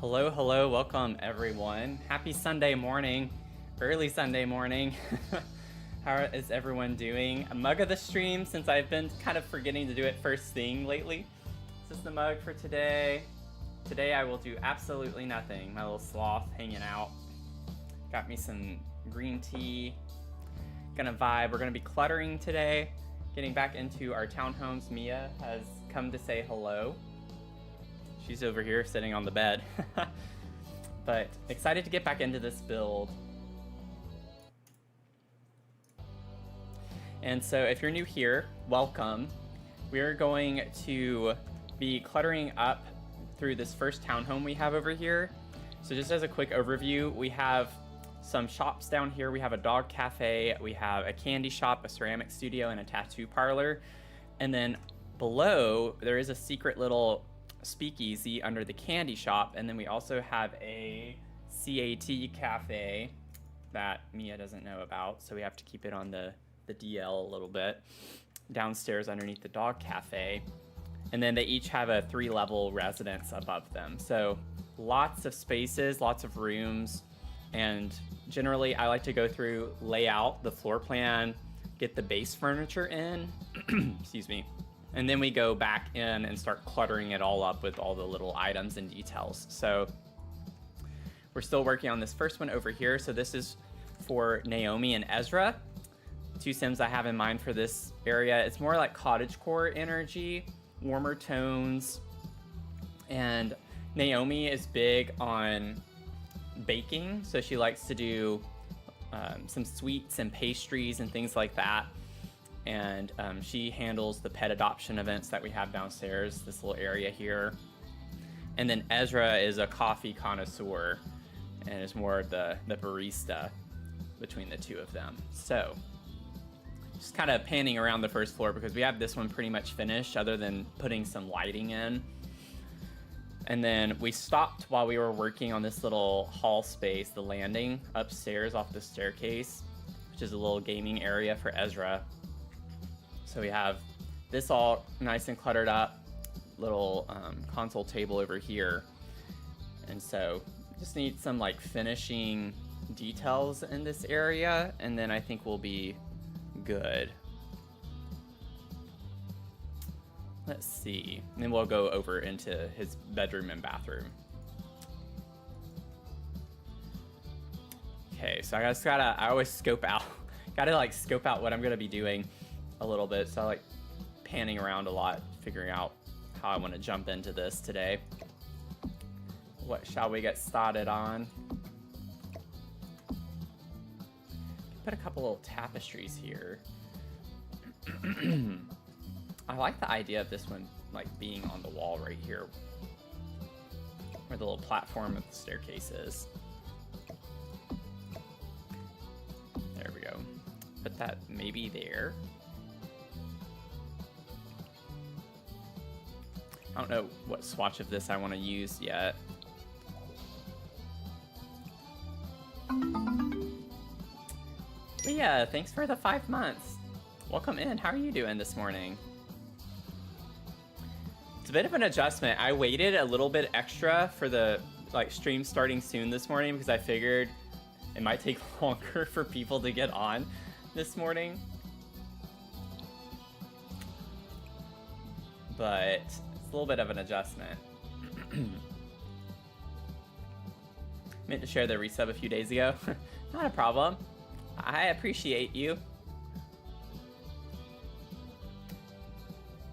Hello, hello, welcome everyone. Happy Sunday morning, early Sunday morning. How is everyone doing? A mug of the stream, since I've been kind of forgetting to do it first thing lately. This is the mug for today. Today I will do absolutely nothing. My little sloth hanging out. Got me some green tea. Gonna vibe. We're gonna be cluttering today. Getting back into our townhomes. Mia has come to say hello. She's over here sitting on the bed. But excited to get back into this build. And so if you're new here, welcome. We're going to be cluttering up through this first townhome we have over here. So just as a quick overview, we have some shops down here. We have a dog cafe, we have a candy shop, a ceramic studio, and a tattoo parlor. And then below, there is a secret little speakeasy under the candy shop, and then we also have a CAT cafe that Mia doesn't know about, so we have to keep it on the DL a little bit downstairs underneath the dog cafe. And then they each have a 3-level residence above them, so lots of spaces, lots of rooms. And generally I like to go through, lay out the floor plan, get the base furniture in excuse me, and then we go back in and start cluttering it all up with all the little items and details. So we're still working on this first one over here. So this is for Naomi and Ezra, 2 Sims I have in mind for this area. It's more like cottagecore energy, warmer tones. And Naomi is big on baking. So she likes to do some sweets and pastries and things like that. And she handles the pet adoption events that we have downstairs, this little area here. And then Ezra is a coffee connoisseur and is more the barista between the two of them. So just kind of panning around the first floor because we have this one pretty much finished other than putting some lighting in. And then we stopped while we were working on this little hall space, the landing upstairs off the staircase, which is a little gaming area for Ezra. So we have this all nice and cluttered up, little console table over here. And so just need some like finishing details in this area, and then I think we'll be good. Let's see, and then we'll go over into his bedroom and bathroom. Okay, so I always scope out, gotta like scope out what I'm gonna be doing a little bit, so I like panning around a lot, figuring out how I want to jump into this today. What shall we get started on? Put a couple little tapestries here. I like the idea of this one like being on the wall right here, where the little platform of the staircase is. There we go. Put that maybe there. I don't know what swatch of this I want to use yet. Leah, thanks for the 5 months. Welcome in. How are you doing this morning? It's a bit of an adjustment. I waited a little bit extra for the stream starting soon this morning because I figured it might take longer for people to get on this morning. But a little bit of an adjustment. Meant to share the resub a few days ago. Not a problem. I appreciate you.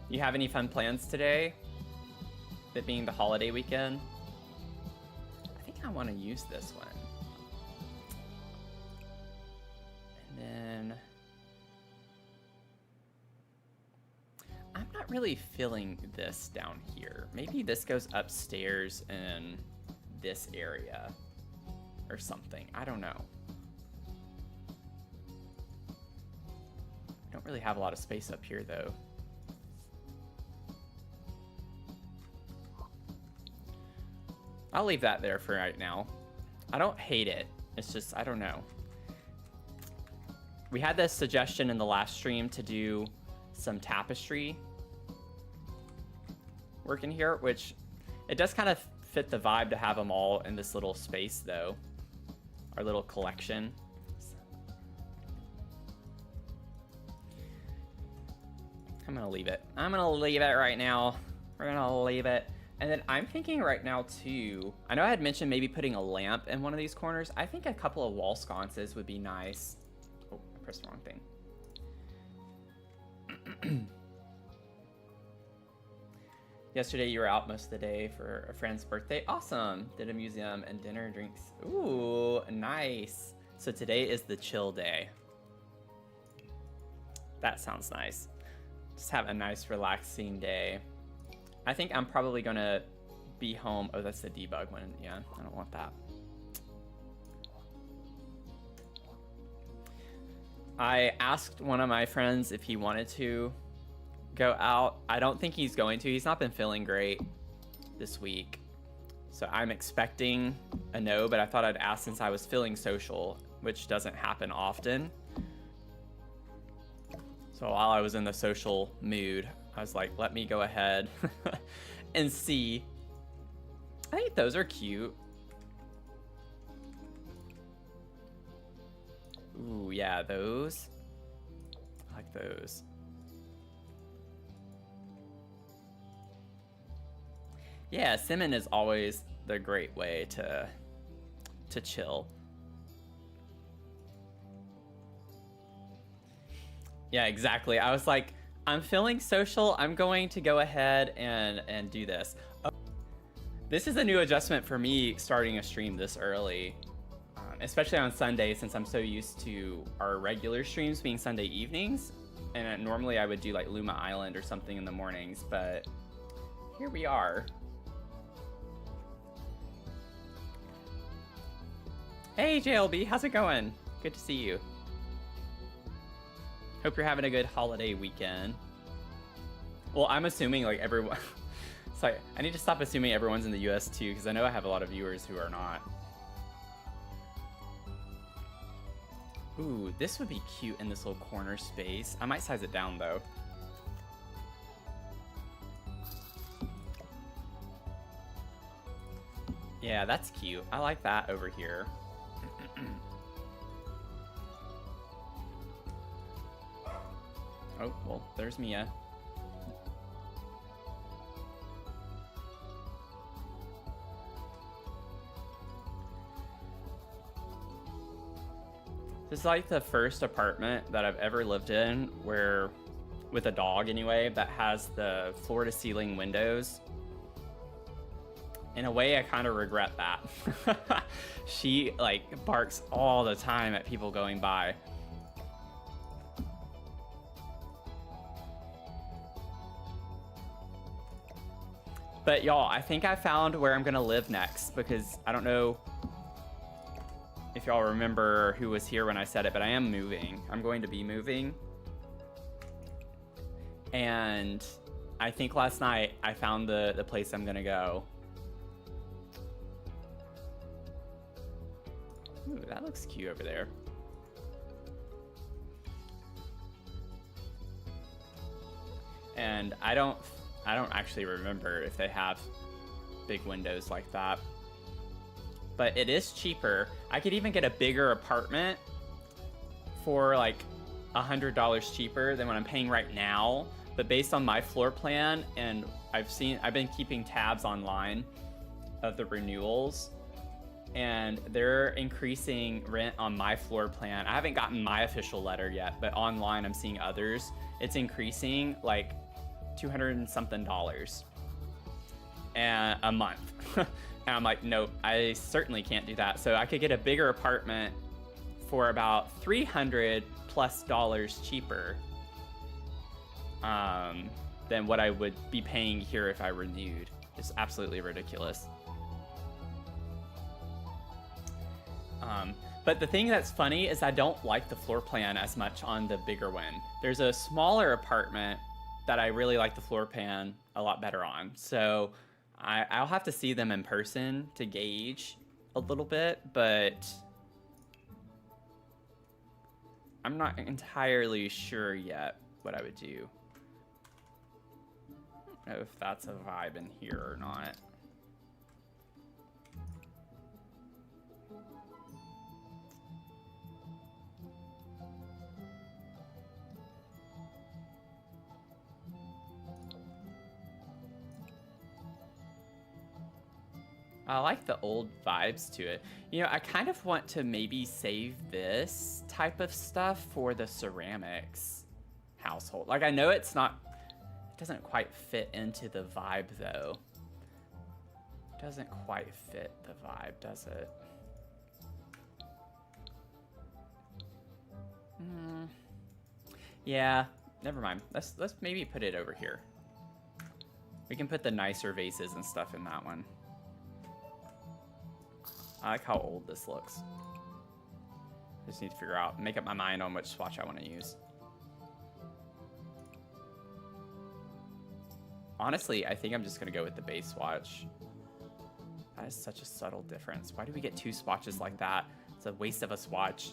You have any fun plans today? It being the holiday weekend? I think I want to use this one. And then I'm not really feeling this down here. Maybe this goes upstairs in this area or something. I don't know. I don't really have a lot of space up here though. I'll leave that there for right now. I don't hate it. It's just, I don't know. We had this suggestion in the last stream to do some tapestry work in here, which it does kind of fit the vibe to have them all in this little space though. Our little collection. I'm gonna leave it. I'm gonna leave it right now. We're gonna leave it. And then I'm thinking right now too, I know I had mentioned maybe putting a lamp in one of these corners. I think a couple of wall sconces would be nice. Oh, I pressed the wrong thing. Yesterday you were out most of the day for a friend's birthday. Awesome. Did a museum and dinner and drinks. Ooh, nice. So today is the chill day. That sounds nice. Just have a nice relaxing day. I think I'm probably gonna be home. Oh, that's the debug one. Yeah, I don't want that. I asked one of my friends if he wanted to go out. I don't think he's going to. He's not been feeling great this week. So I'm expecting a no, but I thought I'd ask since I was feeling social, which doesn't happen often. So while I was in the social mood, I was like, let me go ahead and see. I think those are cute. Ooh, yeah, those. I like those. Yeah, cinnamon is always the great way to chill. Yeah, exactly. I was like, I'm feeling social. I'm going to go ahead and do this. Oh, this is a new adjustment for me starting a stream this early, especially on Sunday since I'm so used to our regular streams being Sunday evenings. And normally I would do like Luma Island or something in the mornings, but here we are. Hey JLB, how's it going? Good to see you. Hope you're having a good holiday weekend. Well, I'm assuming like everyone... It's like, I need to stop assuming everyone's in the US too, because I know I have a lot of viewers who are not. Ooh, this would be cute in this little corner space. I might size it down though. Yeah, that's cute. I like that over here. Oh, well, there's Mia. This is like the first apartment that I've ever lived in where, with a dog anyway, that has the floor to ceiling windows. In a way, I kind of regret that. She like barks all the time at people going by. But y'all, I think I found where I'm gonna live next, because I don't know if y'all remember who was here when I said it, but I am moving. I'm going to be moving. And I think last night I found the place I'm gonna go. Ooh, that looks cute over there. And I don't actually remember if they have big windows like that. But it is cheaper. I could even get a bigger apartment for like $100 cheaper than what I'm paying right now. But based on my floor plan, and I've been keeping tabs online of the renewals, and they're increasing rent on my floor plan. I haven't gotten my official letter yet, but online I'm seeing others. It's increasing like $200 and something and a month. And I'm like, nope, I certainly can't do that. So I could get a bigger apartment for about $300+ cheaper than what I would be paying here if I renewed. It's absolutely ridiculous. But the thing that's funny is I don't like the floor plan as much on the bigger one. There's a smaller apartment that I really like the floor plan a lot better on. So I'll have to see them in person to gauge a little bit, but I'm not entirely sure yet what I would do. I don't know if that's a vibe in here or not. I like the old vibes to it. You know, I kind of want to maybe save this type of stuff for the ceramics household. Like, I know it's not, it doesn't quite fit into the vibe though. It doesn't quite fit the vibe, does it? Yeah, never mind. Let's maybe put it over here. We can put the nicer vases and stuff in that one. I like how old this looks. Just need to figure out, make up my mind on which swatch I want to use. Honestly, I think I'm just going to go with the base swatch. That is such a subtle difference. Why do we get two swatches like that? It's a waste of a swatch.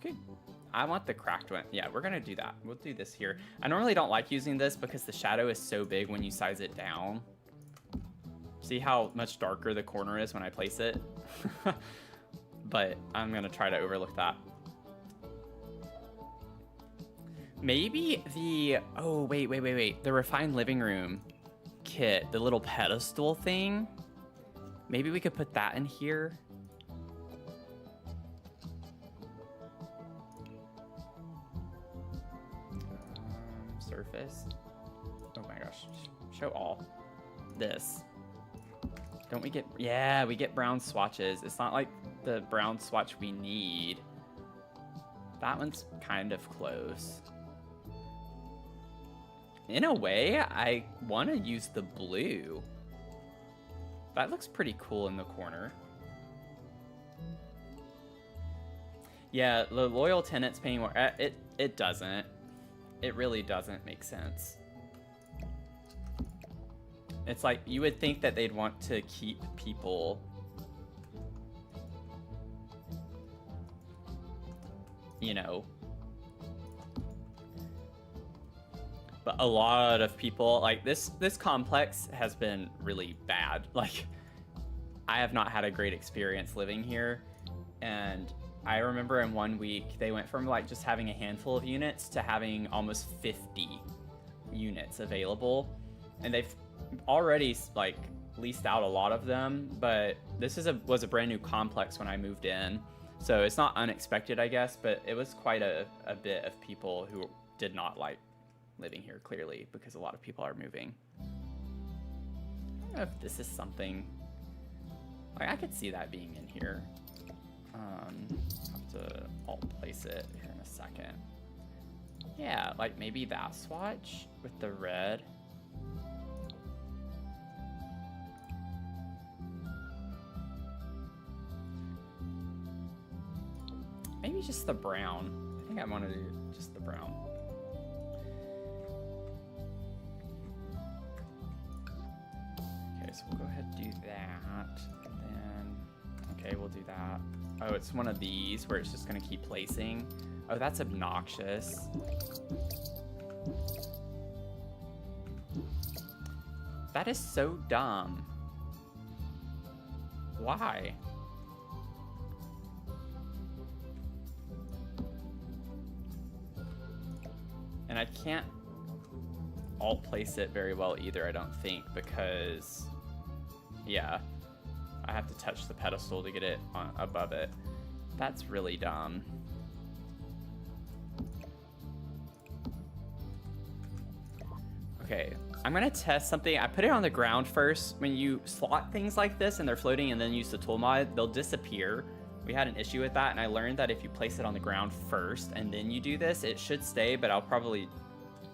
Okay, I want the cracked one. Yeah, we're going to do that. We'll do this here. I normally don't like using this because the shadow is so big when you size it down. See how much darker the corner is when I place it? But I'm going to try to overlook that. Maybe the... Oh, wait. The refined living room kit, the little pedestal thing. Maybe we could put that in here. Surface. Oh my gosh. Show all. This. Don't we get... Yeah, we get brown swatches. It's not like the brown swatch we need. That one's kind of close. In a way, I want to use the blue. That looks pretty cool in the corner. Yeah, the loyal tenants paying more. It doesn't. It really doesn't make sense. It's like, you would think that they'd want to keep people, you know. But a lot of people, like, this complex has been really bad. Like, I have not had a great experience living here. And I remember in 1 week, they went from, like, just having a handful of units to having almost 50 units available. And they've already, like, leased out a lot of them. But this was a brand new complex when I moved in. So it's not unexpected, I guess. But it was quite a bit of people who did not like living here, clearly, because a lot of people are moving. I don't know if this is something, like, I could see that being in here. Have to alt place it here in a second. Yeah, like maybe that swatch with the red. Maybe just the brown. I think I want to do just the brown. So we'll go ahead and do that, and then, okay, we'll do that. Oh, it's one of these where it's just gonna keep placing. Oh, that's obnoxious. That is so dumb. Why? And I can't alt place it very well either, I don't think, because... Yeah, I have to touch the pedestal to get it above it. That's really dumb. Okay, I'm gonna test something. I put it on the ground first. When you slot things like this and they're floating and then use the tool mod, they'll disappear. We had an issue with that, and I learned that if you place it on the ground first and then you do this, it should stay, but I'll probably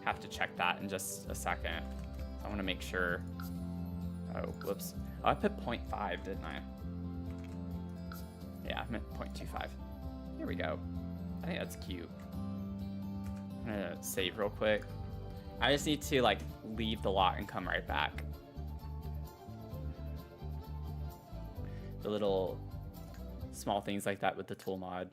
have to check that in just a second. I wanna make sure. Oh, whoops. Oh, I put 0.5, didn't I? Yeah, I meant 0.25. Here we go. I think that's cute. I'm gonna save real quick. I just need to, like, leave the lot and come right back. The little small things like that with the tool mod.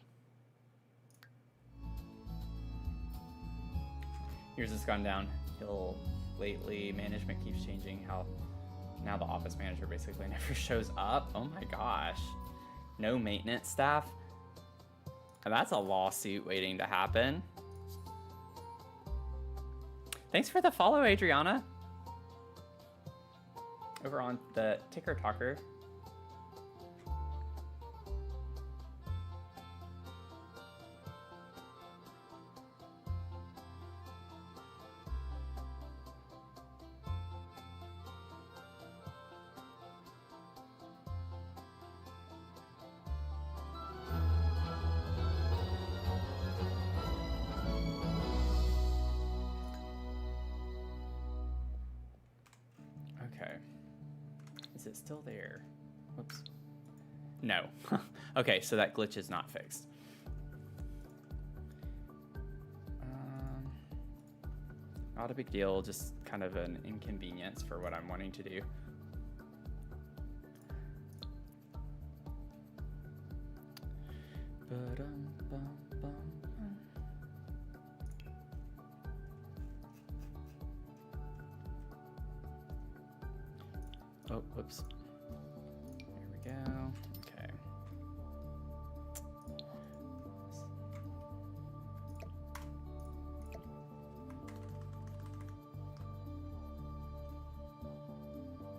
Yours has gone downhill lately. Management keeps changing. How now the office manager basically never shows up. Oh my gosh. No maintenance staff. And that's a lawsuit waiting to happen. Thanks for the follow, Adriana. over on the ticker talker. Okay. Is it still there? Whoops. No. Okay, so that glitch is not fixed. Not a big deal, just kind of an inconvenience for what I'm wanting to do. Oh, whoops. There we go. Okay.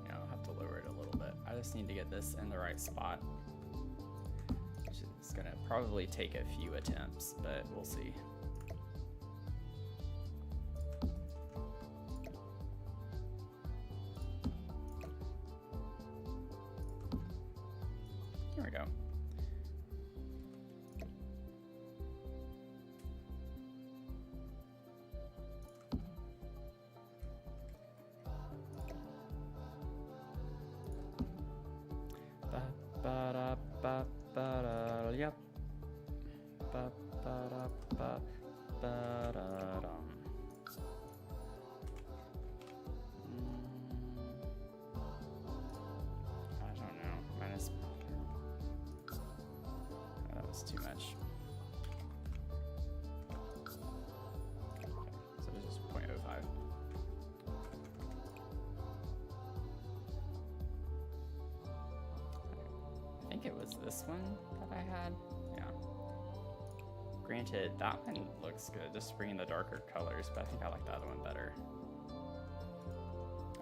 Yeah, I'll have to lower it a little bit. I just need to get this in the right spot, which is gonna probably take a few attempts, but we'll see. Here we go. Yep. I don't know. Minus. That was too much. Okay, so it's just 0.05. I think it was this one that I had. Yeah. Granted, that one looks good, just bringing the darker colors, but I think I like the other one better.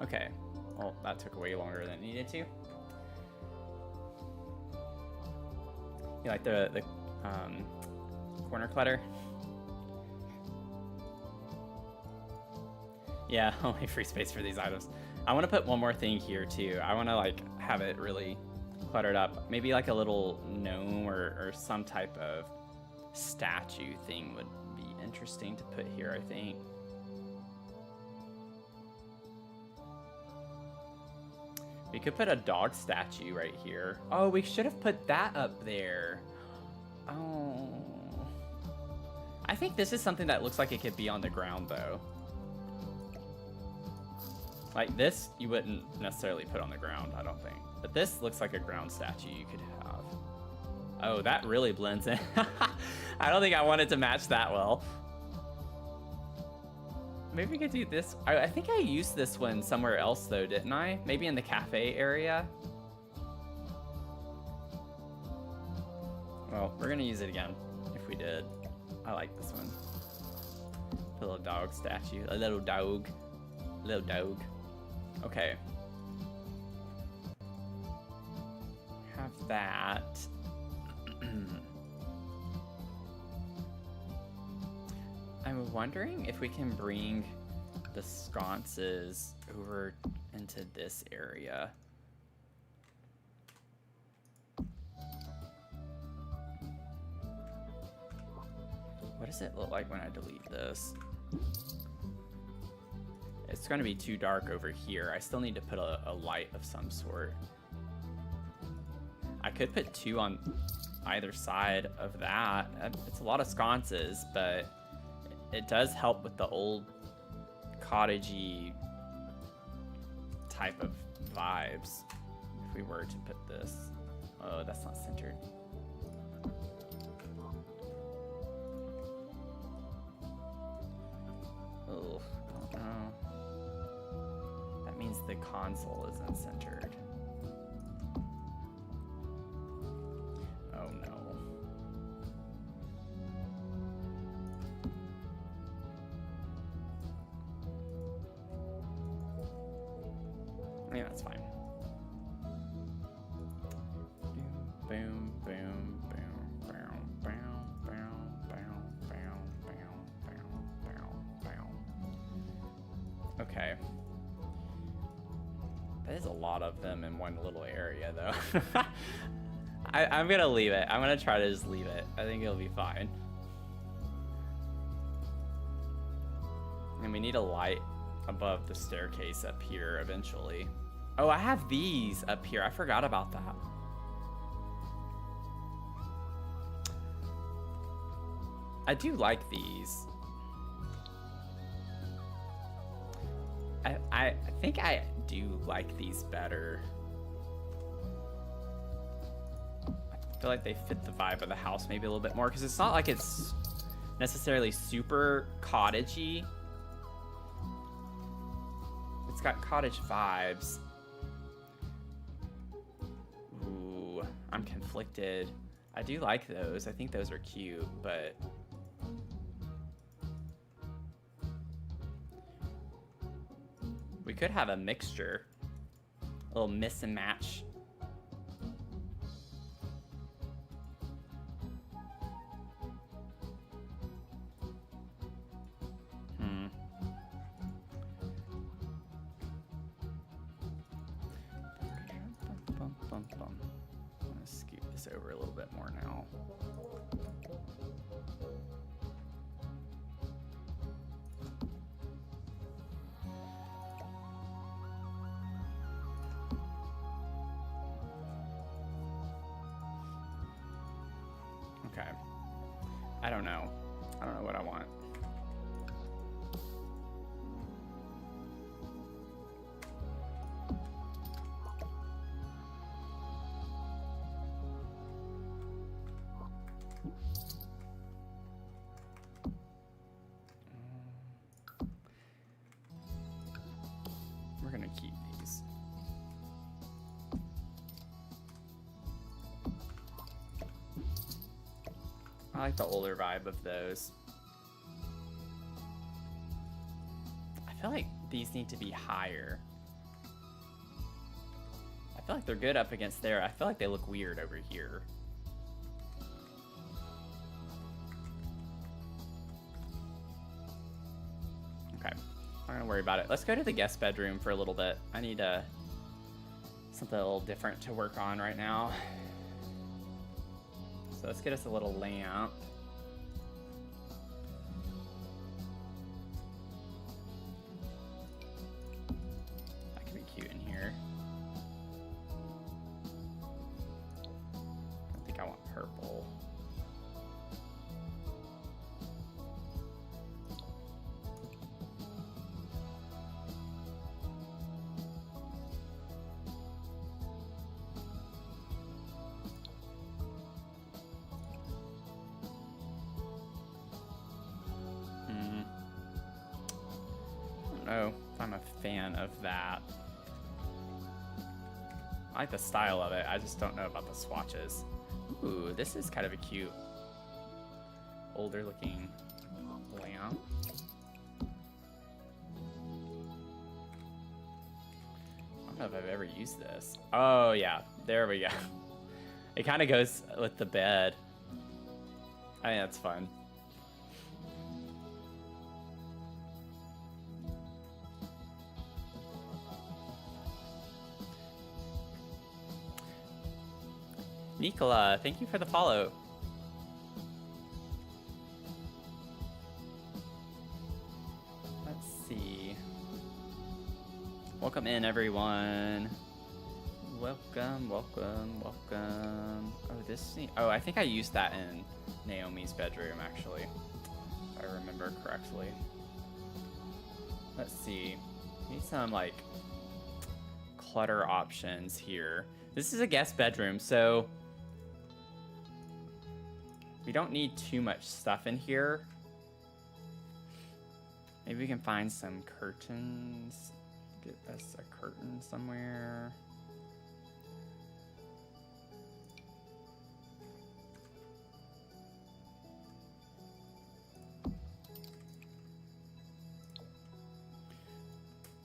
Okay. Well, that took way longer than it needed to. You like the corner clutter? Yeah, only free space for these items. I want to put one more thing here too. I want to like have it really cluttered up. Maybe like a little gnome or some type of statue thing would be interesting to put here, I think. We could put a dog statue right here. Oh, we should have put that up there. Oh. I think this is something that looks like it could be on the ground, though. Like this, you wouldn't necessarily put on the ground, I don't think. But this looks like a ground statue you could have. Oh, that really blends in. I don't think I wanted to match that well. Maybe we could do this. I think I used this one somewhere else though, didn't I? Maybe in the cafe area. Well, we're gonna use it again if we did. I like this one. A little dog statue, a little dog. Little dog. Okay. Have that. I'm wondering if we can bring the sconces over into this area. What does it look like when I delete this? It's going to be too dark over here. I still need to put a light of some sort. I could put two on either side of that. It's a lot of sconces, but it does help with the old cottagey type of vibes. If we were to put this. Oh, that's not centered. Oh, I don't know. That means the console isn't centered. Oh no. I mean, that's fine. boom, boom, boom, boom, boom, boom, boom, boom, boom, boom, boom. Okay. There's a lot of them in one little area, though. I'm gonna leave it. I'm gonna try to just leave it. I think it'll be fine. And we need a light above the staircase up here eventually. Oh, I have these up here. I forgot about that. I do like these. I think I do like these better. I feel like they fit the vibe of the house maybe a little bit more, because it's not like it's necessarily super cottagey. It's got cottage vibes. Ooh, I'm conflicted. I do like those. I think those are cute, but we could have a mixture. A little miss and match. I'm gonna scoot this over a little bit more now. Okay. I don't know. I don't know what I want. We're gonna keep these. I like the older vibe of those. I feel like these need to be higher. I feel like they're good up against there. I feel like they look weird over here. Okay, I'm not gonna worry about it. Let's go to the guest bedroom for a little bit. I need something a little different to work on right now. So let's get us a little lamp. That could be cute in here. I think I want purple. Oh, I'm a fan of that. I like the style of it. I just don't know about the swatches. Ooh, this is kind of a cute, older looking lamp. I don't know if I've ever used this. Oh yeah, there we go. It kind of goes with the bed. I think that's fun. Nicola, thank you for the follow. Let's see. Welcome in, everyone. Welcome, welcome, welcome. Oh, this. Oh, I think I used that in Naomi's bedroom, actually, if I remember correctly. Let's see. Need some like clutter options here. This is a guest bedroom, so we don't need too much stuff in here. Maybe we can find some curtains. Get us a curtain somewhere.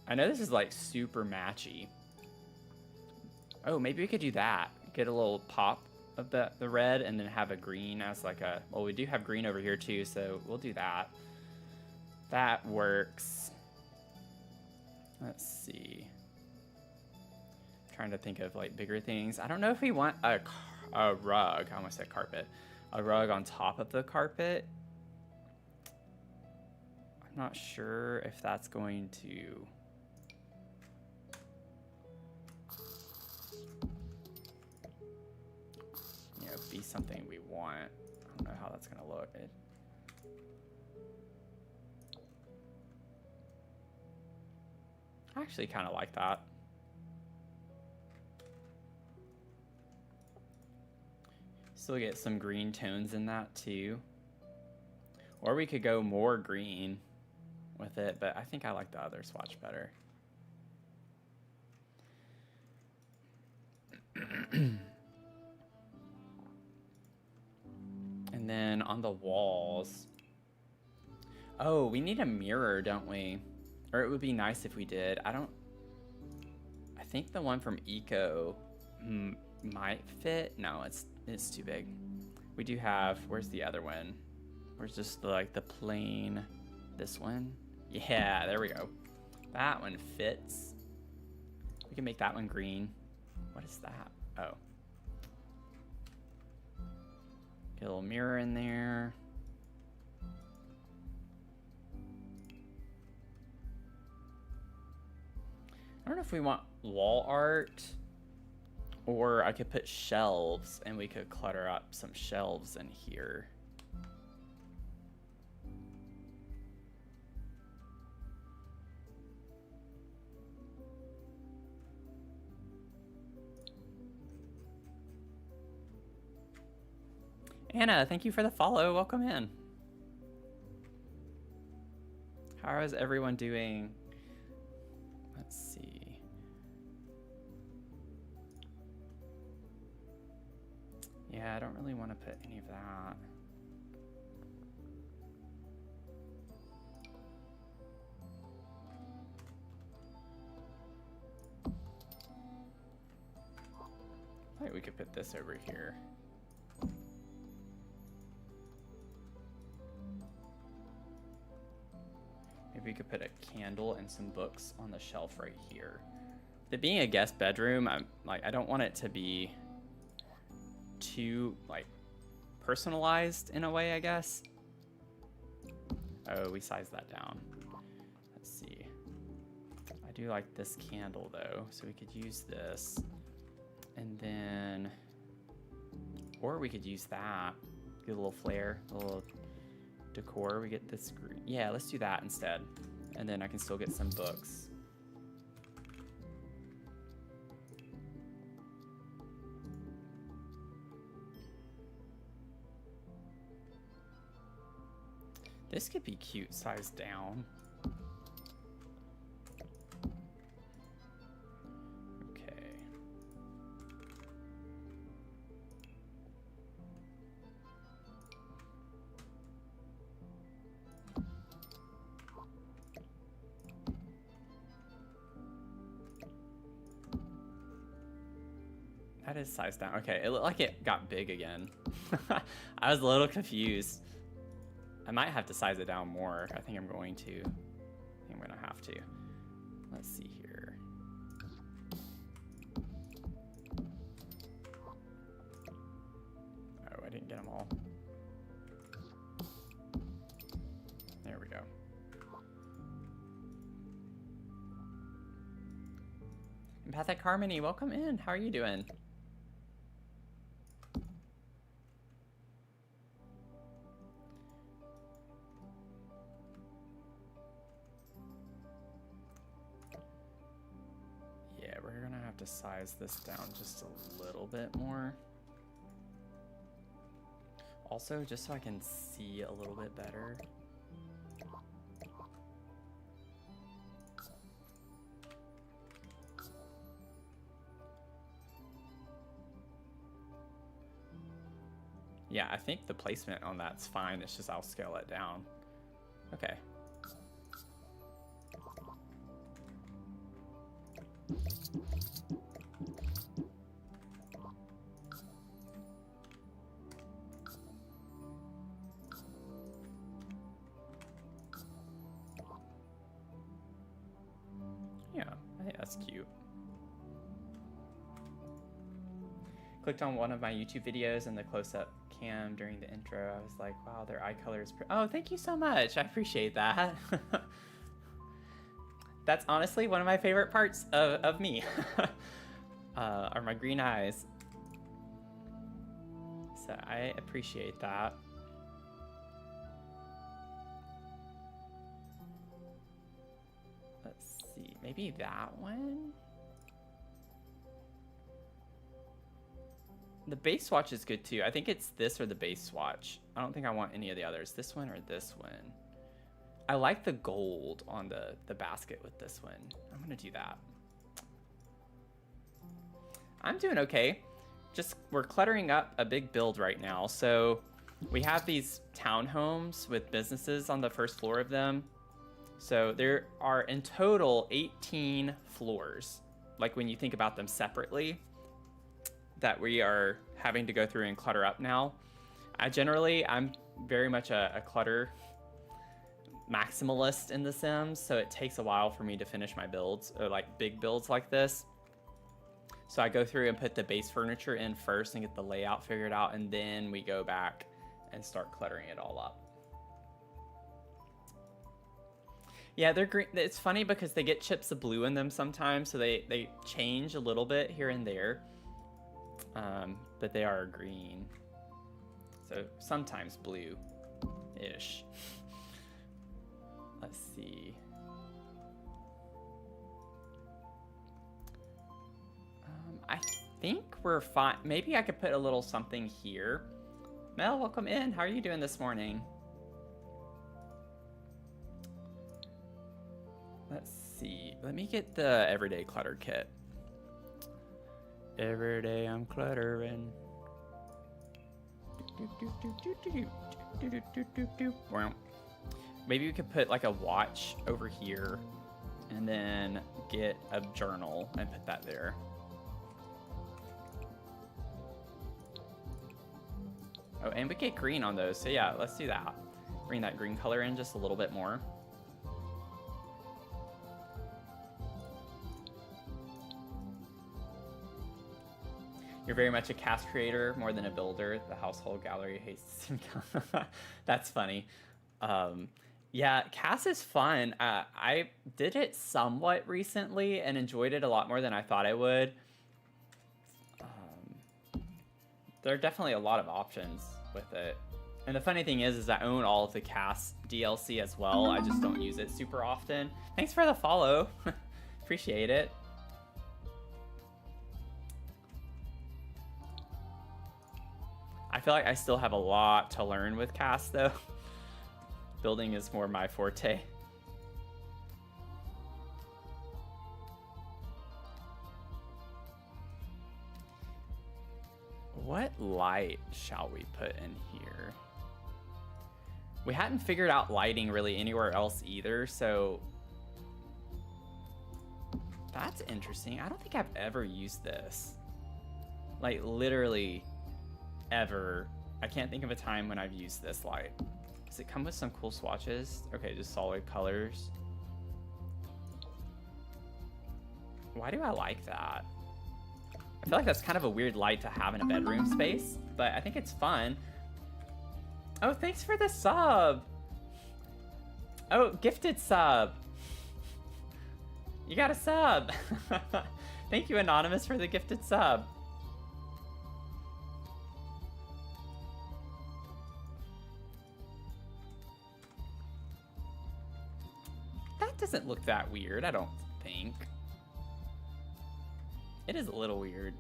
I know this is like super matchy. Oh, maybe we could do that. Get a little pop of the red and then have a green as like a, well, we do have green over here too, so we'll do that. That works. Let's see. Trying to think of like bigger things. I don't know if we want a rug. I almost said carpet. A rug on top of the carpet. I'm not sure if that's going to, you know, be something we want. I don't know how that's gonna look. I actually kind of like that. Still get some green tones in that too. Or we could go more green with it, but I think I like the other swatch better. And then on the walls, oh, we need a mirror, don't we? Or it would be nice if we did. I think the one from Eco might fit. No, it's too big. We do have, where's the other one? Where's just like the plain, this one? Yeah, there we go. That one fits. We can make that one green. What is that? Oh. Get a little mirror in there. I don't know if we want wall art, or I could put shelves and we could clutter up some shelves in here. Anna, thank you for the follow. Welcome in. How is everyone doing? Let's see. Yeah, I don't really want to put any of that. I think we could put this over here. Maybe we could put a candle and some books on the shelf right here. It being a guest bedroom, I don't want it to be too like personalized in a way, I guess. Oh, we sized that down. Let's see. I do like this candle though, so we could use this. And then, or we could use that. Get a little flair, a little decor. We get this green. Yeah, let's do that instead. And then I can still get some books. This could be cute, sized down. Okay. That is sized down. Okay, it looked like it got big again. I was a little confused. I might have to size it down more. I think I'm going to. I think I'm going to have to. Let's see here. Oh, I didn't get them all. There we go. Empathic Harmony, welcome in. How are you doing? To size this down just a little bit more. Also, just so I can see a little bit better. Yeah, I think the placement on that's fine. It's just I'll scale it down. Okay. That's cute. Clicked on one of my YouTube videos and the close-up cam during the intro. I was like, wow, their eye color is oh, thank you so much. I appreciate that. That's honestly one of my favorite parts of me. Are my green eyes. So I appreciate that. Let's see, maybe that one? The base swatch is good too. I think it's this or the base swatch. I don't think I want any of the others. This one or this one. I like the gold on the basket with this one. I'm gonna do that. I'm doing okay. Just, we're cluttering up a big build right now. So we have these townhomes with businesses on the first floor of them. So there are in total 18 floors. Like when you think about them separately, that we are having to go through and clutter up now. I'm very much a clutter maximalist in The Sims, so it takes a while for me to finish my builds, or like big builds like this. So I go through and put the base furniture in first and get the layout figured out, and then we go back and start cluttering it all up. Yeah, they're green. It's funny because they get chips of blue in them sometimes, so they change a little bit here and there. But they are green. So sometimes blue-ish. Let's see. I think we're fine. Maybe I could put a little something here. Mel, welcome in. How are you doing this morning? Let's see. Let me get the everyday clutter kit. Every day I'm cluttering. Maybe we could put like a watch over here and then get a journal and put that there. Oh, and we get green on those. So yeah, let's do that. Bring that green color in just a little bit more. You're very much a cast creator more than a builder. The household gallery hates. That's funny. Yeah, cast is fun. I did it somewhat recently and enjoyed it a lot more than I thought I would. There are definitely a lot of options with it. And the funny thing is I own all of the cast DLC as well. I just don't use it super often. Thanks for the follow. Appreciate it. I feel like I still have a lot to learn with cast though. Building is more my forte. What light shall we put in here? We hadn't figured out lighting really anywhere else either, so that's interesting. I don't think I've ever used this. Like literally ever. I can't think of a time when I've used this light. Does it come with some cool swatches? Okay, just solid colors. Why do I like that? I feel like that's kind of a weird light to have in a bedroom space, but I think it's fun. Oh, thanks for the sub. Oh, gifted sub. You got a sub. Thank you, Anonymous, for the gifted sub. That doesn't look that weird, I don't think. It is a little weird,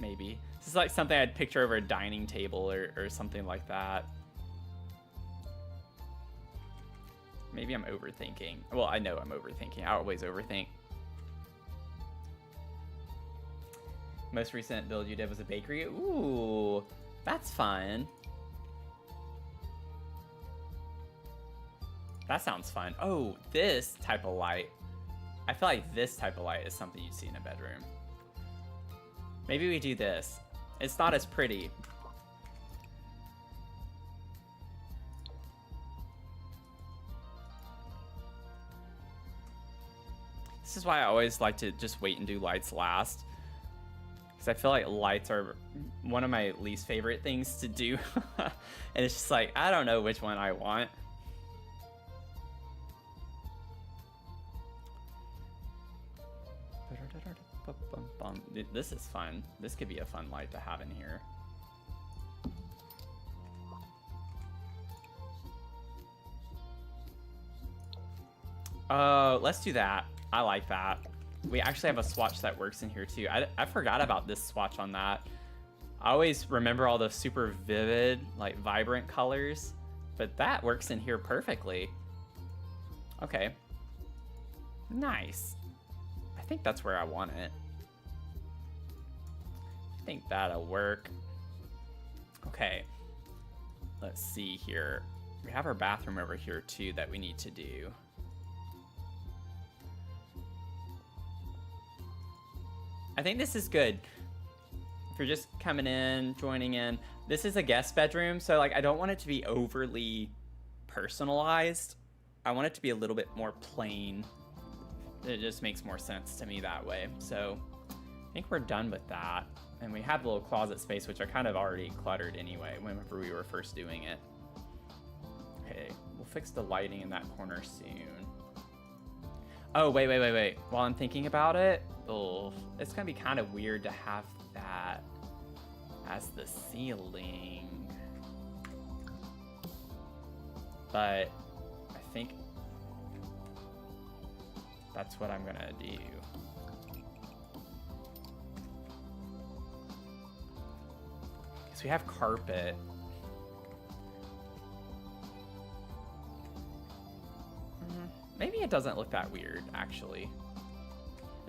maybe. This is like something I'd picture over a dining table or something like that. Maybe I'm overthinking. Well, I know I'm overthinking. I always overthink. Most recent build you did was a bakery. Ooh, that's fun. That sounds fun. Oh, this type of light. I feel like this type of light is something you'd see in a bedroom. Maybe we do this. It's not as pretty. This is why I always like to just wait and do lights last. Because I feel like lights are one of my least favorite things to do. And it's just like, I don't know which one I want. This is fun. This could be a fun light to have in here. Let's do that. I like that. We actually have a swatch that works in here too. I forgot about this swatch on that. I always remember all the super vivid, like vibrant colors, but that works in here perfectly. Okay. Nice. I think that's where I want it. I think that'll work. Okay. Let's see here. We have our bathroom over here too that we need to do. I think this is good. If you're just coming in, joining in, this is a guest bedroom, so like I don't want it to be overly personalized. I want it to be a little bit more plain. It just makes more sense to me that way. So I think we're done with that. And we have a little closet space, which I kind of already cluttered anyway whenever we were first doing it. Okay, we'll fix the lighting in that corner soon. Oh, wait. While I'm thinking about it, it's gonna be kind of weird to have that as the ceiling. But I think that's what I'm gonna do. Because we have carpet. Maybe it doesn't look that weird, actually.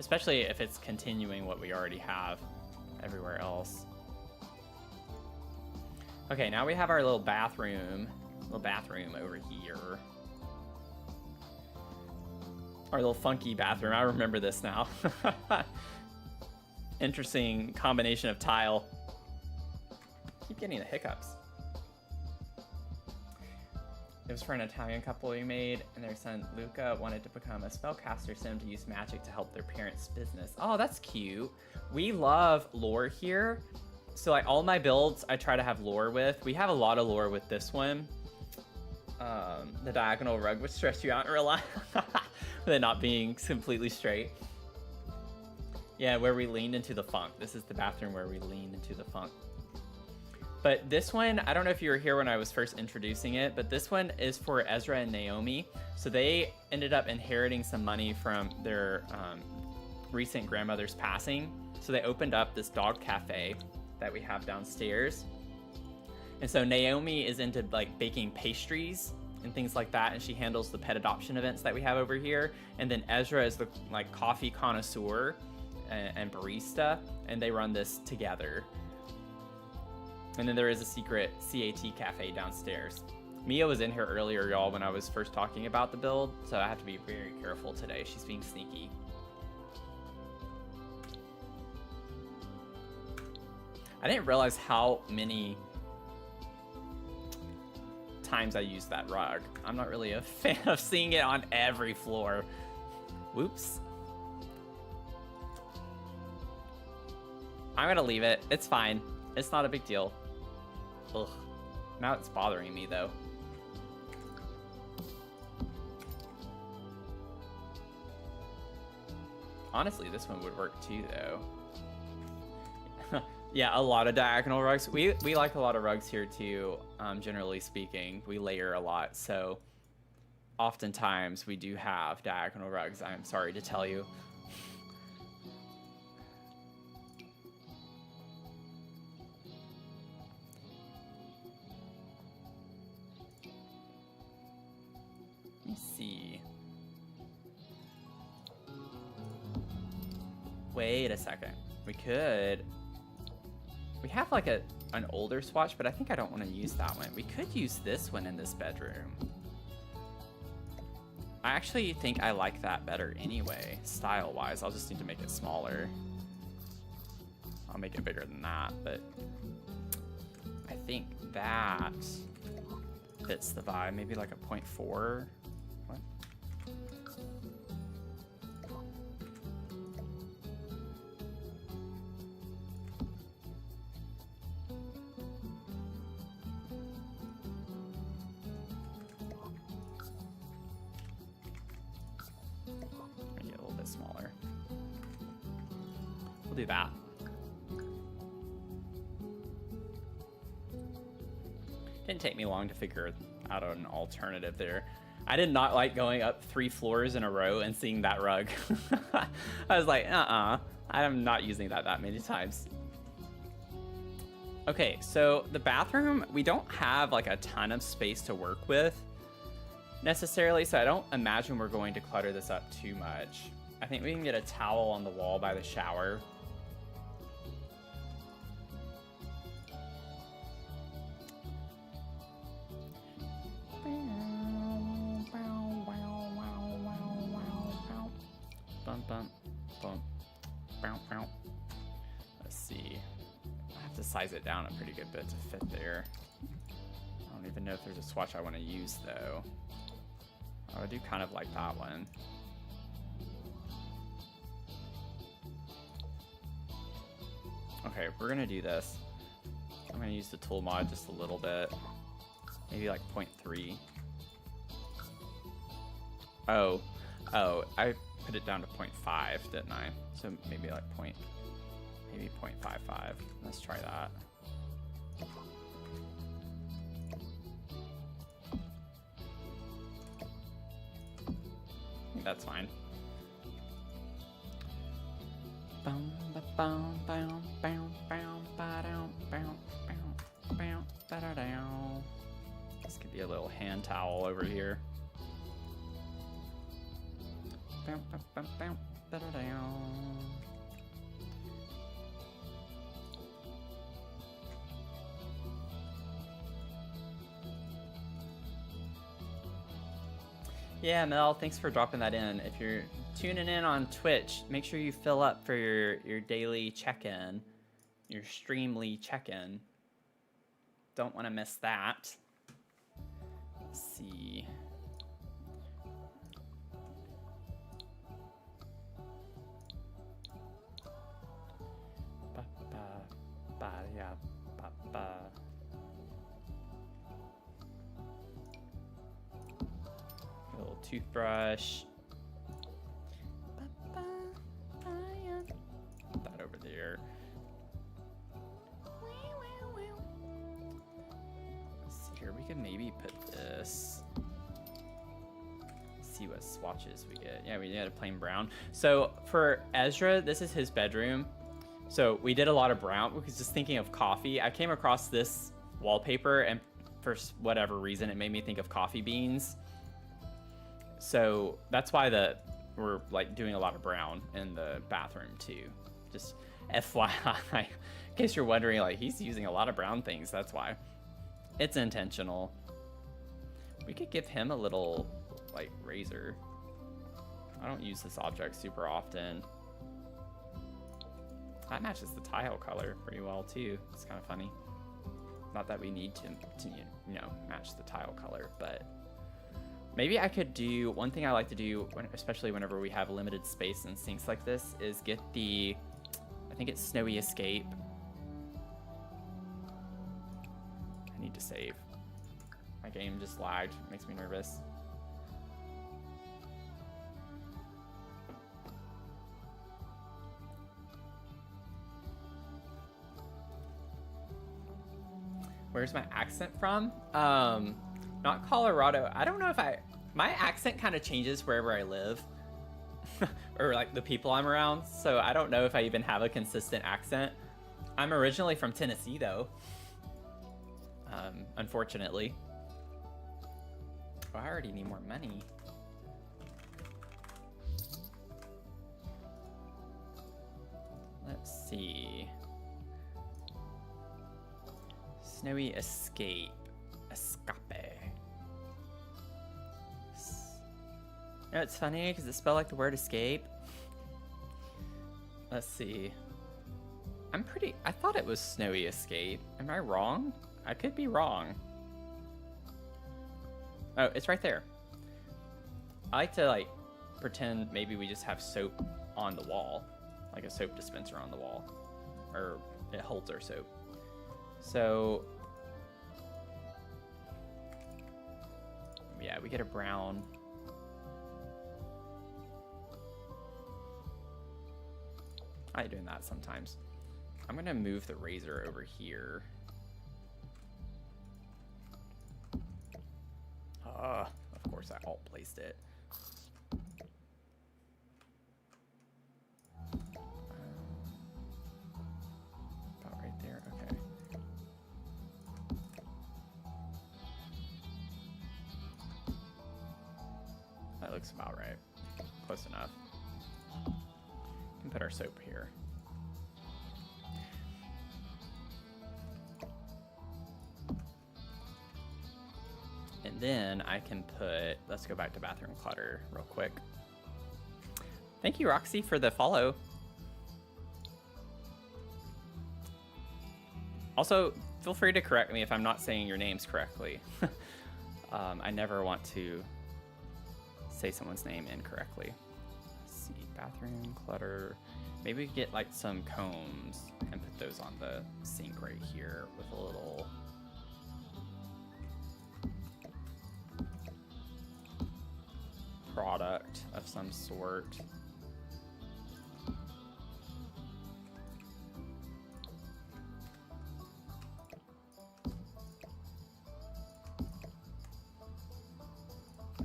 Especially if it's continuing what we already have everywhere else. Okay, now we have our little bathroom over here. Our little funky bathroom. I remember this now. Interesting combination of tile. Keep getting the hiccups. It was for an Italian couple we made, and their son Luca wanted to become a spellcaster sim to use magic to help their parents' business. Oh, that's cute. We love lore here. So like all my builds, I try to have lore with. We have a lot of lore with this one. The diagonal rug would stress you out in real life. With it not being completely straight. Yeah, where we leaned into the funk. This is the bathroom where we leaned into the funk. But this one, I don't know if you were here when I was first introducing it, but this one is for Ezra and Naomi. So they ended up inheriting some money from their recent grandmother's passing. So they opened up this dog cafe that we have downstairs. And so Naomi is into like baking pastries and things like that, and she handles the pet adoption events that we have over here. And then Ezra is the like coffee connoisseur and barista, and they run this together. And then there is a secret CAT cafe downstairs. Mia was in here earlier, y'all, when I was first talking about the build, so I have to be very careful today. She's being sneaky. I didn't realize how many times I used that rug. I'm not really a fan of seeing it on every floor. Whoops. I'm gonna leave it. It's fine. It's not a big deal. Ugh. Now it's bothering me, though. Honestly, this one would work too, though. Yeah, a lot of diagonal rugs. We like a lot of rugs here too, generally speaking. We layer a lot, so oftentimes we do have diagonal rugs, I'm sorry to tell you. Let me see. Wait a second. We have like an older swatch, but I think I don't want to use that one. We could use this one in this bedroom. I actually think I like that better anyway, style-wise. I'll just need to make it smaller. I'll make it bigger than that, but I think that fits the vibe. Maybe like a 0.4. What? We'll do that. Didn't take me long to figure out an alternative there. I did not like going up 3 floors in a row and seeing that rug. I was like, I'm not using that many times. Okay, so the bathroom, we don't have like a ton of space to work with necessarily, so I don't imagine we're going to clutter this up too much. I think we can get a towel on the wall by the shower. Let's see. I have to size it down a pretty good bit to fit there. I don't even know if there's a swatch I want to use though. Oh, I do kind of like that one. Okay, we're gonna do this. I'm gonna use the tool mod just a little bit. Maybe like 0.3. Oh, I put it down to 0.5, didn't I? So maybe like maybe 0.55. Let's try that. I think that's fine. This could be a little hand towel over here. Yeah, Mel, thanks for dropping that in. If you're tuning in on Twitch, make sure you fill up for your daily check-in, your Streamly check-in. Don't want to miss that. Let's see. Little toothbrush. Put that over there. Let's see here. We can maybe put this. See what swatches we get. Yeah, we get a plain brown. So for Ezra, this is his bedroom. So we did a lot of brown because just thinking of coffee, I came across this wallpaper and for whatever reason, it made me think of coffee beans. So that's why we're like doing a lot of brown in the bathroom too. Just FYI, in case you're wondering, like he's using a lot of brown things. That's why. It's intentional. We could give him a little like razor. I don't use this object super often. That matches the tile color pretty well too. It's kind of funny. Not that we need to you know, match the tile color, but maybe I could do one thing I like to do, especially whenever we have limited space in sinks like this, is get the, I think it's Snowy Escape. I need to save. My game just lagged, makes me nervous. Where's my accent from? Not Colorado. I don't know if my accent kind of changes wherever I live or like the people I'm around. So I don't know if I even have a consistent accent. I'm originally from Tennessee though. Unfortunately. Oh, I already need more money. Let's see. Snowy Escape. Escape. You know, it's funny because it spelled like the word escape. Let's see. I thought it was Snowy Escape. Am I wrong? I could be wrong. Oh, it's right there. I like to like pretend maybe we just have soap on the wall. Like a soap dispenser on the wall. Or it holds our soap. So, yeah, we get a brown. I like doing that sometimes. I'm gonna move the razor over here. Of course I alt placed it. About right there, okay. That looks about right. Close enough. We can put our soap here. And then I can put, let's go back to bathroom clutter real quick. Thank you, Roxy, for the follow. Also, feel free to correct me if I'm not saying your names correctly. I never want to say someone's name incorrectly. Let's see, bathroom clutter. Maybe we could get like some combs and put those on the sink right here with a little product of some sort.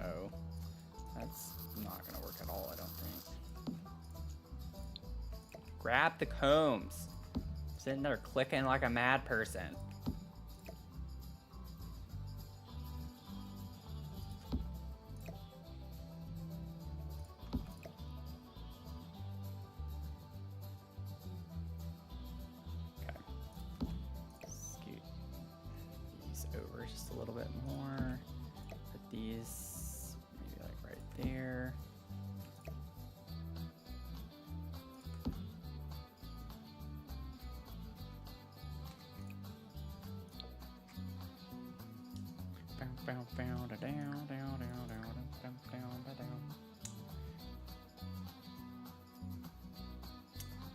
Oh, that's not gonna work at all, I don't think. Grab the combs. Sitting there clicking like a mad person. Just a little bit more. Put these maybe like right there.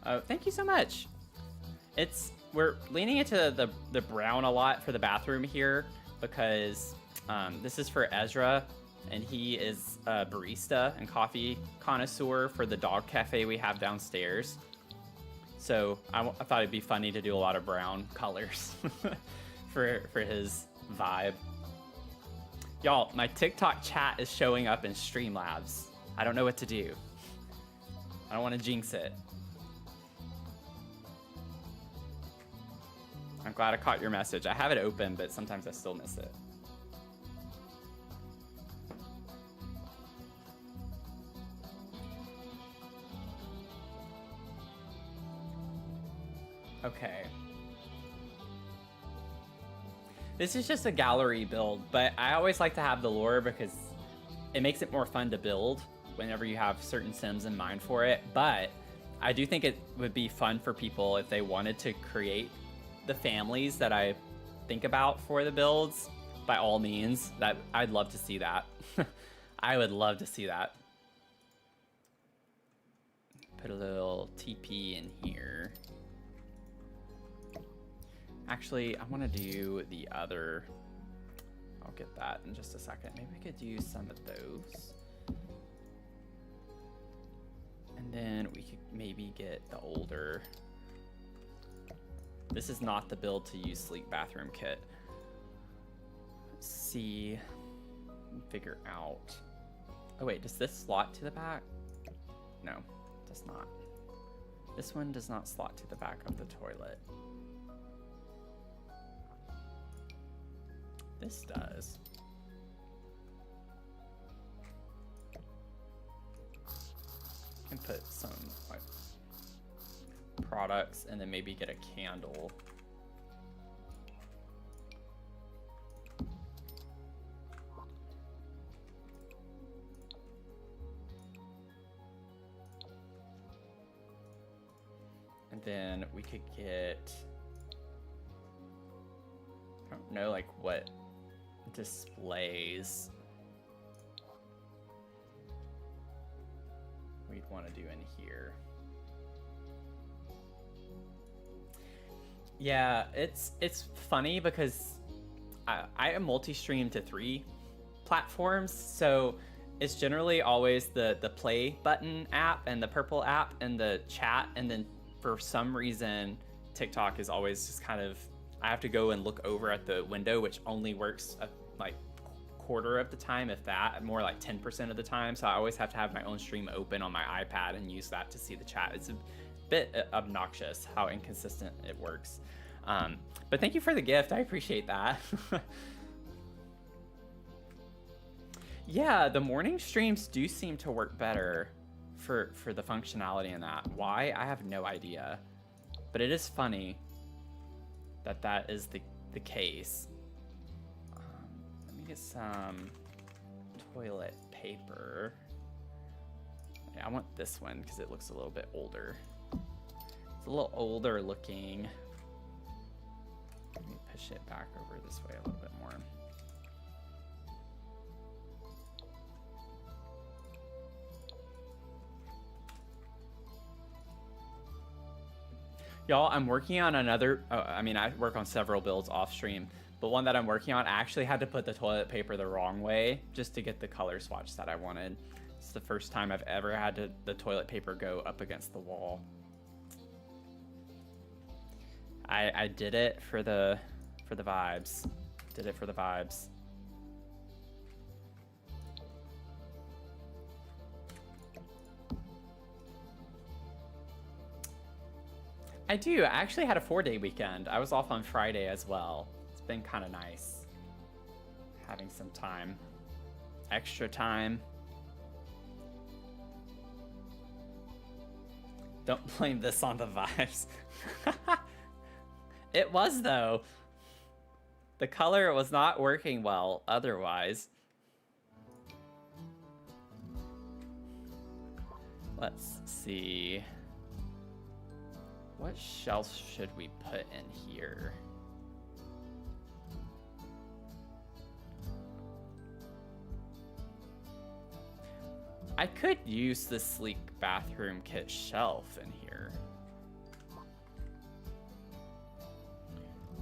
Oh, thank you so much. We're leaning into the brown a lot for the bathroom here because this is for Ezra, and he is a barista and coffee connoisseur for the dog cafe we have downstairs. So I thought it'd be funny to do a lot of brown colors for his vibe. Y'all, my TikTok chat is showing up in Streamlabs. I don't know what to do. I don't want to jinx it. I'm glad I caught your message. I have it open, but sometimes I still miss it. Okay. This is just a gallery build, but I always like to have the lore because it makes it more fun to build whenever you have certain sims in mind for it. But I do think it would be fun for people if they wanted to create the families that I think about for the builds. By all means, that I'd love to see that. I would love to see that. Put a little TP in here. Actually, I want to do the other. I'll get that in just a second. Maybe we could use some of those. And then we could maybe get the older. This is not the build to use sleep bathroom kit. Let's see. Figure out. Oh wait, does this slot to the back? No, it does not. This one does not slot to the back of the toilet. This does. And put some like products and then maybe get a candle. And then we could get, I don't know like what displays we'd want to do in here. Yeah, it's funny because I am multi-stream to 3 platforms, so it's generally always the play button app and the purple app and the chat, and then for some reason, TikTok is always just kind of, I have to go and look over at the window, which only works like quarter of the time, if that, more like 10% of the time. So I always have to have my own stream open on my iPad and use that to see the chat. It's a bit obnoxious how inconsistent it works. But thank you for the gift. I appreciate that. Yeah, the morning streams do seem to work better for the functionality in that. Why? I have no idea. But it is funny that that is the case. Let me get some toilet paper. Yeah, I want this one because it looks a little bit older. It's a little older looking. Let me push it back over this way a little bit more. Y'all, I'm working on another, I mean, I work on several builds off stream, but one that I'm working on, I actually had to put the toilet paper the wrong way just to get the color swatch that I wanted. It's the first time I've ever had the toilet paper go up against the wall. I did it for the vibes. Did it for the vibes. I do. I actually had a 4-day weekend. I was off on Friday as well. It's been kind of nice having some time. Extra time. Don't blame this on the vibes. It was, though. The color was not working well otherwise. Let's see. What shelves should we put in here? I could use the sleek bathroom kit shelf in here.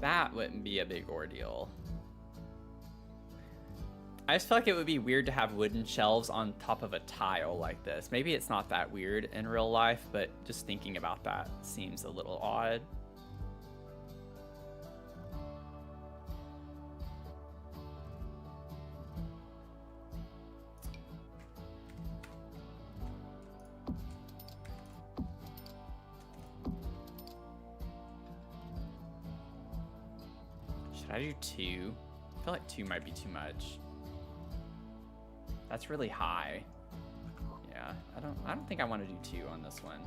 That wouldn't be a big ordeal. I just feel like it would be weird to have wooden shelves on top of a tile like this. Maybe it's not that weird in real life, but just thinking about that seems a little odd. Should I do 2? I feel like 2 might be too much. That's really high. Yeah, I don't think I want to do 2 on this one.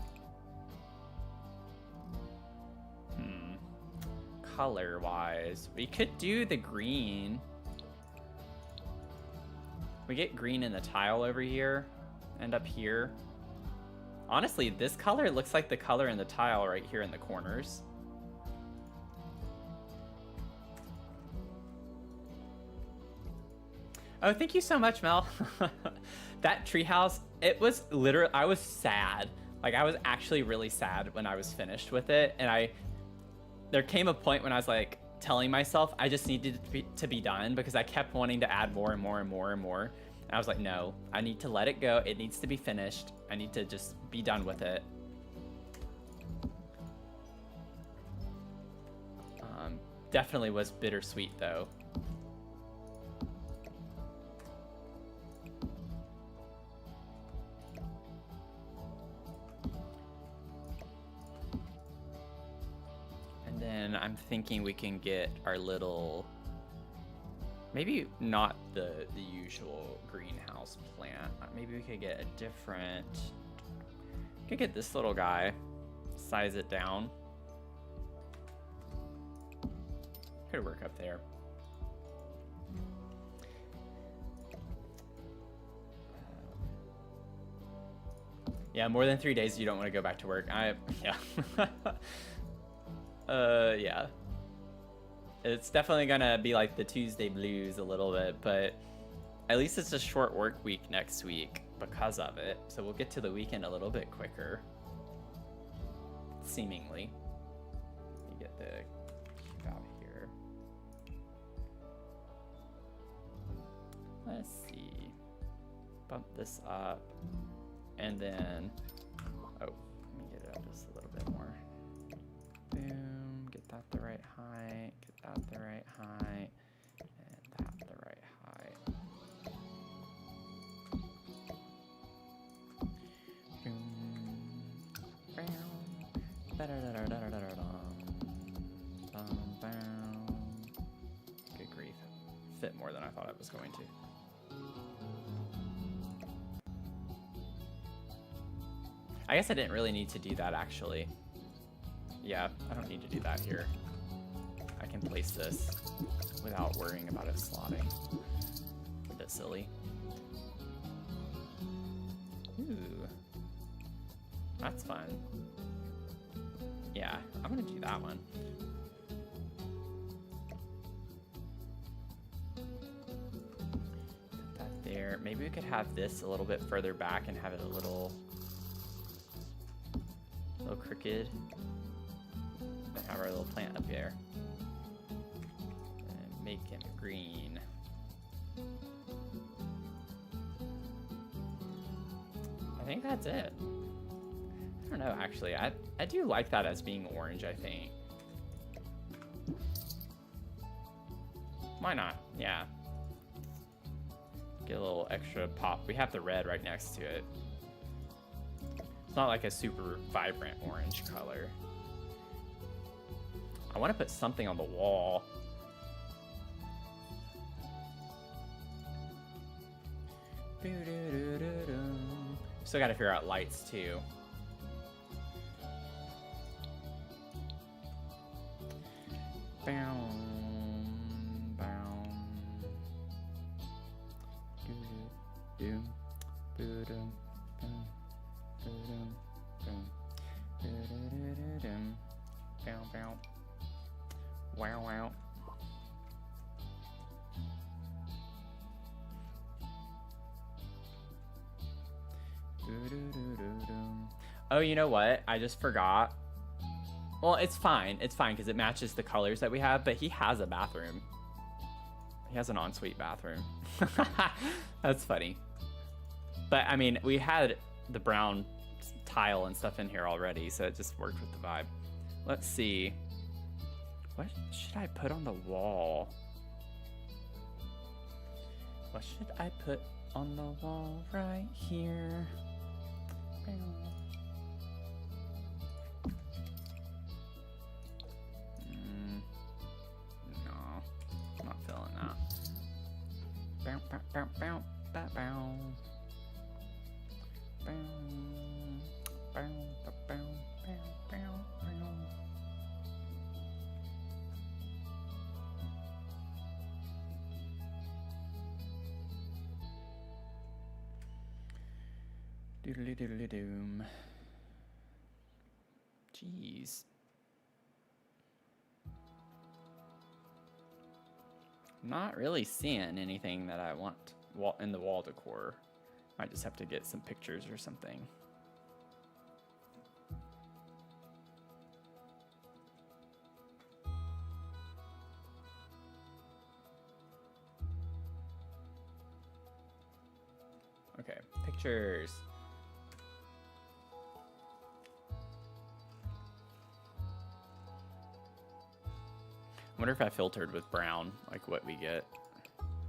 Color wise, we could do the green. We get green in the tile over here and up here. Honestly, this color looks like the color in the tile right here in the corners. Oh, thank you so much, Mel. That treehouse, it was literally, I was sad. Like, I was actually really sad when I was finished with it. And there came a point when I was like telling myself I just needed to be done because I kept wanting to add more and more and more and more. And I was like, no, I need to let it go. It needs to be finished. I need to just be done with it. Definitely was bittersweet though. And I'm thinking we can get our little, maybe not the usual greenhouse plant. Maybe we could get a different, we could get this little guy, size it down. Could work up there. Yeah, more than 3 days you don't want to go back to work. Yeah. Yeah. It's definitely gonna be like the Tuesday blues a little bit, but at least it's a short work week next week because of it. So we'll get to the weekend a little bit quicker. Seemingly. Let me get the cube out here. Let's see. Bump this up. And then, oh, let me get it up just a little bit more. the right height, get that the right height, and that the right height. Good grief. Fit more than I thought it was going to. I guess I didn't really need to do that, actually. Yeah, I don't need to do that here. I can place this without worrying about it slotting. A bit silly. Ooh. That's fun. Yeah, I'm gonna do that one. Put that there. Maybe we could have this a little bit further back and have it a little crooked. And have our little plant up here. And make him green. I think that's it. I don't know, actually. I do like that as being orange, I think. Why not? Yeah. Get a little extra pop. We have the red right next to it. It's not like a super vibrant orange color. I want to put something on the wall. Still got to figure out lights too. Wow, wow. Oh, you know what? I just forgot. Well, it's fine. It's fine because it matches the colors that we have, but he has a bathroom. He has an ensuite bathroom. That's funny. But, I mean, we had the brown tile and stuff in here already, so it just worked with the vibe. Let's see. What should I put on the wall? What should I put on the wall right here? No, I'm not feeling that. Bow, bow, bow, bow, bow, bow. Bow, bow, bow, bow, bow, bow. Doodly doodly doom. Jeez. Not really seeing anything that I want in the wall decor. I just have to get some pictures or something. Okay, pictures. I wonder if I filtered with brown, like what we get.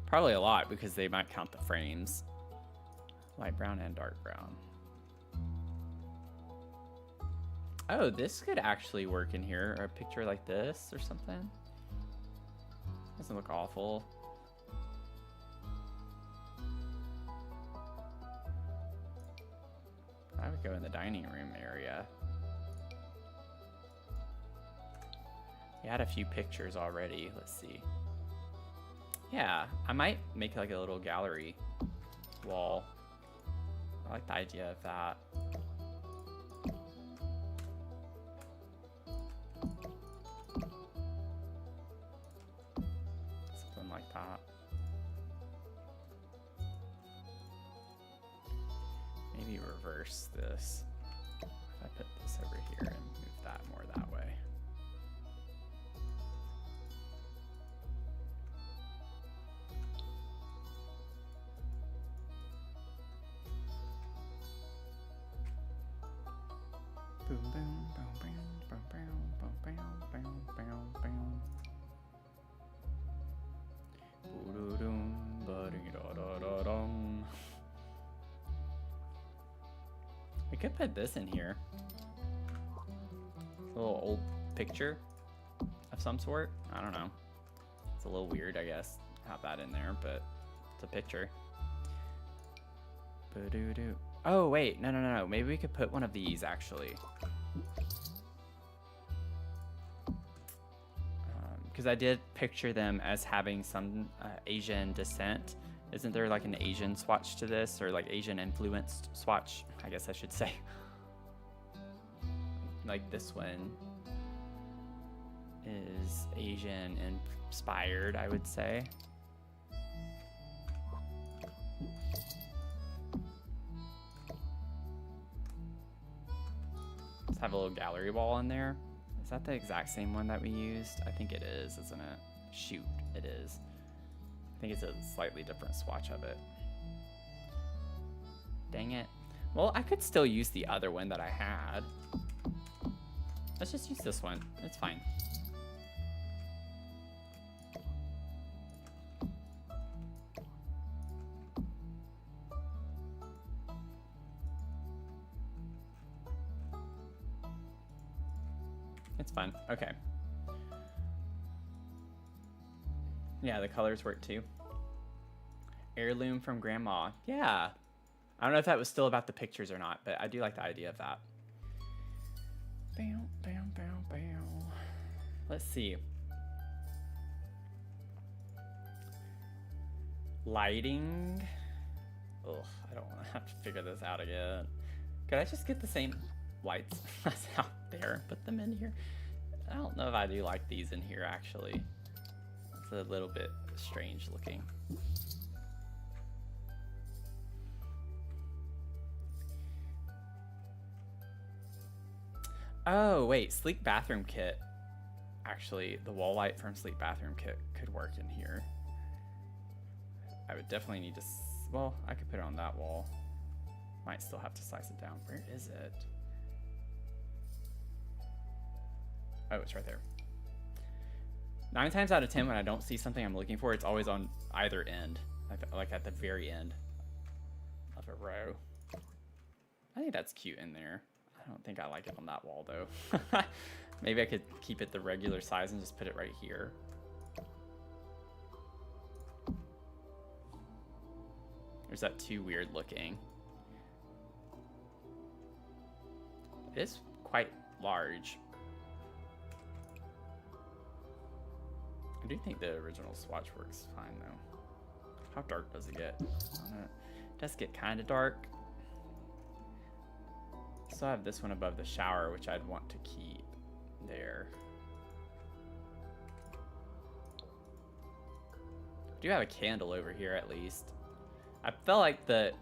Probably a lot because they might count the frames. Light brown and dark brown. Oh, this could actually work in here. Or a picture like this or something. Doesn't look awful. I would go in the dining room area. We had a few pictures already. Let's see. Yeah, I might make like a little gallery wall. I like the idea of that. Something like that. Maybe reverse this. If I put this over here and move that more that way. Boom, boom, boom, boom, boom, boom, boom, boom, boom, boom. could put this in here. A little old picture of some sort. I don't know. It's a little weird, I guess, have that in there, but it's a picture. Ba-doo-doo. Oh, wait. No. Maybe we could put one of these, actually. Because I did picture them as having some Asian descent. Isn't there like an Asian swatch to this, or like Asian influenced swatch, I guess I should say. Like this one is Asian inspired, I would say. Let's have a little gallery wall in there. Is that the exact same one that we used? I think it is, isn't it? Shoot, it is. I think it's a slightly different swatch of it. Dang it. Well, I could still use the other one that I had. Let's just use this one. It's fine. It's fun. Okay. Yeah, the colors work too. Heirloom from grandma. Yeah. I don't know if that was still about the pictures or not, but I do like the idea of that. Bam, bam, bam, bam. Let's see. Lighting. Ugh, I don't want to have to figure this out again. Could I just get the same lights that's out there, put them in here? I don't know if I do like these in here, actually. It's a little bit strange looking. Oh, wait, sleek bathroom kit. Actually, the wall light from sleek bathroom kit could work in here. I would definitely need to, well, I could put it on that wall. Might still have to slice it down. Where is it? Oh, it's right there. 9 times out of 10, when I don't see something I'm looking for, it's always on either end, like at the very end of a row. I think that's cute in there. I don't think I like it on that wall, though. Maybe I could keep it the regular size and just put it right here. Or is that too weird looking? It is quite large. I do think the original swatch works fine, though. How dark does it get? It does get kind of dark. Still have this one above the shower, which I'd want to keep there. I do have a candle over here, at least. I felt like the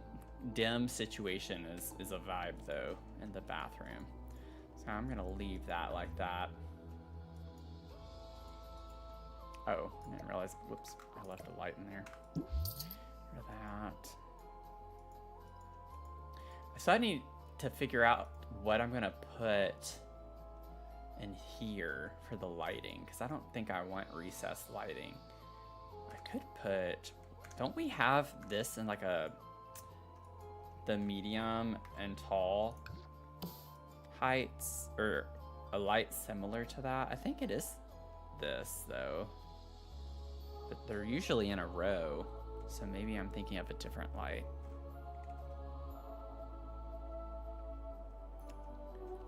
dim situation is a vibe, though, in the bathroom. So I'm gonna leave that like that. Oh, I didn't realize, whoops, I left a light in there. Rid of that. So I need to figure out what I'm gonna put in here for the lighting, because I don't think I want recessed lighting. I could put, don't we have this in like the medium and tall heights, or a light similar to that? I think it is this, though. But they're usually in a row, so maybe I'm thinking of a different light.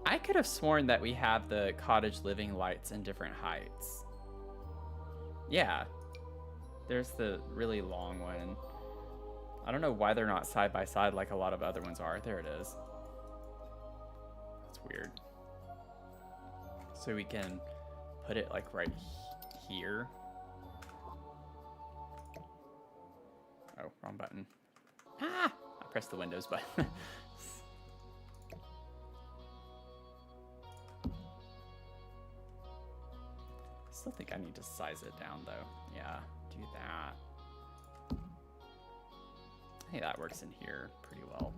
I could have sworn that we have the cottage living lights in different heights. Yeah. There's the really long one. I don't know why they're not side by side like a lot of other ones are. There it is. That's weird. So we can put it like right here. Oh, wrong button. Ah! I pressed the Windows button. Still think I need to size it down, though. Yeah, do that. I think that works in here pretty well.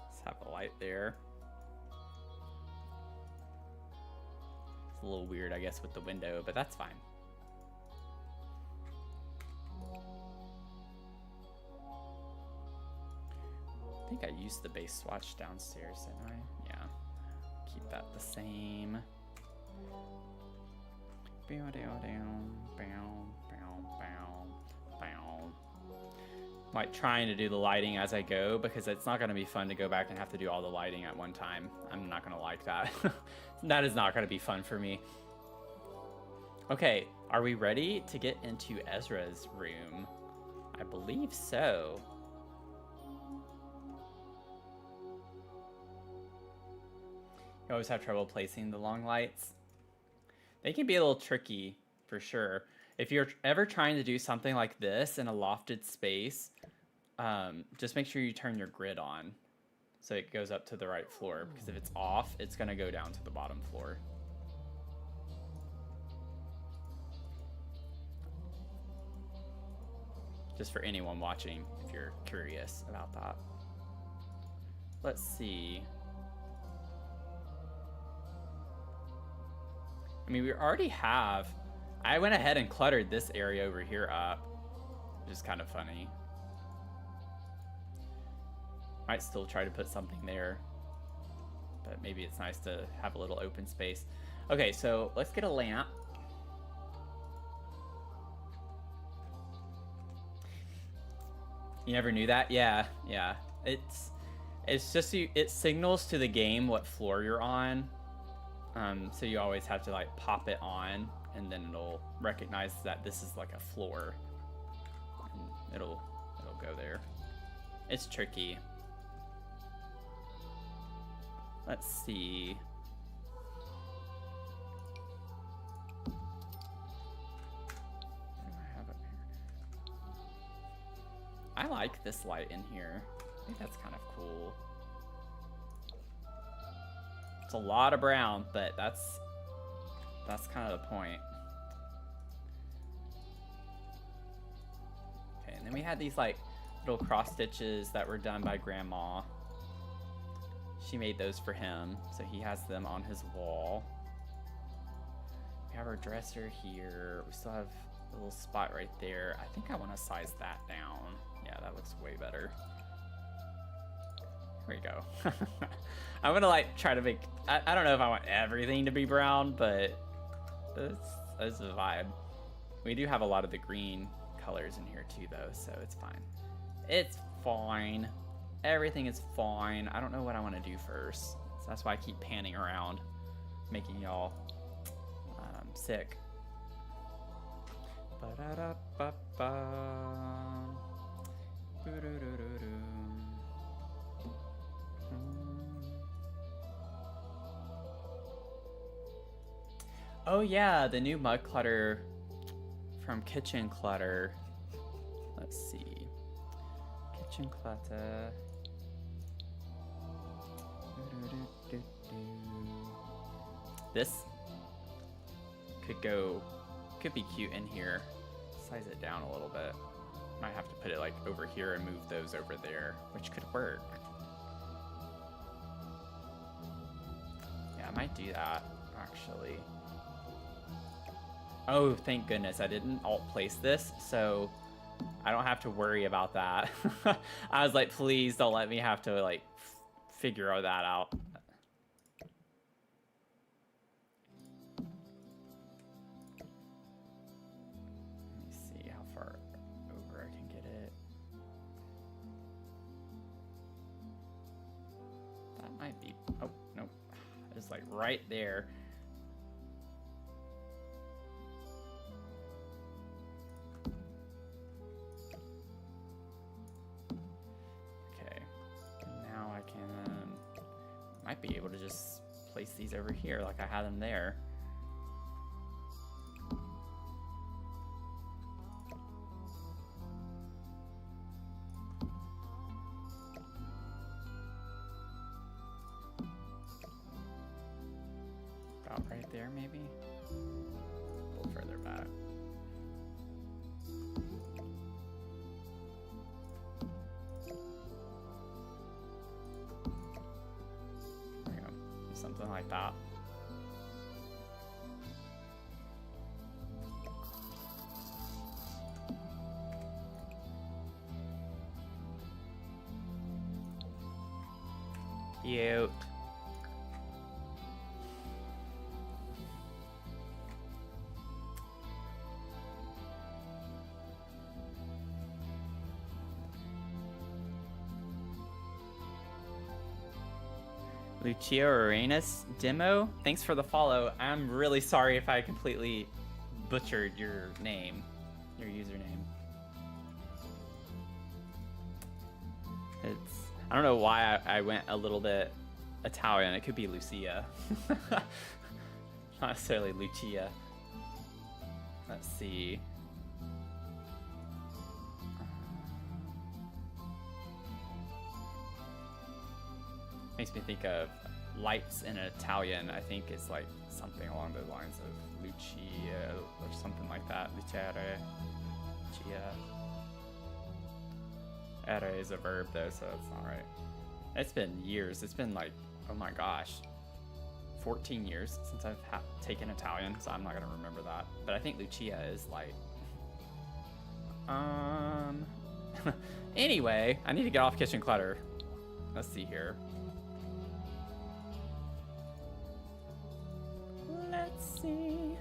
Let's have a light there. It's a little weird, I guess, with the window, but that's fine. think I used the base swatch downstairs, didn't I? Yeah. Keep that the same. Like trying to do the lighting as I go because it's not going to be fun to go back and have to do all the lighting at one time. I'm not going to like that. That is not going to be fun for me. Okay, are we ready to get into Ezra's room? I believe so. You always have trouble placing the long lights. They can be a little tricky, for sure. If you're ever trying to do something like this in a lofted space, just make sure you turn your grid on so it goes up to the right floor, because if it's off, it's going to go down to the bottom floor. Just for anyone watching, if you're curious about that. Let's see. I mean, we already have... I went ahead and cluttered this area over here up, which is kind of funny. Might still try to put something there, but maybe it's nice to have a little open space. Okay, so let's get a lamp. You never knew that? Yeah, yeah. It's just it signals to the game what floor you're on. So you always have to like pop it on, and then it'll recognize that this is like a floor. And it'll go there. It's tricky. Let's see. What do I have up here? I like this light in here. I think that's kind of cool. It's a lot of brown, but that's kind of the point. Okay, and then we had these like little cross stitches that were done by Grandma. She made those for him, so he has them on his wall. We have our dresser here. We still have a little spot right there. I think I want to size that down. Yeah, that looks way better. Here we go. I'm gonna like try to make, I don't know if I want everything to be brown, but that's a vibe. We do have a lot of the green colors in here too though, so it's fine. It's fine. Everything is fine. I don't know what I want to do first, so that's why I keep panning around, making y'all sick. Ba-da-da-ba-ba. Boo-doo-doo-doo-doo. Oh yeah, the new mug clutter from Kitchen Clutter. Let's see. Kitchen Clutter. This could be cute in here. Size it down a little bit. Might have to put it like over here and move those over there, which could work. Yeah, I might do that actually. Oh, thank goodness I didn't alt place this, so I don't have to worry about that. I was like, please don't let me have to like figure all that out. Let me see how far over I can get it. That might be, oh, nope. It's like right there. Might be able to just place these over here like I had them there. About right there, maybe? A little further back. Something like that. Cute. Lucia Uranus Demo, thanks for the follow. I'm really sorry if I completely butchered your name, your username. I don't know why I went a little bit Italian. It could be Lucia. Not necessarily Lucia. Let's see. Makes me think of lights in Italian. I think it's like something along the lines of Lucia or something like that. Lucere. Lucia. Ere is a verb though, so it's not right. It's been years. It's been like, oh my gosh, 14 years since I've taken Italian, so I'm not gonna remember that. But I think Lucia is like, anyway, I need to get off kitchen clutter. Let's see here. Let's see.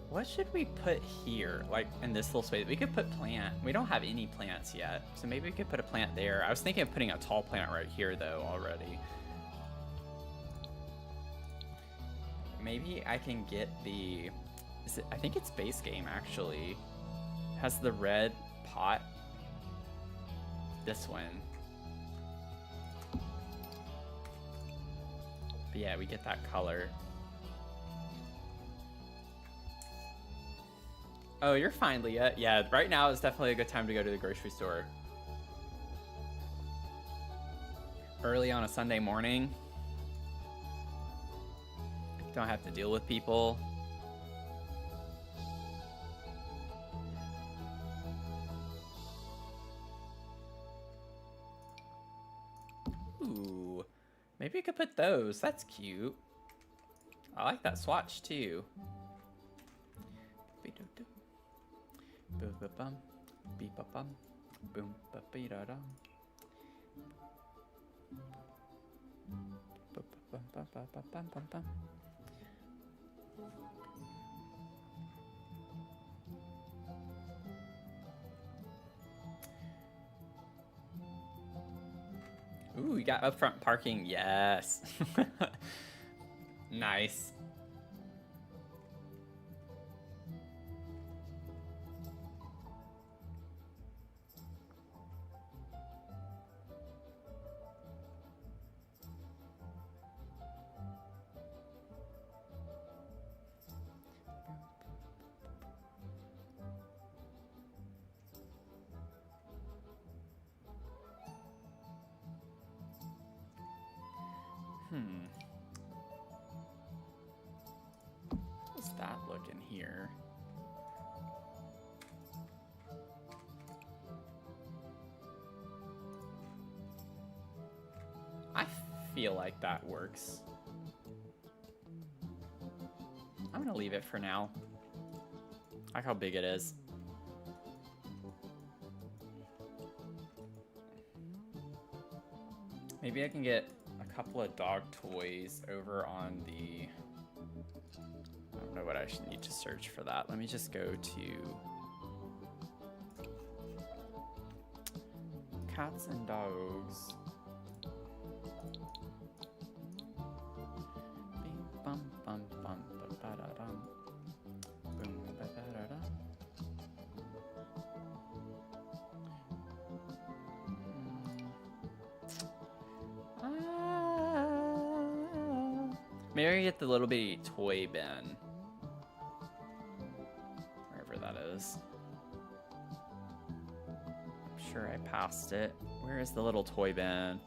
What should we put here? Like in this little space, we could put plant. We don't have any plants yet, so maybe we could put a plant there. I was thinking of putting a tall plant right here though already. Maybe I can get the, I think it's base game actually. Has the red pot. This one. But yeah, we get that color. Oh, you're fine, Leah. Yeah, right now is definitely a good time to go to the grocery store. Early on a Sunday morning. Don't have to deal with people. Ooh, maybe I could put those. That's cute. I like that swatch too. Boom ba bum, beep ba bum, boom ba be da dum. Bum bum bum bum bum bum bum. Ooh, we got upfront parking. Yes. Nice. How's that looking here? I feel like that works. I'm gonna leave it for now. I like how big it is. Maybe I can get a couple of dog toys over on the... I don't know what I should need to search for that. Let me just go to cats and dogs. Bing, bum, bum, bum, ba, ba, da, dum. Boom, ba, da, da, da. Maybe I get the little bitty toy bin. Wherever that is. I'm sure I passed it. Where is the little toy bin?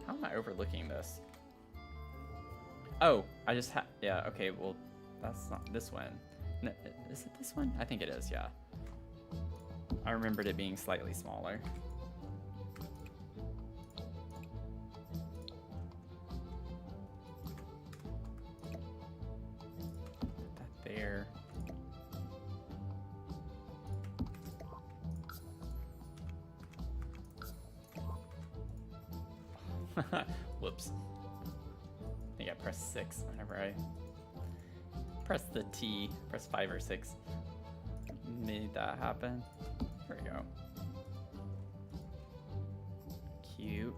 How am I overlooking this? Oh, I just had... Yeah, okay, well, that's not this one. No, is it this one? I think it is, yeah. I remembered it being slightly smaller. Put that there. Whoops. I think I pressed 6 whenever I press the T. Press 5 or 6. Made that happen. There we go. Cute.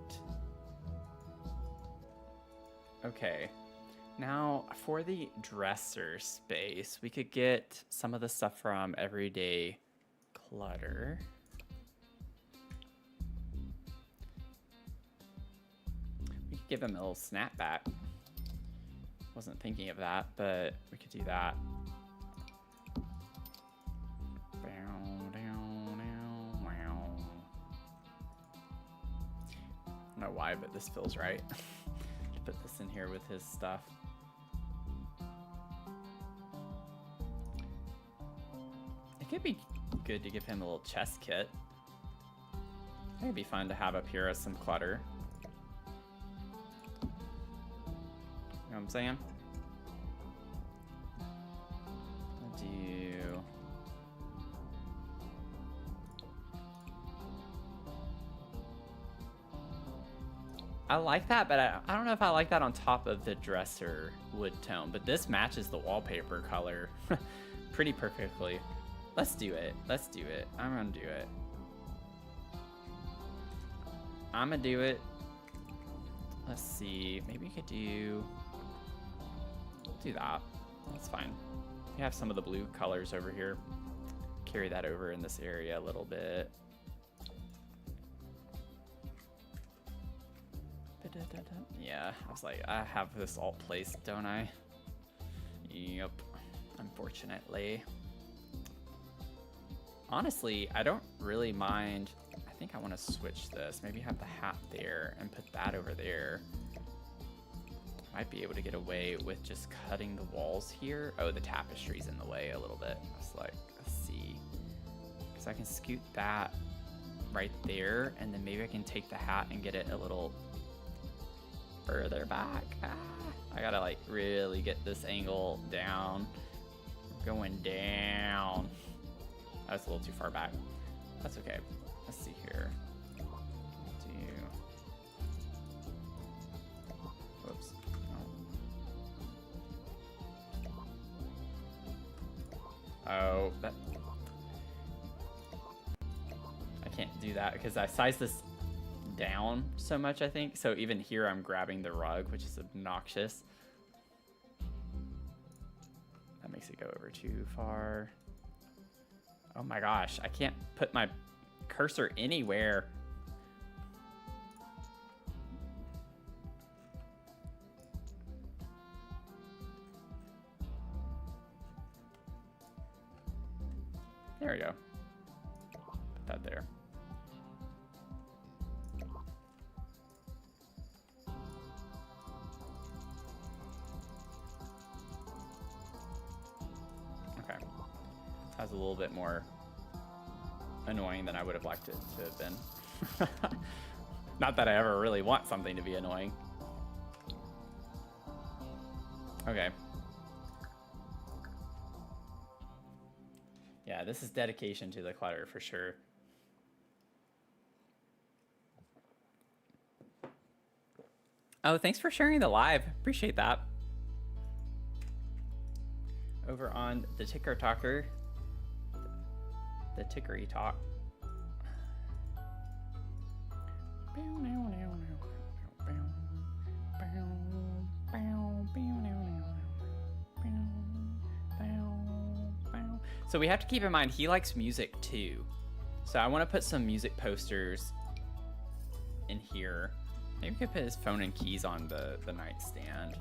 Okay. Now, for the dresser space, we could get some of the stuff from Everyday Clutter. We could give him a little snapback. Wasn't thinking of that, but we could do that. I don't know why, but this feels right. To put this in here with his stuff. It could be good to give him a little chest kit. It'd be fun to have up here as some clutter. You know what I'm saying? I'll do... I like that, but I don't know if I like that on top of the dresser wood tone, but this matches the wallpaper color pretty perfectly. Let's do it. Let's do it. I'm gonna do it. I'm gonna do it. Let's see. Maybe we could do that. That's fine. We have some of the blue colors over here. Carry that over in this area a little bit. Yeah, I was like, I have this all placed, don't I? Yep, unfortunately. Honestly, I don't really mind. I think I want to switch this. Maybe have the hat there and put that over there. Might be able to get away with just cutting the walls here. Oh, the tapestry's in the way a little bit. I was like, let's see. Because I can scoot that right there, and then maybe I can take the hat and get it a little further back. I gotta like really get this angle down. We're going down. That's a little too far back. That's okay. Let's see here. Whoops. Oh, that. I can't do that because I sized this down so much, I think. So even here I'm grabbing the rug, which is obnoxious. That makes it go over too far. Oh my gosh, I can't put my cursor anywhere. There we go. Put that there. That was a little bit more annoying than I would have liked it to have been. Not that I ever really want something to be annoying. Okay. Yeah, this is dedication to the clutter for sure. Oh, thanks for sharing the live. Appreciate that. Over on the Ticker Talker. The Tickery Talk. So we have to keep in mind he likes music too. So I want to put some music posters in here. Maybe we could put his phone and keys on the nightstand.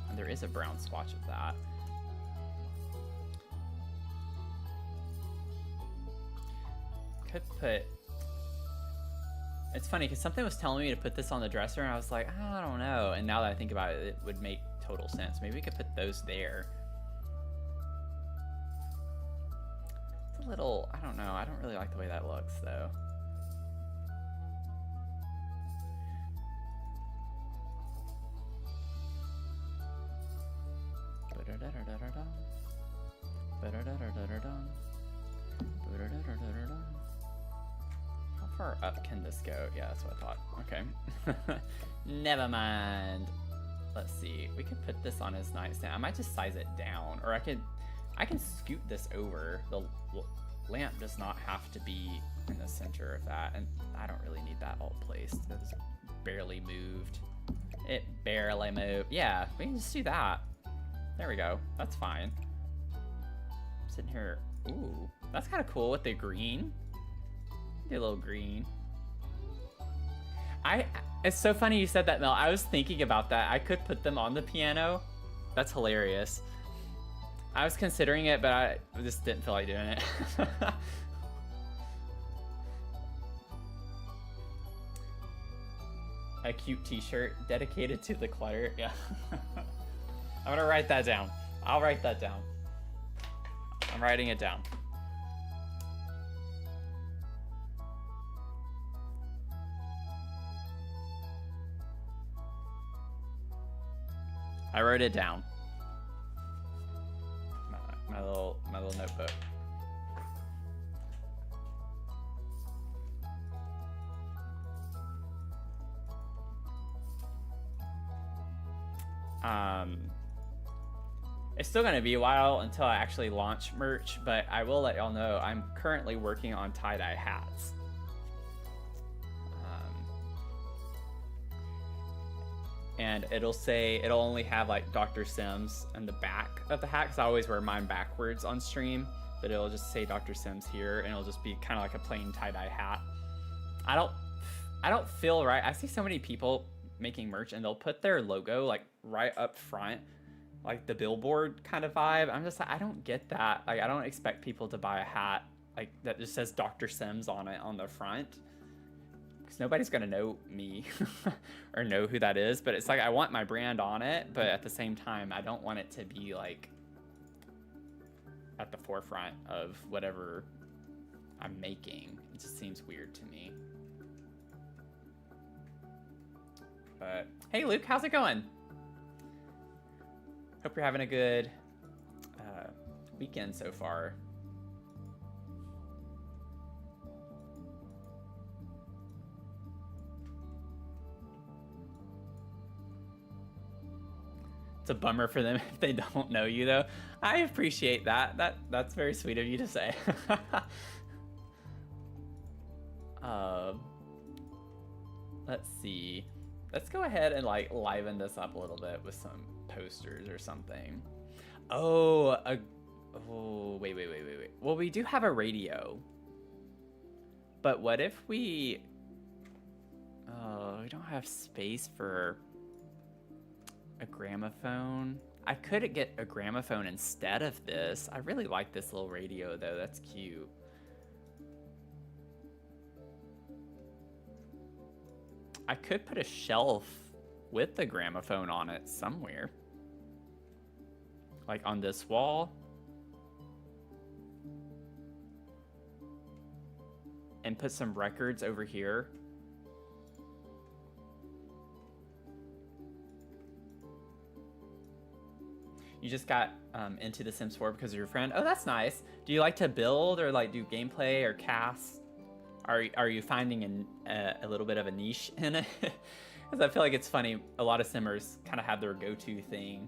And there is a brown swatch of that. Could put... It's funny because something was telling me to put this on the dresser and I was like, I don't know. And now that I think about it, it would make total sense. Maybe we could put those there. It's a little, I don't know. I don't really like the way that looks though. How far far up can this go? Yeah, that's what I thought. Okay. Never mind. Let's see. We could put this on his nightstand. I might just size it down, or I can scoot this over. The lamp does not have to be in the center of that, and I don't really need that all placed. It's barely moved. It barely moved. Yeah, we can just do that. There we go. That's fine. I'm sitting here. Ooh, that's kind of cool with the green. Do a little green. It's so funny you said that, Mel. I was thinking about that. I could put them on the piano. That's hilarious. I was considering it, but I just didn't feel like doing it. A cute t-shirt dedicated to the clutter. Yeah. I'm gonna write that down. I'll write that down. I'm writing it down. I wrote it down. My little notebook. It's still gonna be a while until I actually launch merch, but I will let y'all know I'm currently working on tie-dye hats. And it'll only have like Dr. Sims in the back of the hat, because I always wear mine backwards on stream, but it'll just say Dr. Sims here, and it'll just be kind of like a plain tie-dye hat. I don't feel right. I see so many people making merch and they'll put their logo like right up front, like the billboard kind of vibe. I'm just like, I don't get that. Like, I don't expect people to buy a hat like that just says Dr. Sims on it on the front, because nobody's gonna know me or know who that is. But it's like, I want my brand on it, but at the same time, I don't want it to be like at the forefront of whatever I'm making. It just seems weird to me. But hey, Luke, how's it going? Hope you're having a good weekend so far. It's a bummer for them if they don't know you, though. I appreciate that. That's very sweet of you to say. Let's see. Let's go ahead and like liven this up a little bit with some posters or something. Oh, wait. Well, we do have a radio. But what if we... Oh, we don't have space for a gramophone. I could get a gramophone instead of this. I really like this little radio, though. That's cute. I could put a shelf with the gramophone on it somewhere. Like on this wall. And put some records over here. You just got into The Sims 4 because of your friend. Oh, that's nice. Do you like to build or like do gameplay or cast? Are you finding a little bit of a niche in it? Because I feel like it's funny. A lot of Simmers kind of have their go-to thing.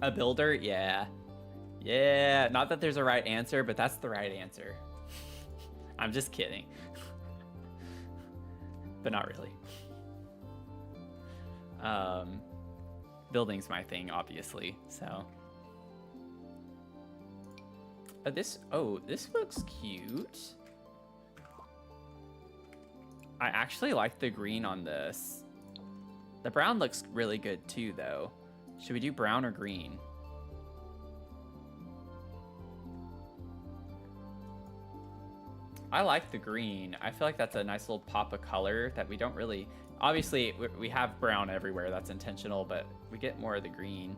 A builder? Yeah. Yeah. Not that there's a right answer, but that's the right answer. I'm just kidding. But not really. Building's my thing, obviously, so. This looks cute. I actually like the green on this. The brown looks really good too, though. Should we do brown or green? I like the green. I feel like that's a nice little pop of color that we don't really... Obviously, we have brown everywhere. That's intentional, but we get more of the green.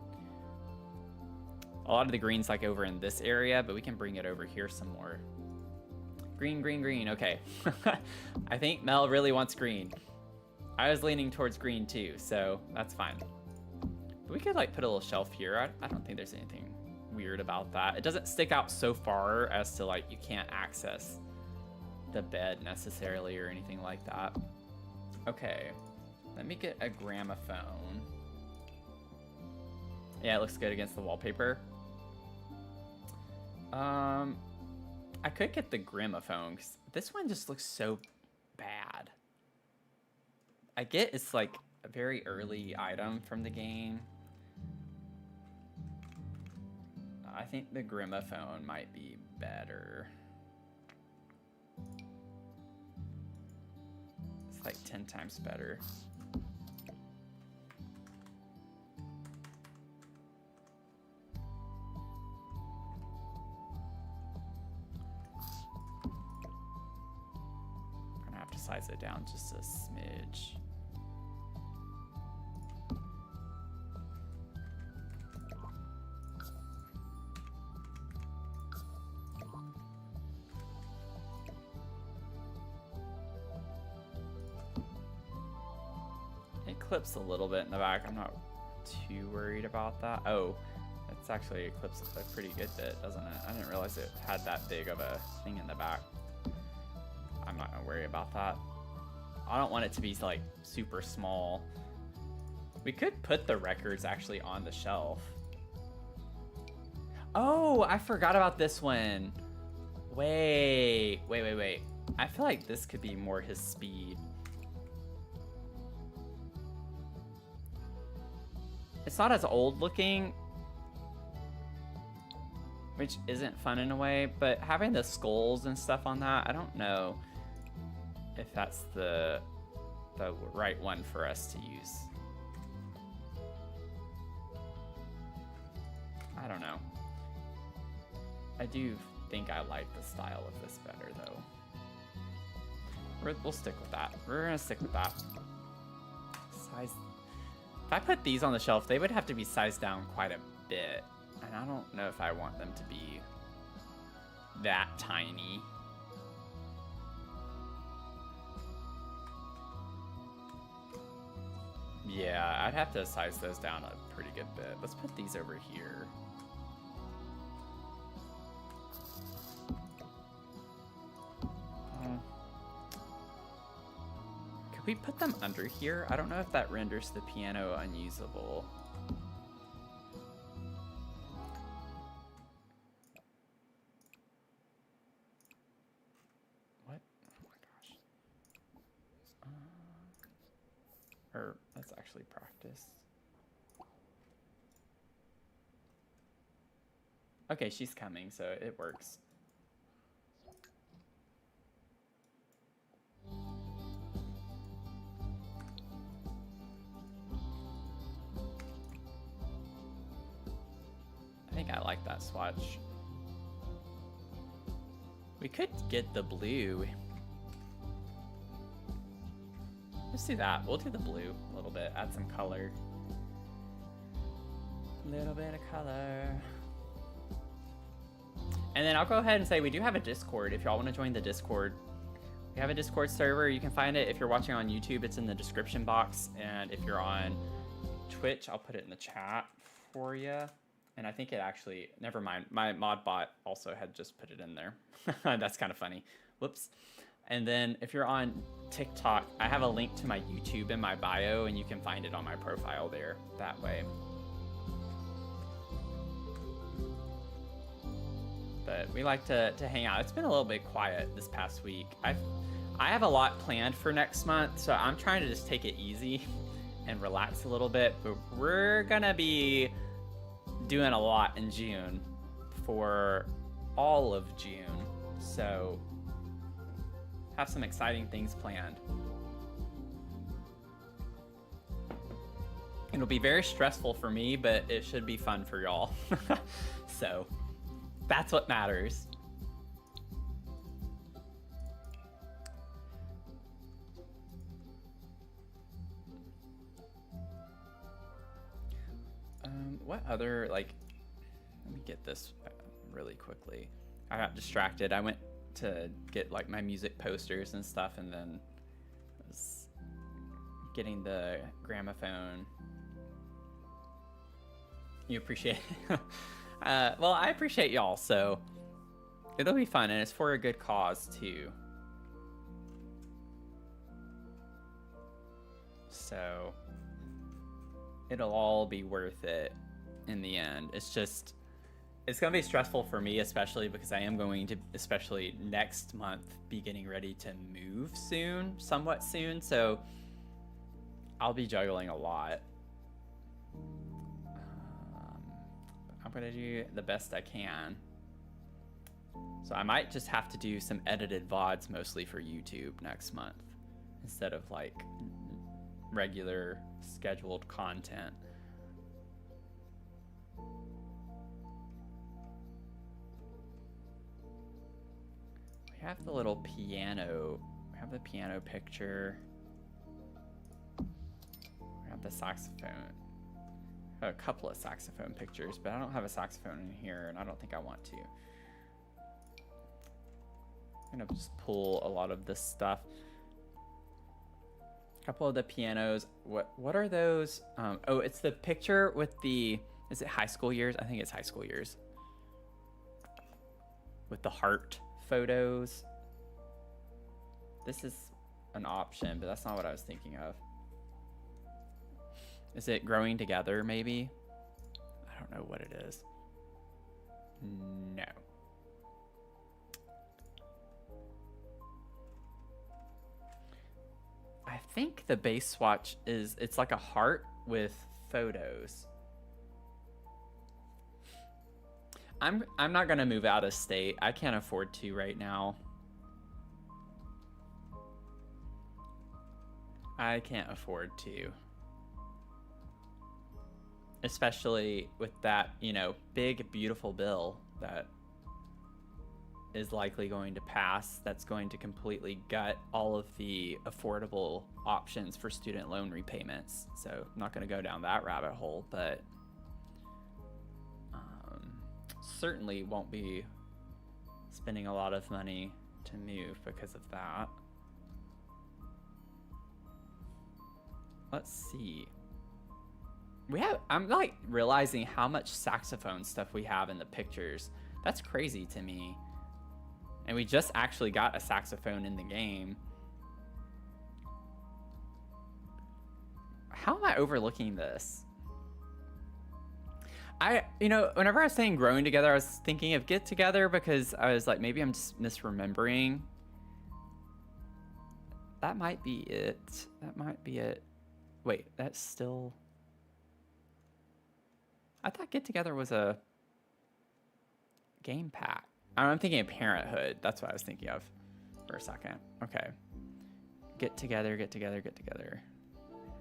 A lot of the green's like over in this area, but we can bring it over here some more. Green, green, green. Okay. I think Mel really wants green. I was leaning towards green too, so that's fine. We could like put a little shelf here. I don't think there's anything weird about that. It doesn't stick out so far as to like you can't access the bed necessarily or anything like that. Okay, let me get a gramophone. Yeah, it looks good against the wallpaper. I could get the gramophone, 'cause this one just looks so bad. I get it's like a very early item from the game. I think the gramophone might be better. It's like 10 times better. I'm gonna have to size it down just a smidge. Clips a little bit in the back. I'm not too worried about that. Oh, it's actually clips a pretty good bit, doesn't it? I didn't realize it had that big of a thing in the back. I'm not gonna worry about that. I don't want it to be like super small. We could put the records actually on the shelf. Oh, I forgot about this one. Wait. I feel like this could be more his speed. It's not as old looking, which isn't fun in a way, but having the skulls and stuff on that, I don't know if that's the right one for us to use. I don't know. I do think I like the style of this better, though. We'll stick with that. We're gonna stick with that. Size. If I put these on the shelf, they would have to be sized down quite a bit. And I don't know if I want them to be that tiny. Yeah, I'd have to size those down a pretty good bit. Let's put these over here. Could we put them under here? I don't know if that renders the piano unusable. What? Oh my gosh. Or let's actually practice. Okay, she's coming, so it works. I think I like that swatch. We could get the blue. Let's do that. We'll do the blue a little bit, add some color. Little bit of color. And then I'll go ahead and say we do have a Discord if y'all want to join the Discord. We have a Discord server. You can find it if you're watching on YouTube. It's in the description box. And if you're on Twitch, I'll put it in the chat for you. And I think it actually, never mind. My mod bot also had just put it in there. That's kind of funny. Whoops. And then if you're on TikTok, I have a link to my YouTube in my bio, and you can find it on my profile there that way. But we like to hang out. It's been a little bit quiet this past week. I have a lot planned for next month, so I'm trying to just take it easy and relax a little bit. But we're gonna be doing a lot in June for all of June, so have some exciting things planned. It'll be very stressful for me, but it should be fun for y'all. So that's what matters. What other, like, let me get this really quickly. I got distracted. I went to get like my music posters and stuff, and then I was getting the gramophone. You appreciate it. Well, I appreciate y'all, so it'll be fun, and it's for a good cause, too. So it'll all be worth it in the end. It's just, it's going to be stressful for me, especially because I am going to, especially next month, be getting ready to move soon, somewhat soon. So I'll be juggling a lot. I'm going to do the best I can. So I might just have to do some edited VODs mostly for YouTube next month instead of like regular scheduled content. We have the little piano. We have the piano picture. We have the saxophone. A couple of saxophone pictures, but I don't have a saxophone in here, and I don't think I want to. I'm gonna just pull a lot of this stuff. A couple of the pianos. What are those? Oh, it's the picture with the, is it high school years? I think it's high school years. With the heart photos. This is an option, but that's not what I was thinking of. Is it growing together, maybe? I don't know what it is. No. I think the base swatch is, it's like a heart with photos. I'm not gonna move out of state. I can't afford to right now. I can't afford to. Especially with that, you know, big, beautiful bill that is likely going to pass. That's going to completely gut all of the affordable options for student loan repayments. So I'm not going to go down that rabbit hole, but certainly won't be spending a lot of money to move because of that. Let's see. I'm like realizing how much saxophone stuff we have in the pictures. That's crazy to me. And we just actually got a saxophone in the game. How am I overlooking this? You know, whenever I was saying growing together, I was thinking of get together because I was like, maybe I'm just misremembering. That might be it. That might be it. Wait, that's still... I thought Get Together was a game pack. I'm thinking of Parenthood. That's what I was thinking of for a second. Okay. Get Together, Get Together, Get Together.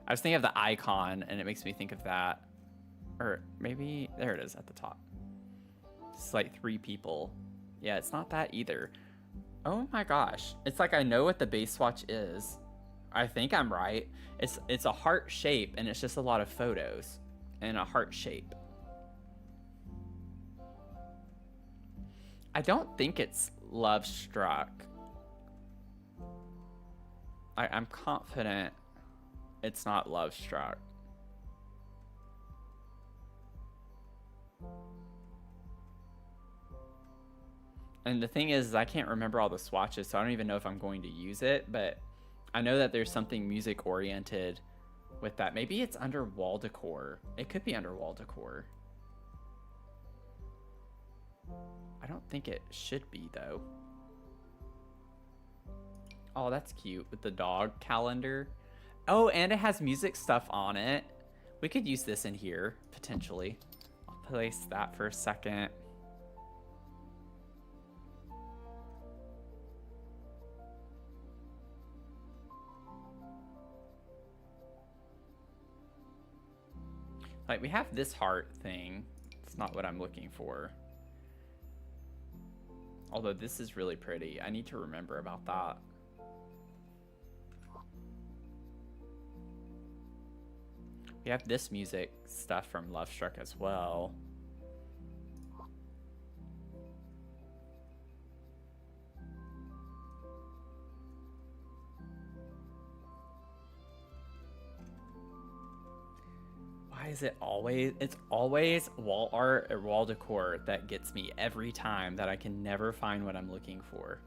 I was thinking of the icon, and it makes me think of that. Or maybe, there it is at the top. It's like 3 people. Yeah, it's not that either. Oh my gosh. It's like I know what the base swatch is. I think I'm right. It's a heart shape, and it's just a lot of photos in a heart shape. I don't think it's Love Struck. I'm confident it's not Love Struck. And the thing is I can't remember all the swatches, so I don't even know if I'm going to use it, but I know that there's something music oriented with that. Maybe it's under wall decor. It could be under wall decor. I don't think it should be, though. Oh, that's cute with the dog calendar. Oh, and it has music stuff on it. We could use this in here, potentially. I'll place that for a second. Like, we have this heart thing. It's not what I'm looking for. Although this is really pretty. I need to remember about that. We have this music stuff from Love Struck as well. Why is it always, it's always wall art or wall decor that gets me every time, that I can never find what I'm looking for.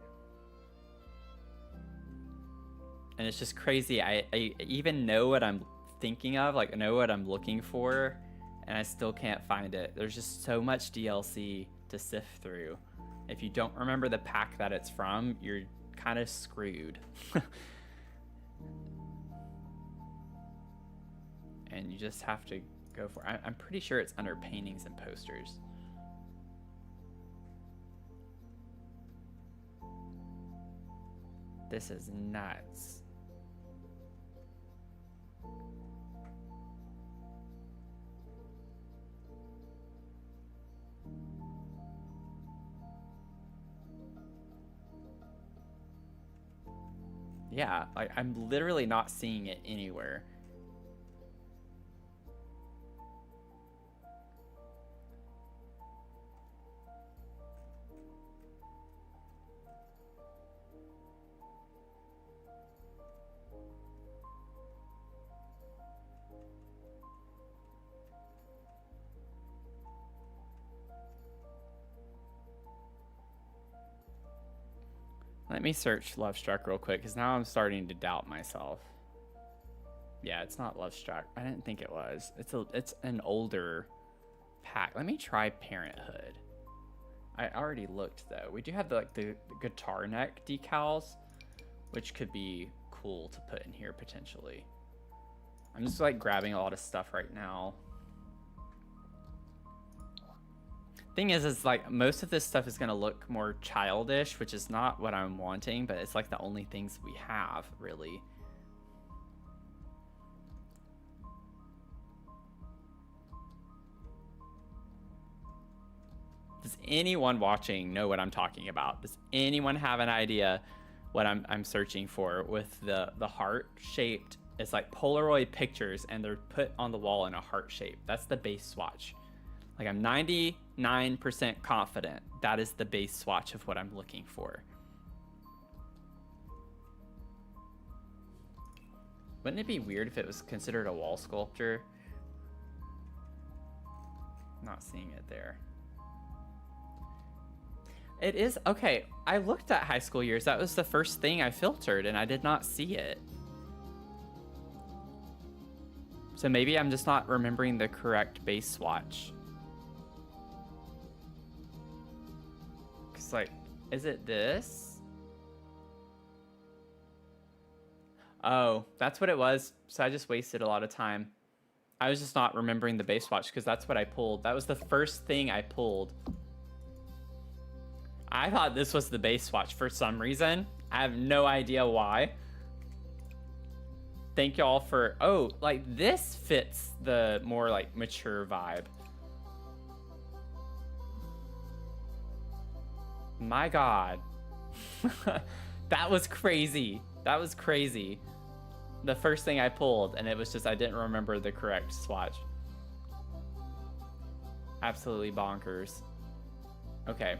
And it's just crazy. I even know what I'm thinking of, like I know what I'm looking for, and I still can't find it. There's just so much DLC to sift through. If you don't remember the pack that it's from, you're kind of screwed. And you just have to go for it. I'm pretty sure it's under paintings and posters. This is nuts. Yeah, like I'm literally not seeing it anywhere. Let me search Love Struck real quick, because now I'm starting to doubt myself. Yeah, it's not Love Struck. I didn't think it was. It's an older pack. Let me try Parenthood. I already looked though. We do have the guitar neck decals, which could be cool to put in here potentially. I'm just like grabbing a lot of stuff right now. Thing is like most of this stuff is gonna look more childish, which is not what I'm wanting, but it's like the only things we have really. Does anyone watching know what I'm talking about? Does anyone have an idea what I'm searching for with the heart shaped? It's like Polaroid pictures and they're put on the wall in a heart shape. That's the base swatch. Like I'm 99% confident that is the base swatch of what I'm looking for. Wouldn't it be weird if it was considered a wall sculpture? Not seeing it there. It is, okay, I looked at high school years. That was the first thing I filtered and I did not see it. So maybe I'm just not remembering the correct base swatch. Cause like, is it this? Oh, that's what it was. So I just wasted a lot of time. I was just not remembering the base swatch because that's what I pulled. That was the first thing I pulled. I thought this was the base swatch for some reason. I have no idea why. Thank y'all for, oh, like this fits the more like mature vibe. My God. That was crazy. That was crazy. The first thing I pulled and it was just, I didn't remember the correct swatch. Absolutely bonkers. Okay.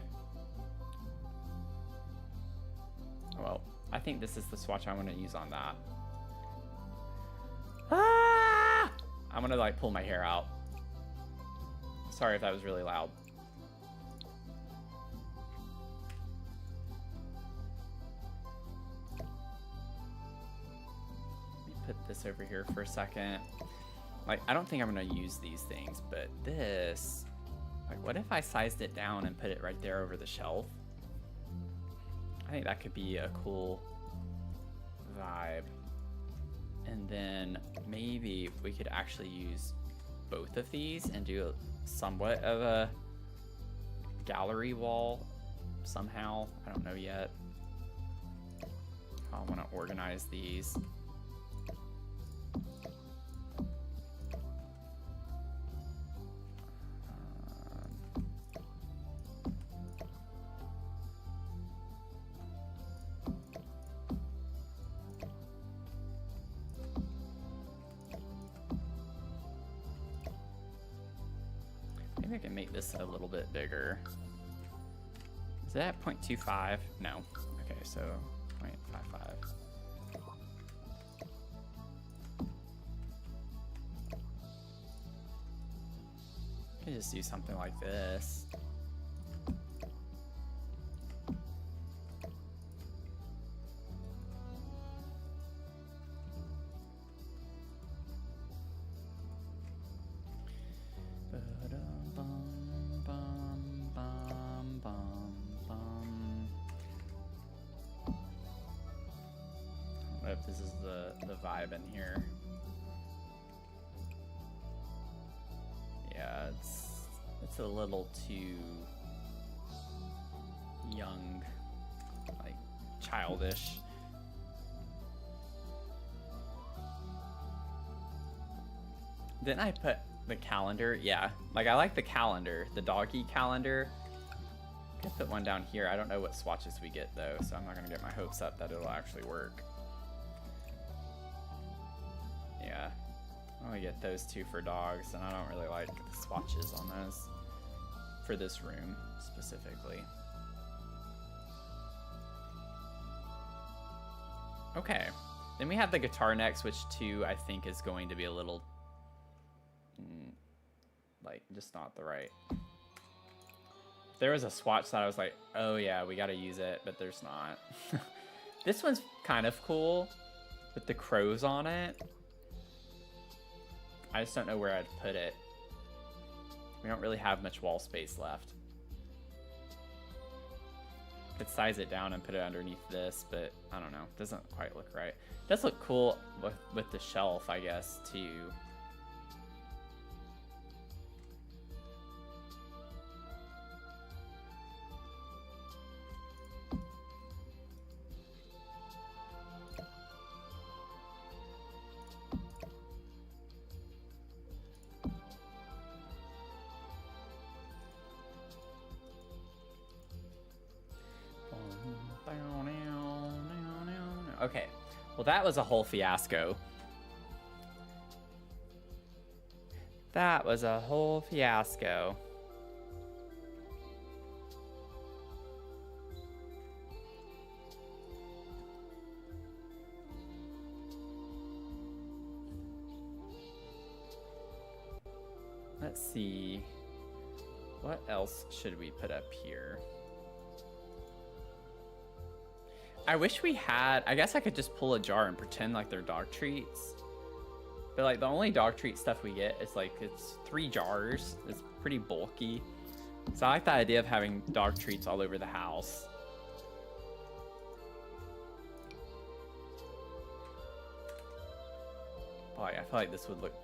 Well, I think this is the swatch I want to use on that. Ah! I'm gonna like pull my hair out. Sorry if that was really loud. Let me put this over here for a second. Like, I don't think I'm gonna use these things, but this, like, what if I sized it down and put it right there over the shelf? I think that could be a cool vibe. And then maybe we could actually use both of these and do somewhat of a gallery wall somehow. I don't know yet how I want to organize these. Maybe I can make this a little bit bigger. Is that 0.25? No. Okay, so 0.55. I could just do something like this. I don't know if this is the vibe in here. Yeah, it's a little too young, like childish. Didn't I put the calendar? Yeah, like I like the calendar, the doggy calendar. Could put one down here. I don't know what swatches we get though, so I'm not gonna get my hopes up that it'll actually work. Yeah, I only get those two for dogs, and I don't really like the swatches on those for this room specifically. Okay, then we have the guitar next, which too I think is going to be a little like just not the right. There was a swatch that I was like, oh yeah, we gotta use it, but there's not. This one's kind of cool with the crows on it. I just don't know where I'd put it. We don't really have much wall space left. Could size it down and put it underneath this, but I don't know. Doesn't quite look right. It does look cool with the shelf, I guess, too. Okay, well that was a whole fiasco. That was a whole fiasco. Let's see. What else should we put up here? I wish we had, I guess I could just pull a jar and pretend like they're dog treats. But like the only dog treat stuff we get is like, it's 3 jars. It's pretty bulky. So I like the idea of having dog treats all over the house. Boy, I feel like this would look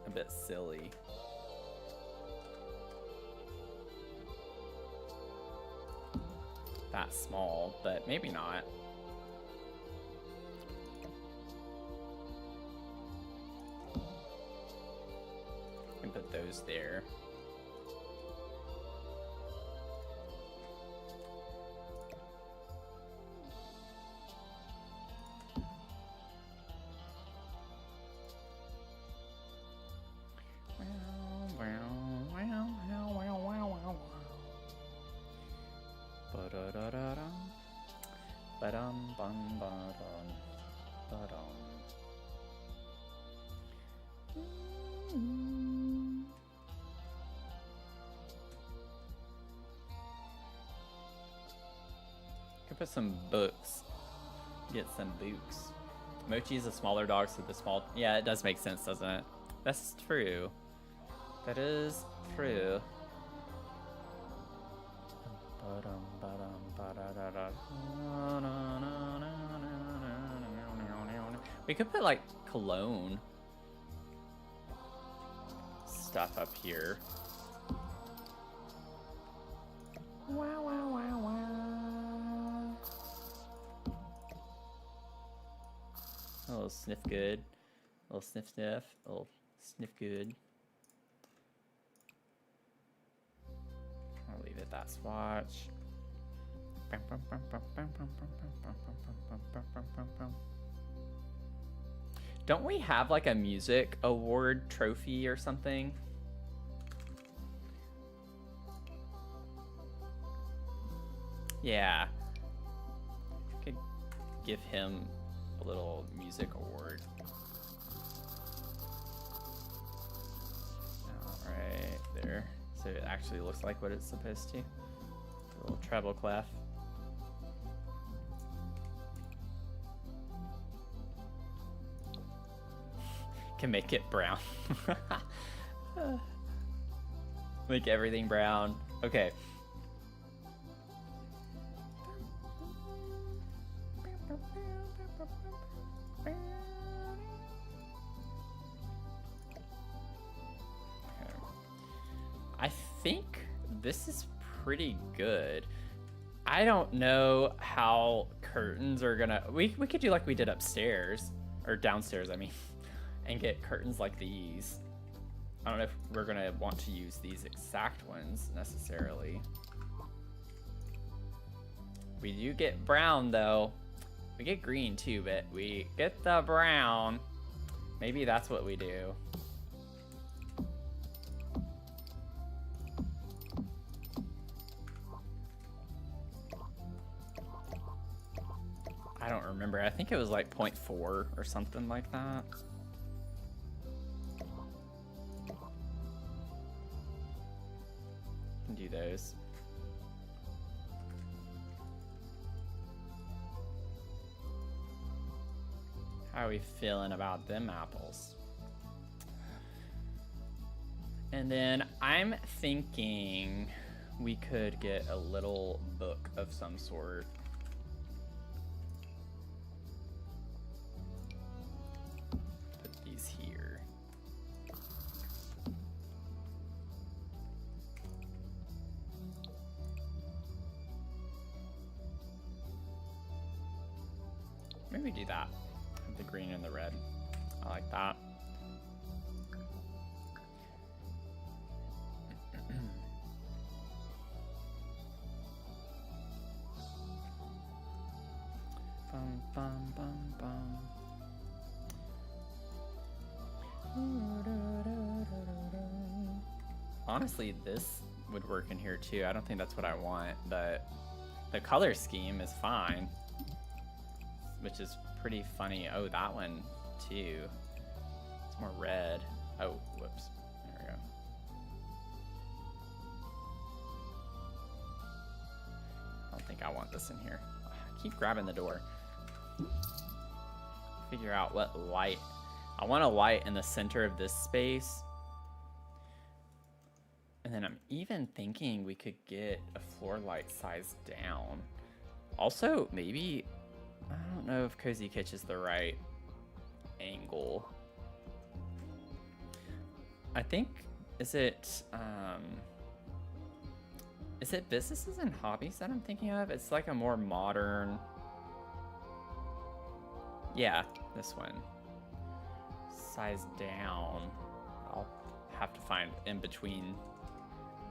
a bit silly. That small, but maybe not. And put those there. Could put some books. Get some books. Mochi's a smaller dog, so the small... Yeah, it does make sense, doesn't it? That's true. That is true. We could put like cologne stuff up here. Wow, wow, wow, wow. A little sniff good. A little sniff sniff. A little sniff good. I'll leave it that swatch. Don't we have like a music award trophy or something? Yeah. Could give him a little music award. All right, there. so it actually looks like what it's supposed to. A little treble clef. Can make it brown. Make everything brown. Okay. I think this is pretty good. I don't know how curtains are gonna... We could do like we did upstairs, or downstairs, I mean, and get curtains like these. I don't know if we're gonna want to use these exact ones necessarily. We do get brown though. We get green too, but we get the brown. Maybe that's what we do. I don't remember. I think it was like 0.4 or something like that. Can do those. How are we feeling about them apples? And then I'm thinking we could get a little book of some sort. Put these here. Maybe do that. The green and the red. I like that. Bum, bum, bum, bum. Honestly, this would work in here too. I don't think that's what I want, but the color scheme is fine, which is pretty funny. Oh, that one too. It's more red. Oh, whoops. There we go. I don't think I want this in here. I keep grabbing the door. Figure out what light. I want a light in the center of this space. And then I'm even thinking we could get a floor light size down. Also, maybe, I don't know if Cozy Kitch is the right angle. I think, is it Businesses and Hobbies that I'm thinking of? It's like a more modern, yeah, this one. Size down. I'll have to find in between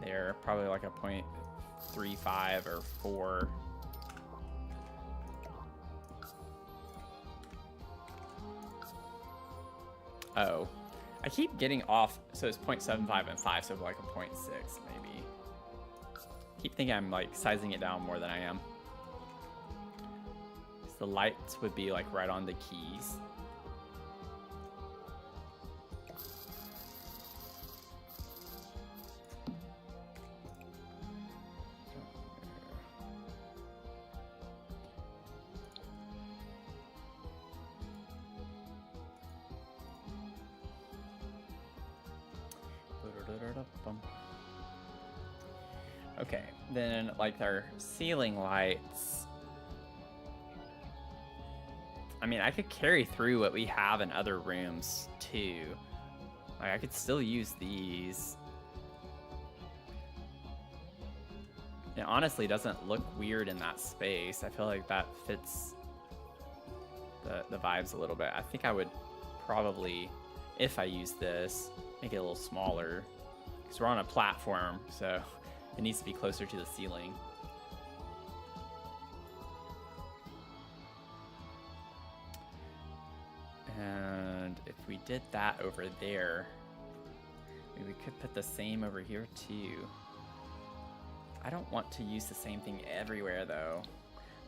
there, probably like a 0.35 or 4. Oh, I keep getting off, so it's 0.75 and 5, so like a 0.6 maybe. Keep thinking I'm like sizing it down more than I am. So the lights would be like right on the keys. Okay, then like our ceiling lights. I mean, I could carry through what we have in other rooms too. Like I could still use these. It honestly doesn't look weird in that space. I feel like that fits the vibes a little bit. I think I would probably, if I use this, make it a little smaller. Because we're on a platform, so it needs to be closer to the ceiling. And if we did that over there, maybe we could put the same over here too. I don't want to use the same thing everywhere though.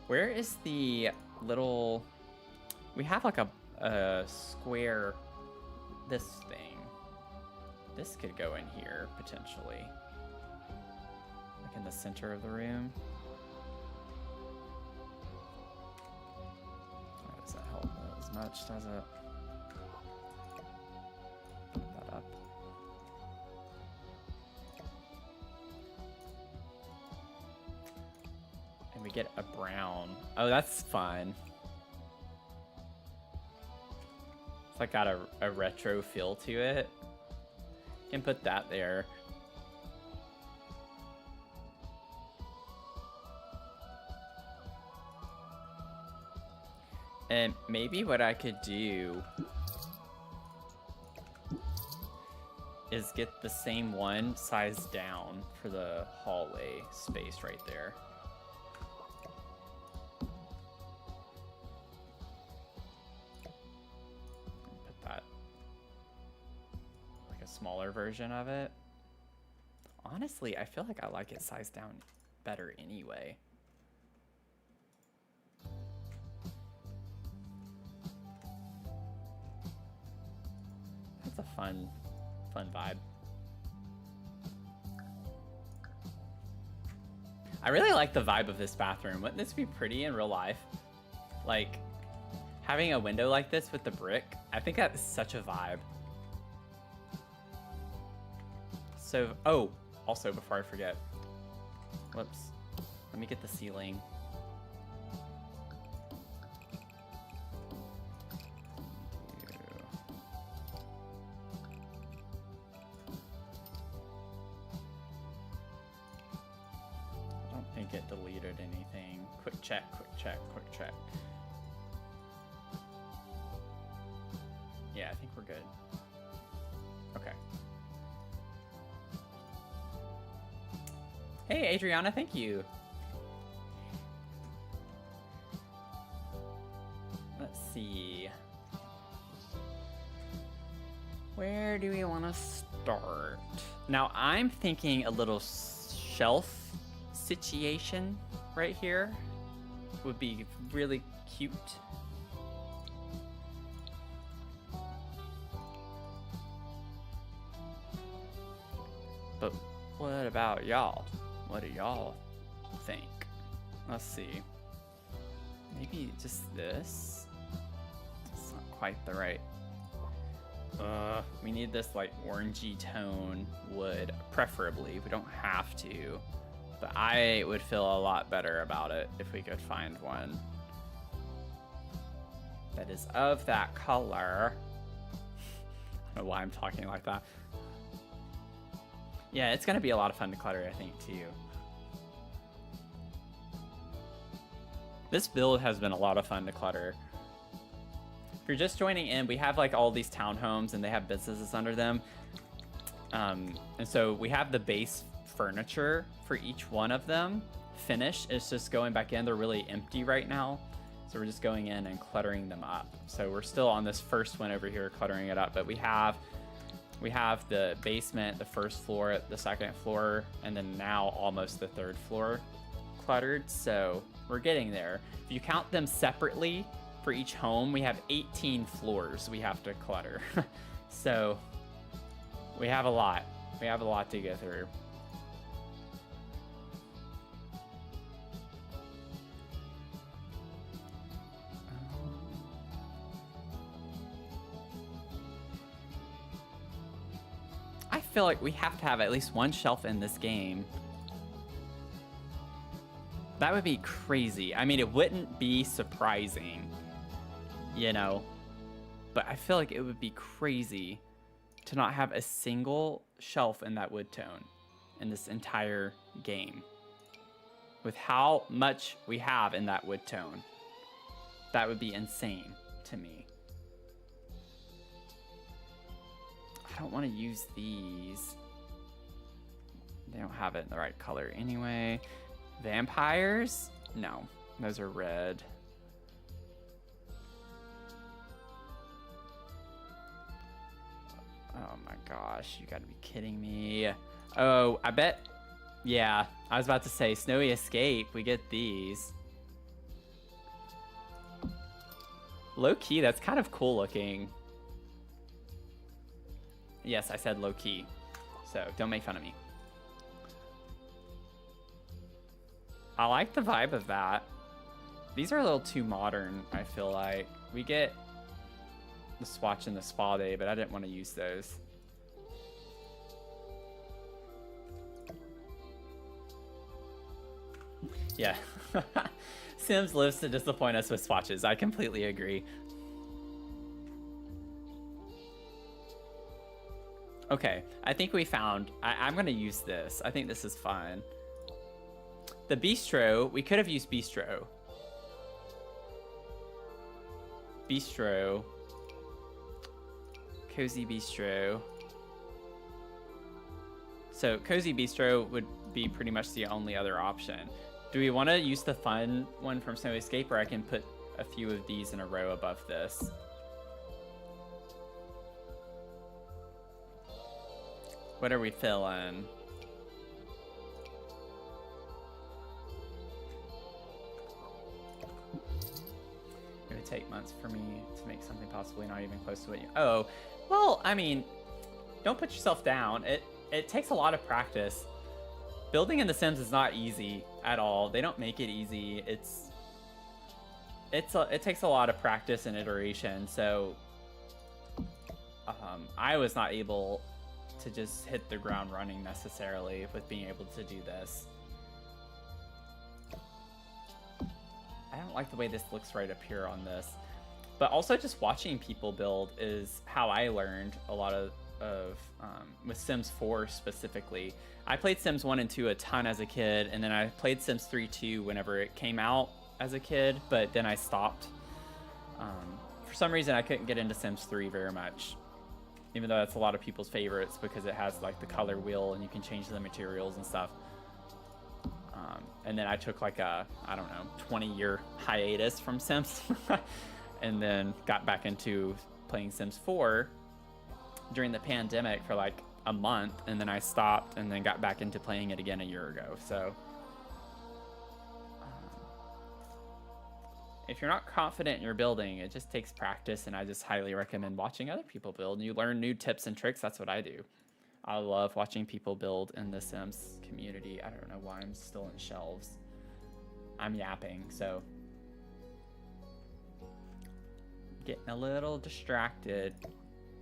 Where is the little... We have like a square, this thing. This could go in here potentially. in the center of the room. That doesn't help as much, does it? Put that up. And we get a brown. Oh, that's fun. It's like got a retro feel to it. Can put that there. And maybe what I could do is get the same one size down for the hallway space right there. Put that like a smaller version of it. Honestly, I feel like I like it sized down better anyway. That's a fun vibe. I really like the vibe of this bathroom. Wouldn't this be pretty in real life? Like, having a window like this with the brick, I think that is such a vibe. So, oh, also before I forget, whoops, let me get the ceiling. It deleted anything. Quick check. Yeah, I think we're good. Okay. Hey, Adriana, thank you. Let's see. Where do we want to start? Now, I'm thinking a little shelf situation right here would be really cute. But what about y'all? What do y'all think? Let's see. Maybe just this. It's not quite the right. We need this like orangey tone wood, preferably. We don't have to. But I would feel a lot better about it if we could find one that is of that color. I don't know why I'm talking like that. Yeah, it's gonna be a lot of fun to clutter, I think, too. This build has been a lot of fun to clutter. If you're just joining in, we have like all these townhomes and they have businesses under them. And so we have the base furniture for each one of them finished. It's just going back in. They're really empty right now, so we're just going in and cluttering them up. So we're still on this first one over here cluttering it up, but we have the basement, the first floor, the second floor, and then now almost the third floor cluttered. So we're getting there. If you count them separately for each home, we have 18 floors we have to clutter. So we have a lot to go through. I feel like we have to have at least one shelf in this game. That would be crazy. I mean, it wouldn't be surprising, you know, but I feel like it would be crazy to not have a single shelf in that wood tone in this entire game. With how much we have in that wood tone, that would be insane to me. I don't want to use these. They don't have it in the right color anyway. Vampires? No, those are red. Oh my gosh, you gotta be kidding me. Oh, I bet. Yeah, I was about to say Snowy Escape. We get these. Low key, that's kind of cool looking. Yes, I said low key, so don't make fun of me. I like the vibe of that. These are a little too modern, I feel like. We get the swatch and the spa day, but I didn't want to use those. Yeah. Sims lives to disappoint us with swatches. I completely agree. Okay, I think we found... I'm going to use this. I think this is fun. The bistro, we could have used bistro. Bistro. Cozy bistro. So cozy bistro would be pretty much the only other option. Do we want to use the fun one from Snow Escape, or I can put a few of these in a row above this? What are we feeling? It would take months for me to make something possibly not even close to what you... Oh, well, I mean, don't put yourself down. It takes a lot of practice. Building in The Sims is not easy at all. They don't make it easy. It takes a lot of practice and iteration. So I was not able to just hit the ground running necessarily with being able to do this. I don't like the way this looks right up here on this. But also just watching people build is how I learned a lot of with Sims 4 specifically. I played Sims 1 and 2 a ton as a kid, and then I played Sims 3 too whenever it came out as a kid, but then I stopped. For some reason I couldn't get into Sims 3 very much, even though that's a lot of people's favorites because it has like the color wheel and you can change the materials and stuff. And then I took like a, I don't know, 20-year hiatus from Sims and then got back into playing Sims 4 during the pandemic for like a month, and then I stopped and then got back into playing it again a year ago. So if you're not confident in your building, it just takes practice, and I just highly recommend watching other people build. You learn new tips and tricks. That's what I do. I love watching people build in the Sims community. I don't know why I'm still in shelves. I'm yapping, so getting a little distracted.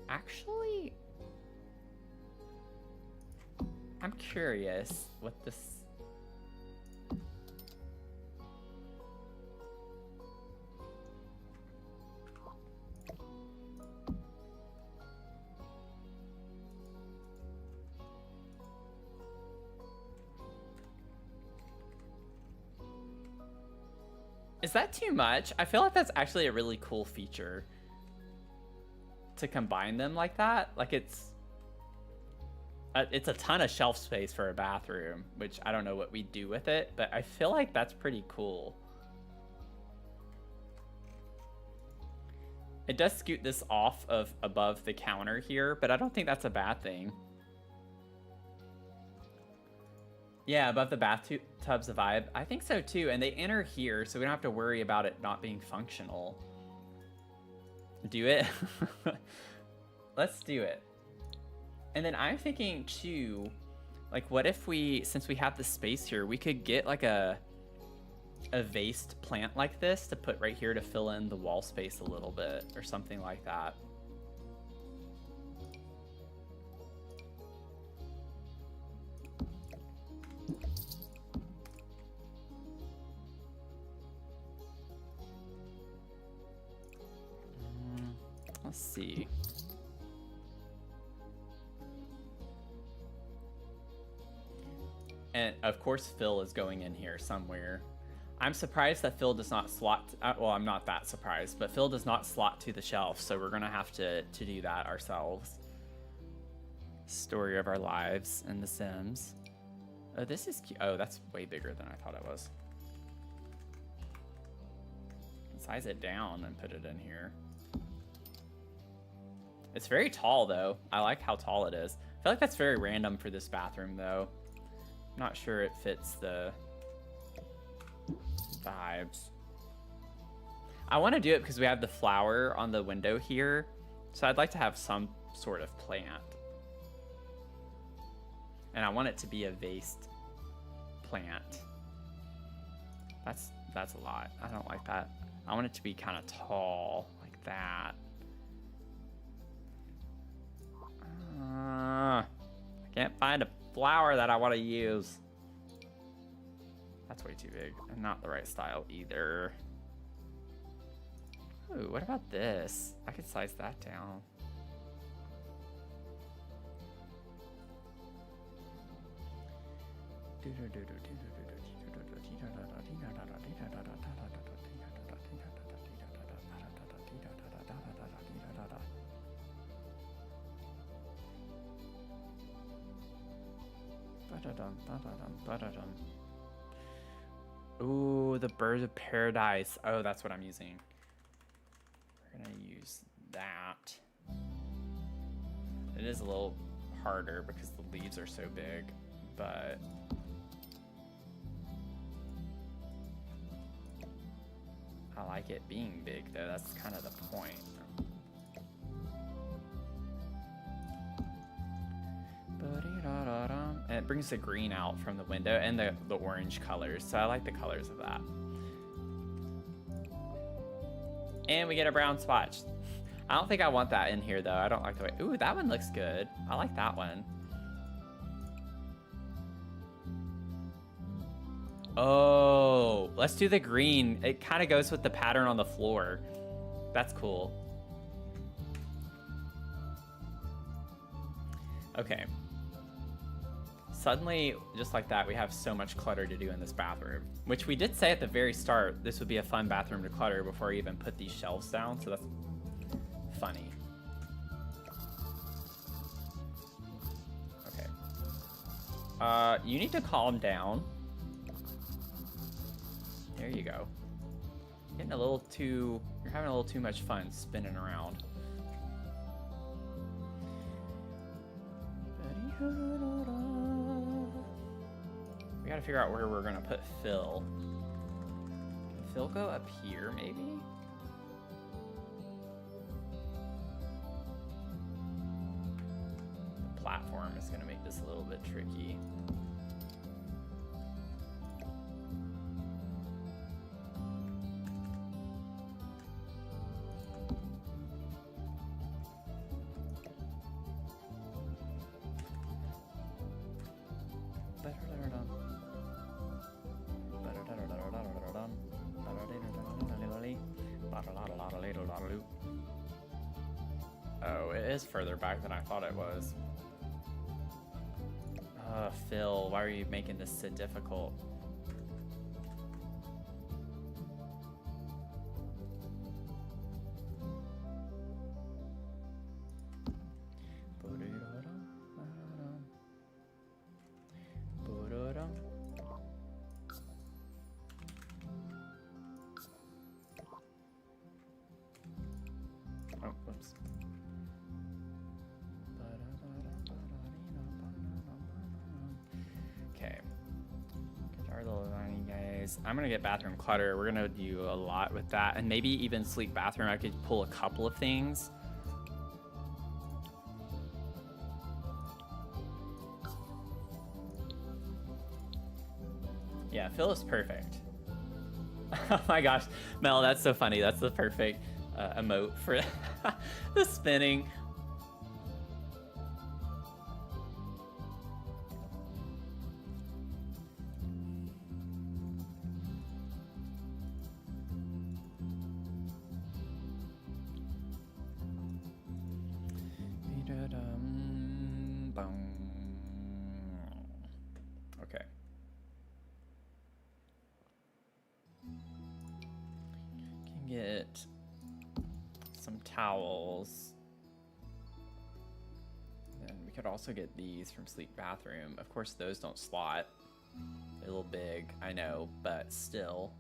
Actually, I'm curious what this... Is that too much? I feel like that's actually a really cool feature to combine them like that. Like it's a ton of shelf space for a bathroom, which I don't know what we do with it, but I feel like that's pretty cool. It does scoot this off of above the counter here, but I don't think that's a bad thing. Yeah, above the bathtub's a vibe. I think so too, and they enter here, so we don't have to worry about it not being functional. Do it? Let's do it. And then I'm thinking too, like what if we, since we have the space here, we could get like a vased plant like this to put right here to fill in the wall space a little bit or something like that. Let's see. And of course Phil is going in here somewhere. I'm surprised that Phil does not slot, well, I'm not that surprised, but Phil does not slot to the shelf, so we're gonna have to do that ourselves. Story of our lives in The Sims. Oh, this is cute. Oh, that's way bigger than I thought it was. Size it down and put it in here. It's very tall though. I like how tall it is. I feel like that's very random for this bathroom though. I'm not sure it fits the vibes. I want to do it because we have the flower on the window here. So I'd like to have some sort of plant. And I want it to be a vased plant. That's a lot. I don't like that. I want it to be kind of tall, like that. I can't find a flower that I want to use. That's way too big and not the right style either. Ooh, what about this? I could size that down. Ooh, the bird of paradise. Oh, that's what I'm using. We're gonna use that. It is a little harder because the leaves are so big, but I like it being big though. That's kind of the point. And it brings the green out from the window and the orange colors. So I like the colors of that. And we get a brown spotch. I don't think I want that in here though. I don't like the way. Ooh, that one looks good. I like that one. Oh, let's do the green. It kind of goes with the pattern on the floor. That's cool. Okay. Suddenly, just like that, we have so much clutter to do in this bathroom, which we did say at the very start, this would be a fun bathroom to clutter before I even put these shelves down, so that's funny. Okay. You need to calm down. There you go. Getting a little too, you're having a little too much fun spinning around. We gotta figure out where we're gonna put Phil. Can Phil go up here, maybe? The platform is gonna make this a little bit tricky. Oh, it is further back than I thought it was. Phil, why are you making this so difficult? Oh, whoops. Okay. Get our little tiny guys. I'm gonna get bathroom clutter. We're gonna do a lot with that, and maybe even sleep bathroom. I could pull a couple of things. Yeah, Phil is perfect. Oh my gosh, Mel, that's so funny. That's the perfect emote for the spinning. Okay. Can get some towels. And we could also get these from Sleep Bathroom. Of course, those don't slot. They're a little big, I know, but still.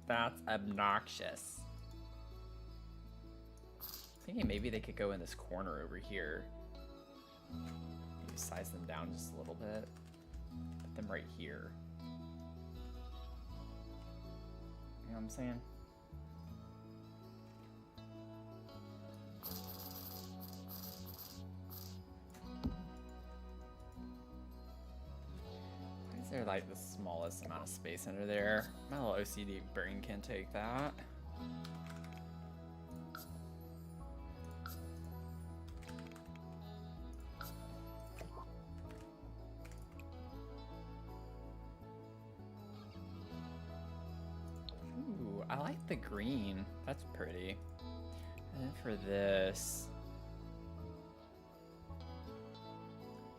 That's obnoxious. Thinking maybe they could go in this corner over here. Maybe size them down just a little bit. Put them right here. You know what I'm saying? Why is They're like the smallest amount of space under there. My little OCD brain can't take that. Ooh, I like the green. That's pretty. And then for this,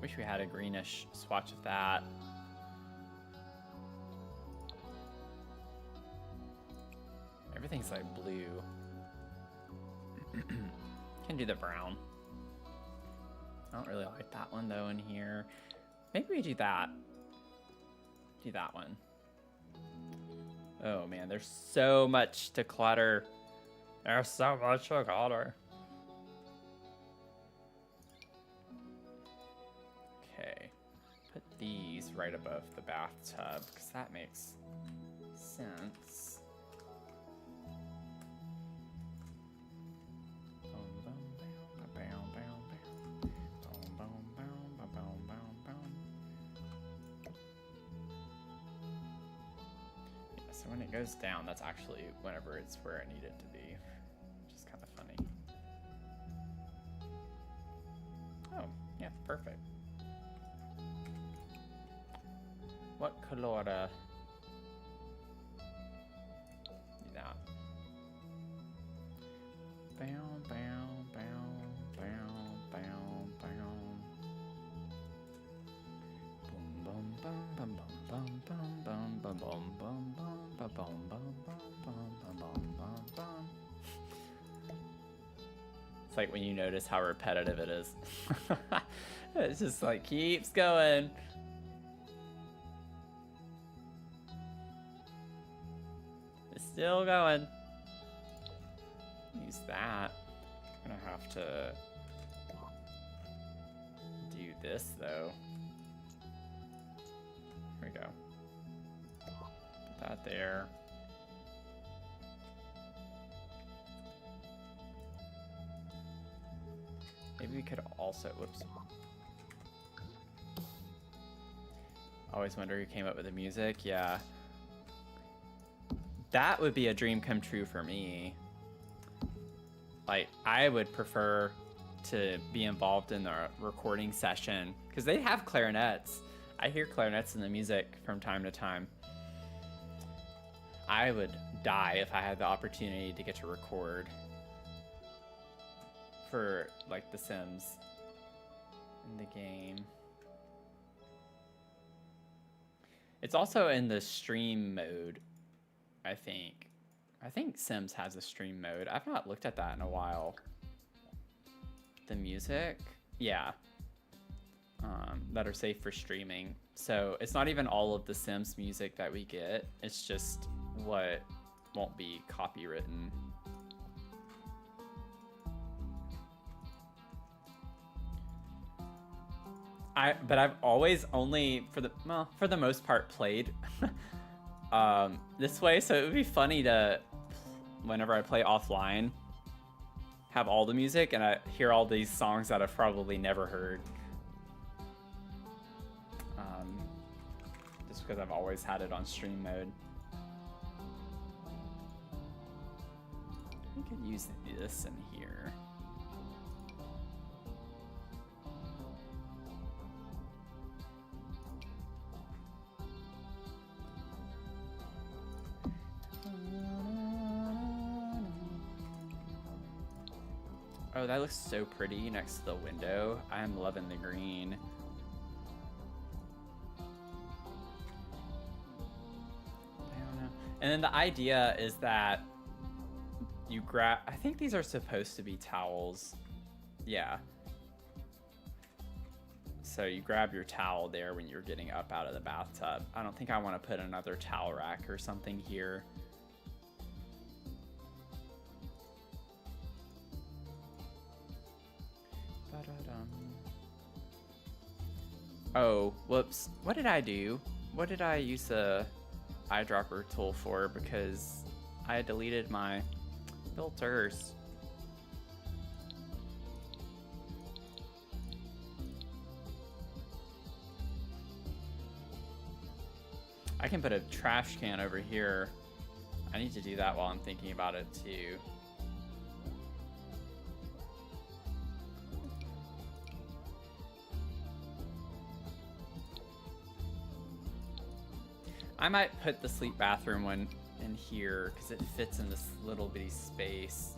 wish we had a greenish swatch of that. Everything's like blue. Can do the brown. I don't really like that one though in here. Maybe we do that. Do that one. Oh man, there's so much to clutter. There's so much to clutter. Okay, put these right above the bathtub because that makes sense. So when it goes down, that's actually whenever it's where I need it to be, which is kind of funny. Oh, yeah, perfect. What color? Do that. Bow, bow, bow, bow, bow, bow. Boom, bum, bum, bum, bum, bum, bum, bum, bum, bum, bum. It's like when you notice how repetitive it is. It's just like keeps going. It's still going. Use that. I'm gonna have to do this though. Here we go. That there. Maybe we could also, whoops. Always wonder who came up with the music. Yeah. That would be a dream come true for me. Like, I would prefer to be involved in the recording session because they have clarinets. I hear clarinets in the music from time to time. I would die if I had the opportunity to get to record for like The Sims in the game. It's also in the stream mode, I think. I think Sims has a stream mode. I've not looked at that in a while. The music, yeah. That are safe for streaming. So it's not even all of the Sims music that we get. It's just what won't be copywritten. But I've always only for the most part played this way, so it would be funny to whenever I play offline have all the music and I hear all these songs that I've probably never heard. Just because I've always had it on stream mode. We could use this in here. Oh, that looks so pretty next to the window. I'm loving the green. I don't know. And then the idea is that you grab, I think these are supposed to be towels. Yeah. So you grab your towel there when you're getting up out of the bathtub. I don't think I want to put another towel rack or something here. Oh, whoops. What did I do? What did I use the eyedropper tool for? Because I deleted my filters. I can put a trash can over here. I need to do that while I'm thinking about it too. I might put the sleep bathroom one in here because it fits in this little bitty space.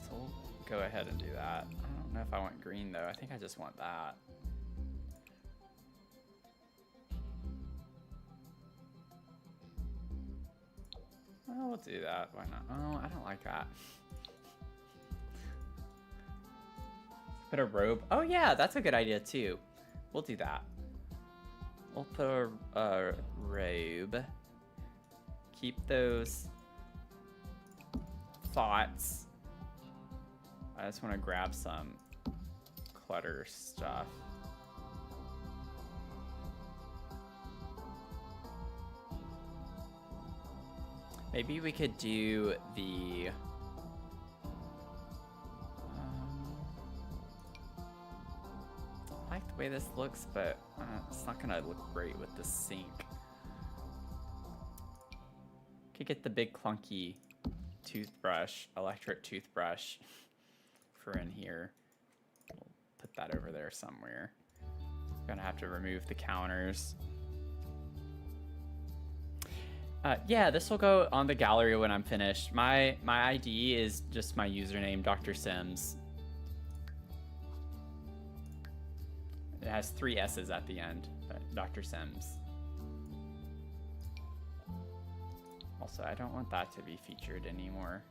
So we'll go ahead and do that. I don't know if I want green though. I think I just want that. Well, we'll do that. Why not? Oh, I don't like that. Put a robe. Oh yeah, that's a good idea too. We'll do that. We'll put a robe. Keep those thoughts. I just want to grab some clutter stuff. Maybe we could do the... I like the way this looks, but it's not gonna look great with the sink. Could get the big clunky toothbrush, electric toothbrush for in here. We'll put that over there somewhere. Gonna have to remove the counters. Yeah, this will go on the gallery when I'm finished. My ID is just my username, Dr. Sims. It has 3 S's at the end, Dr. Sims. Also, I don't want that to be featured anymore.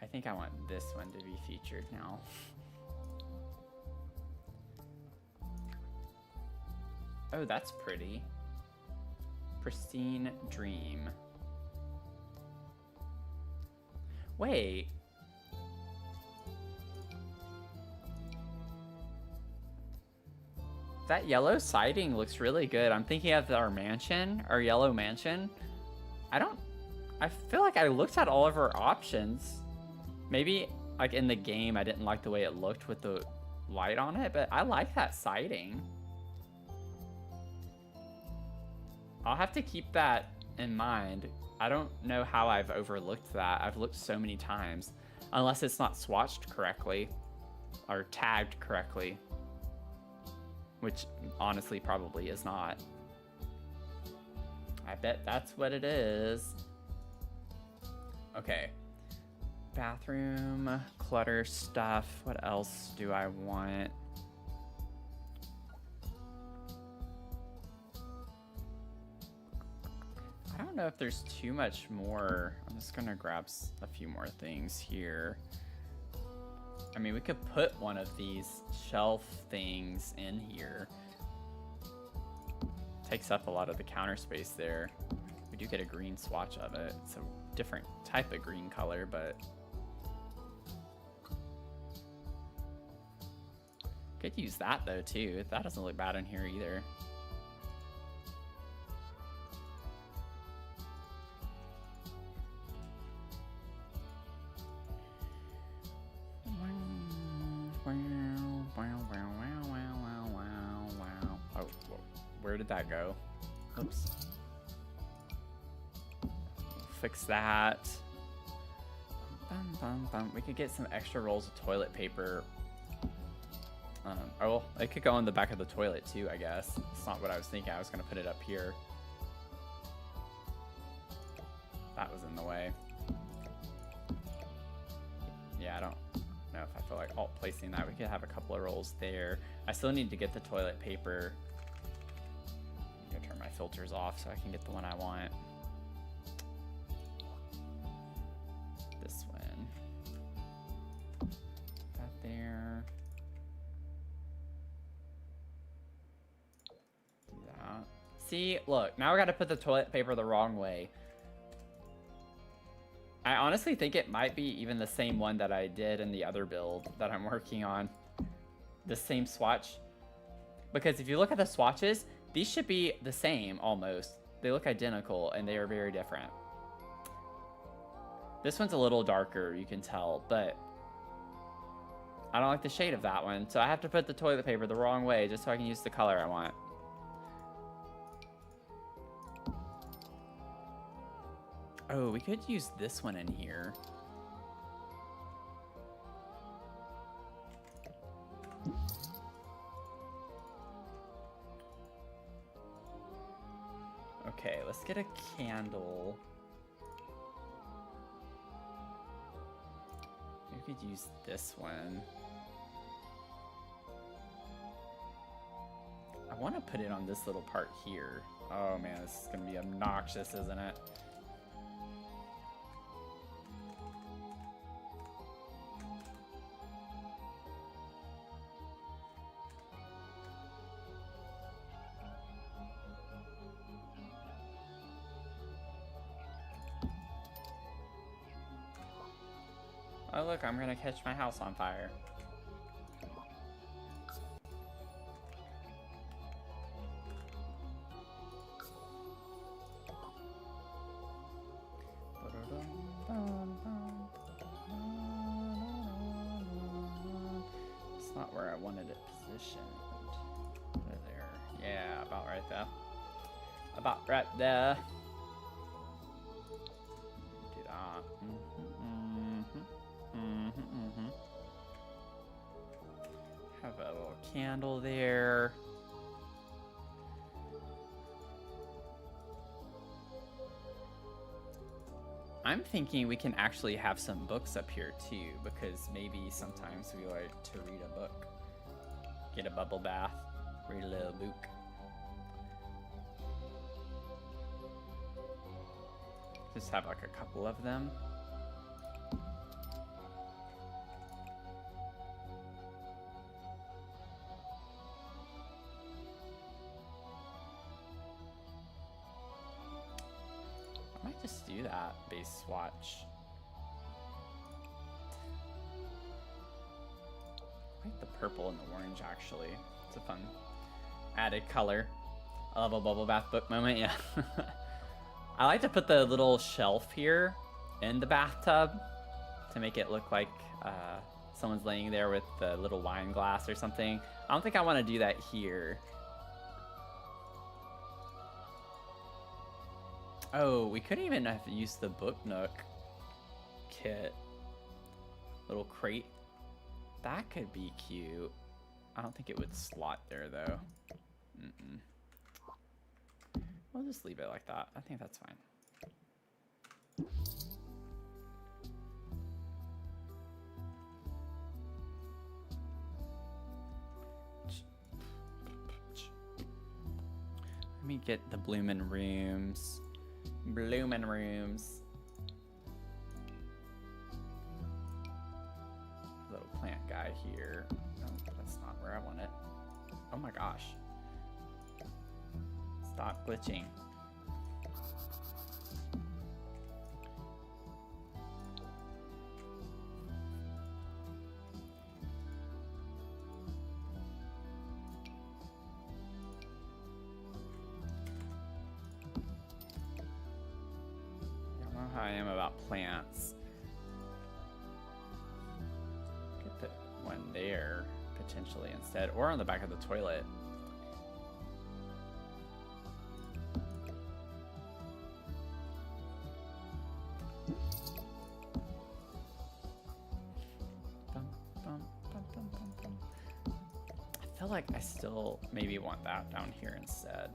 I think I want this one to be featured now. Oh, that's pretty. Pristine Dream. Wait. That yellow siding looks really good. I'm thinking of our mansion, our yellow mansion. I feel like I looked at all of our options. Maybe like in the game, I didn't like the way it looked with the light on it, but I like that siding. I'll have to keep that in mind. I don't know how I've overlooked that. I've looked so many times, unless it's not swatched correctly or tagged correctly, which honestly probably is not. I bet that's what it is. Okay. Bathroom, clutter stuff. What else do I want? I don't know if there's too much more. I'm just gonna grab a few more things here. I mean, we could put one of these shelf things in here. Takes up a lot of the counter space there. We do get a green swatch of it. It's a different type of green color, but could use that though too. That doesn't look bad in here either. Where did that go? Oops. Fix that. Bum, bum, bum. We could get some extra rolls of toilet paper. Oh, it could go on the back of the toilet too, I guess. It's not what I was thinking. I was going to put it up here. That was in the way. Yeah, I don't know if I feel like placing that. We could have a couple of rolls there. I still need to get the toilet paper. I'm going to turn my filters off so I can get the one I want. This one. That there. Do that. See, look, now I got to put the toilet paper the wrong way. I honestly think it might be even the same one that I did in the other build that I'm working on. The same swatch. Because if you look at the swatches, these should be the same almost. They look identical and they are very different. This one's a little darker, you can tell, but I don't like the shade of that one. So I have to put the toilet paper the wrong way just so I can use the color I want. Oh, we could use this one in here. Okay, let's get a candle. We could use this one. I want to put it on this little part here. Oh man, this is going to be obnoxious, isn't it? Oh look, I'm gonna catch my house on fire. It's not where I wanted it positioned. Put it there. Yeah, about right there. About right there. Do that. Have a little candle there. I'm thinking we can actually have some books up here too, because maybe sometimes we like to read a book. Get a bubble bath, read a little book. Just have like a couple of them. I might just do that base swatch. I like the purple and the orange actually. It's a fun added color. I love a bubble bath book moment, yeah. I like to put the little shelf here in the bathtub to make it look like someone's laying there with the little wine glass or something. I don't think I want to do that here. Oh, we couldn't even have used the book nook kit. Little crate. That could be cute. I don't think it would slot there though. We'll just leave it like that. I think that's fine. Let me get the bloomin' rooms. Bloomin' rooms. Little plant guy here. Oh, that's not where I want it. Oh my gosh. Stop glitching. How I am about plants. Get the one there potentially instead, or on the back of the toilet. I feel like I still maybe want that down here instead.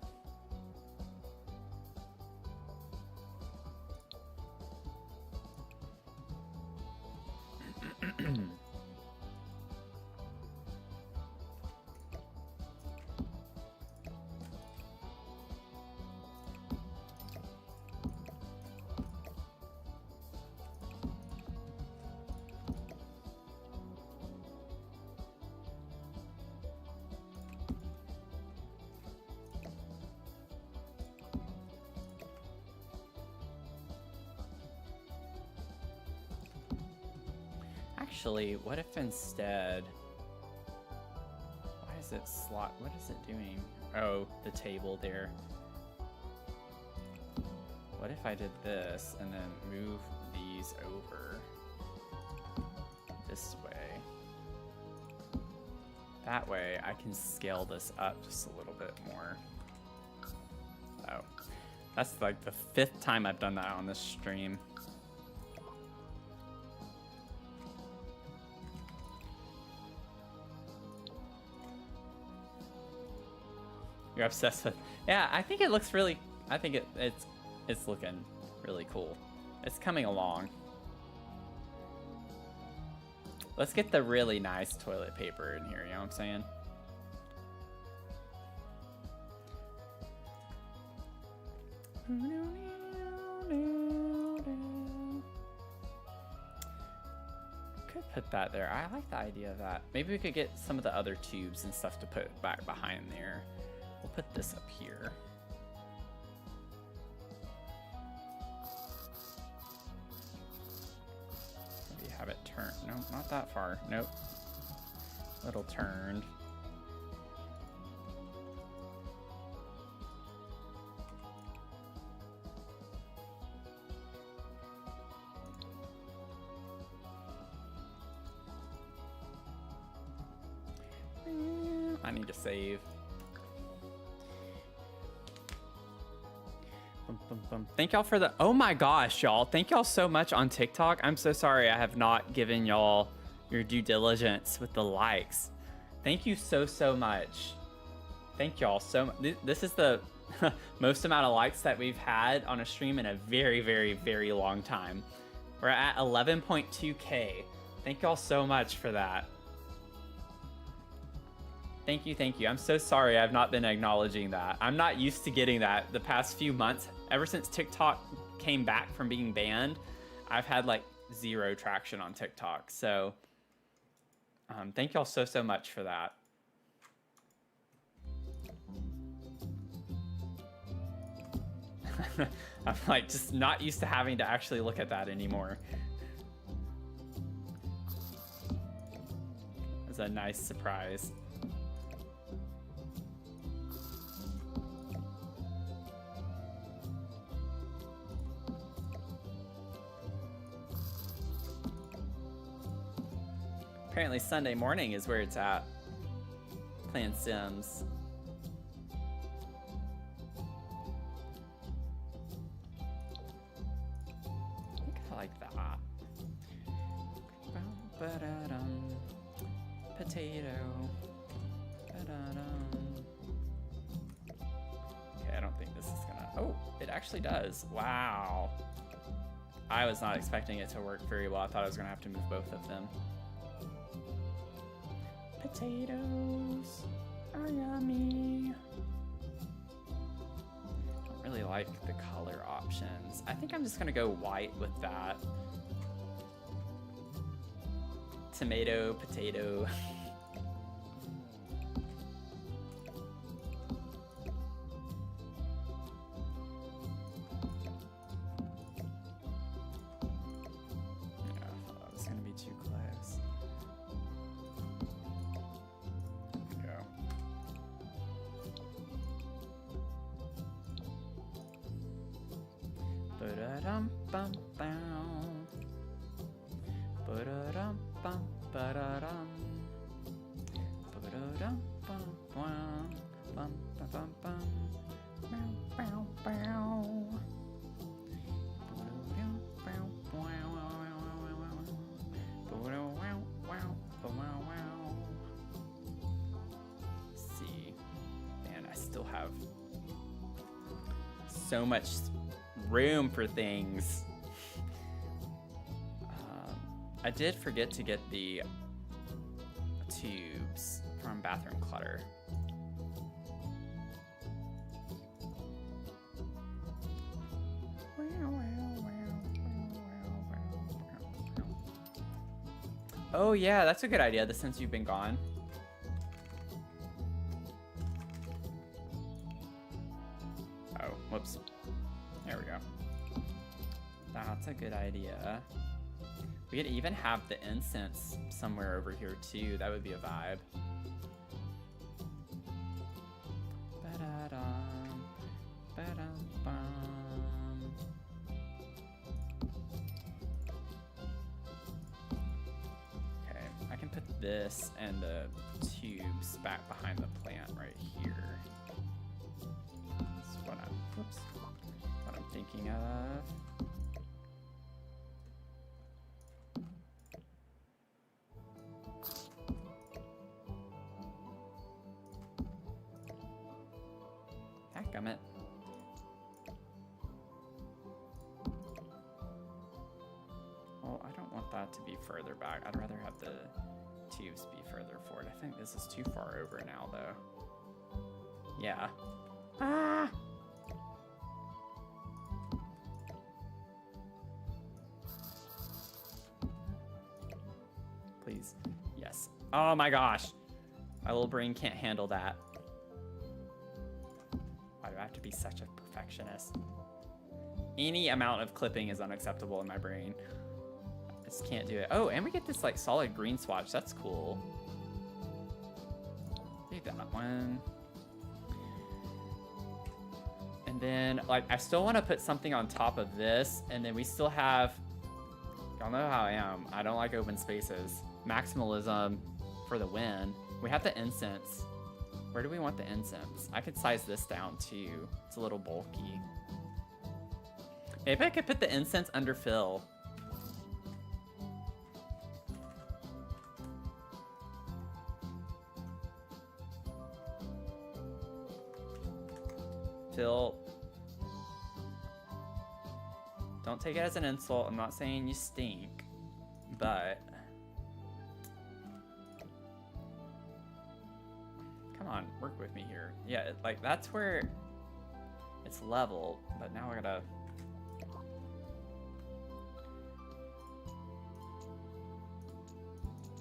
Actually, what if instead... Why is it slot? What is it doing? Oh, the table there. What if I did this and then move these over this way? That way I can scale this up just a little bit more. Oh. That's like the 5th time I've done that on this stream. You're obsessed with... Yeah, I think it looks really... I think it's looking really cool. It's coming along. Let's get the really nice toilet paper in here, you know what I'm saying? Could put that there. I like the idea of that. Maybe we could get some of the other tubes and stuff to put back behind there. We'll put this up here. Maybe have it turn. No, not that far. Nope. Little turned. I need to save. Thank y'all for the... Oh my gosh, y'all. Thank y'all so much on TikTok. I'm so sorry I have not given y'all your due diligence with the likes. Thank you so much. Thank y'all so much. This is the most amount of likes that we've had on a stream in a very long time. We're at 11.2K. Thank y'all so much for that. Thank you. I'm so sorry I've not been acknowledging that. I'm not used to getting that the past few months. Ever since TikTok came back from being banned, I've had like 0 traction on TikTok. So thank y'all so much for that. I'm like just not used to having to actually look at that anymore. It's a nice surprise. Apparently Sunday morning is where it's at. Playing Sims. I think I like that. Potato. Okay, I don't think this is gonna... Oh, it actually does. Wow. I was not expecting it to work very well. I thought I was gonna have to move both of them. Potatoes are yummy. Don't really like the color options. I think I'm just gonna go white with that. Tomato, potato. So much room for things. I did forget to get the tubes from bathroom clutter. Oh yeah, that's a good idea, since you've been gone. Oh, whoops. There we go. That's a good idea. We could even have the incense somewhere over here too. That would be a vibe. Ba-da-dum, ba-dum-bum. Okay, I can put this and the tubes back behind the plant right here. That's what I'm, whoops. thinking of. Heckgummit. Well, I don't want that to be further back. I'd rather have the tubes be further forward. I think this is too far over now, though. Yeah. Ah! Please. Yes. Oh my gosh. My little brain can't handle that. Why do I have to be such a perfectionist? Any amount of clipping is unacceptable in my brain. I just can't do it. Oh, and we get this like solid green swatch. That's cool. Do that one. And then like I still want to put something on top of this, and then we still have, y'all know how I am. I don't like open spaces. Maximalism for the win. We have the incense. Where do we want the incense? I could size this down too. It's a little bulky. Maybe I could put the incense under Phil. Phil, don't take it as an insult. I'm not saying you stink, but come on, work with me here. Yeah, like that's where it's level, but now I gotta.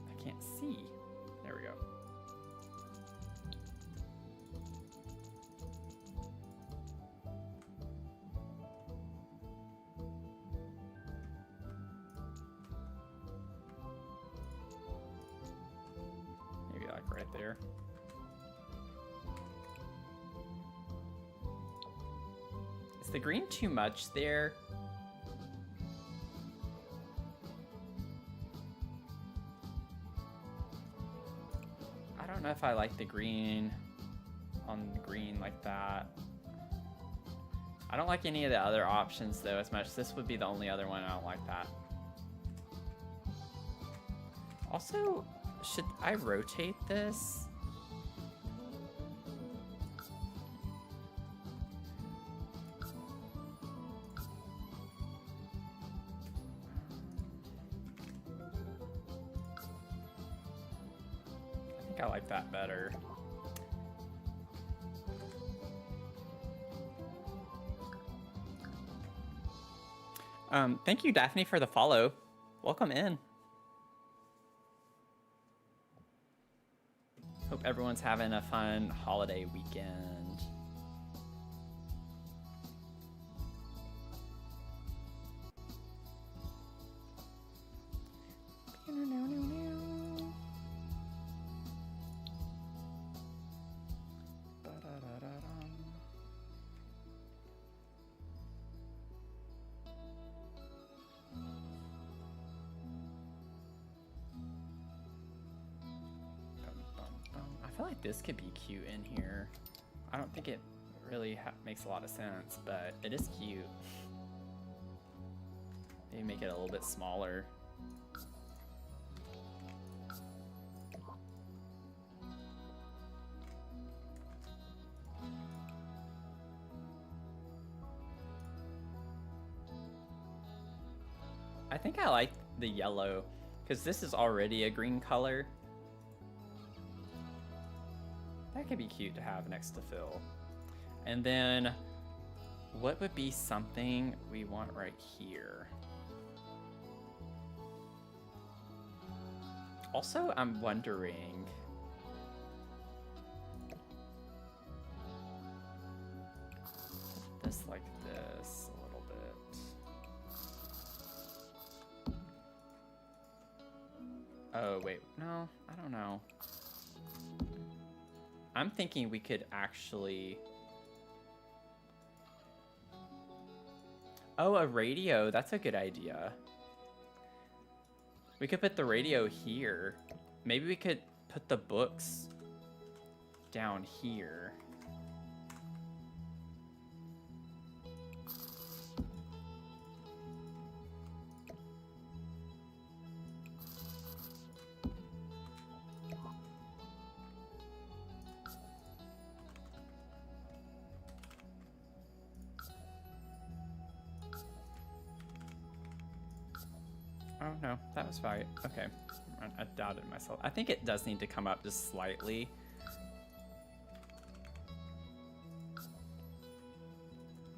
I can't see. There we go. Maybe like right there. Is the green too much there? I don't know if I like the green on green like that. I don't like any of the other options though as much. This would be the only other one I don't like that. Also, should I rotate this? I think I like that better. Thank you, Daphne, for the follow. Welcome in. Hope everyone's having a fun holiday weekend. I feel like this could be cute in here. I don't think it really makes a lot of sense, but it is cute. Maybe make it a little bit smaller. I think I like the yellow because this is already a green color. That could be cute to have next to Phil. And then what would be something we want right here? Also, I'm wondering, this like this a little bit. Oh, wait, no, I don't know. I'm thinking we could actually... Oh, a radio. That's a good idea. We could put the radio here. Maybe we could put the books down here. Oh no, that was right. Okay, I doubted myself. I think it does need to come up just slightly.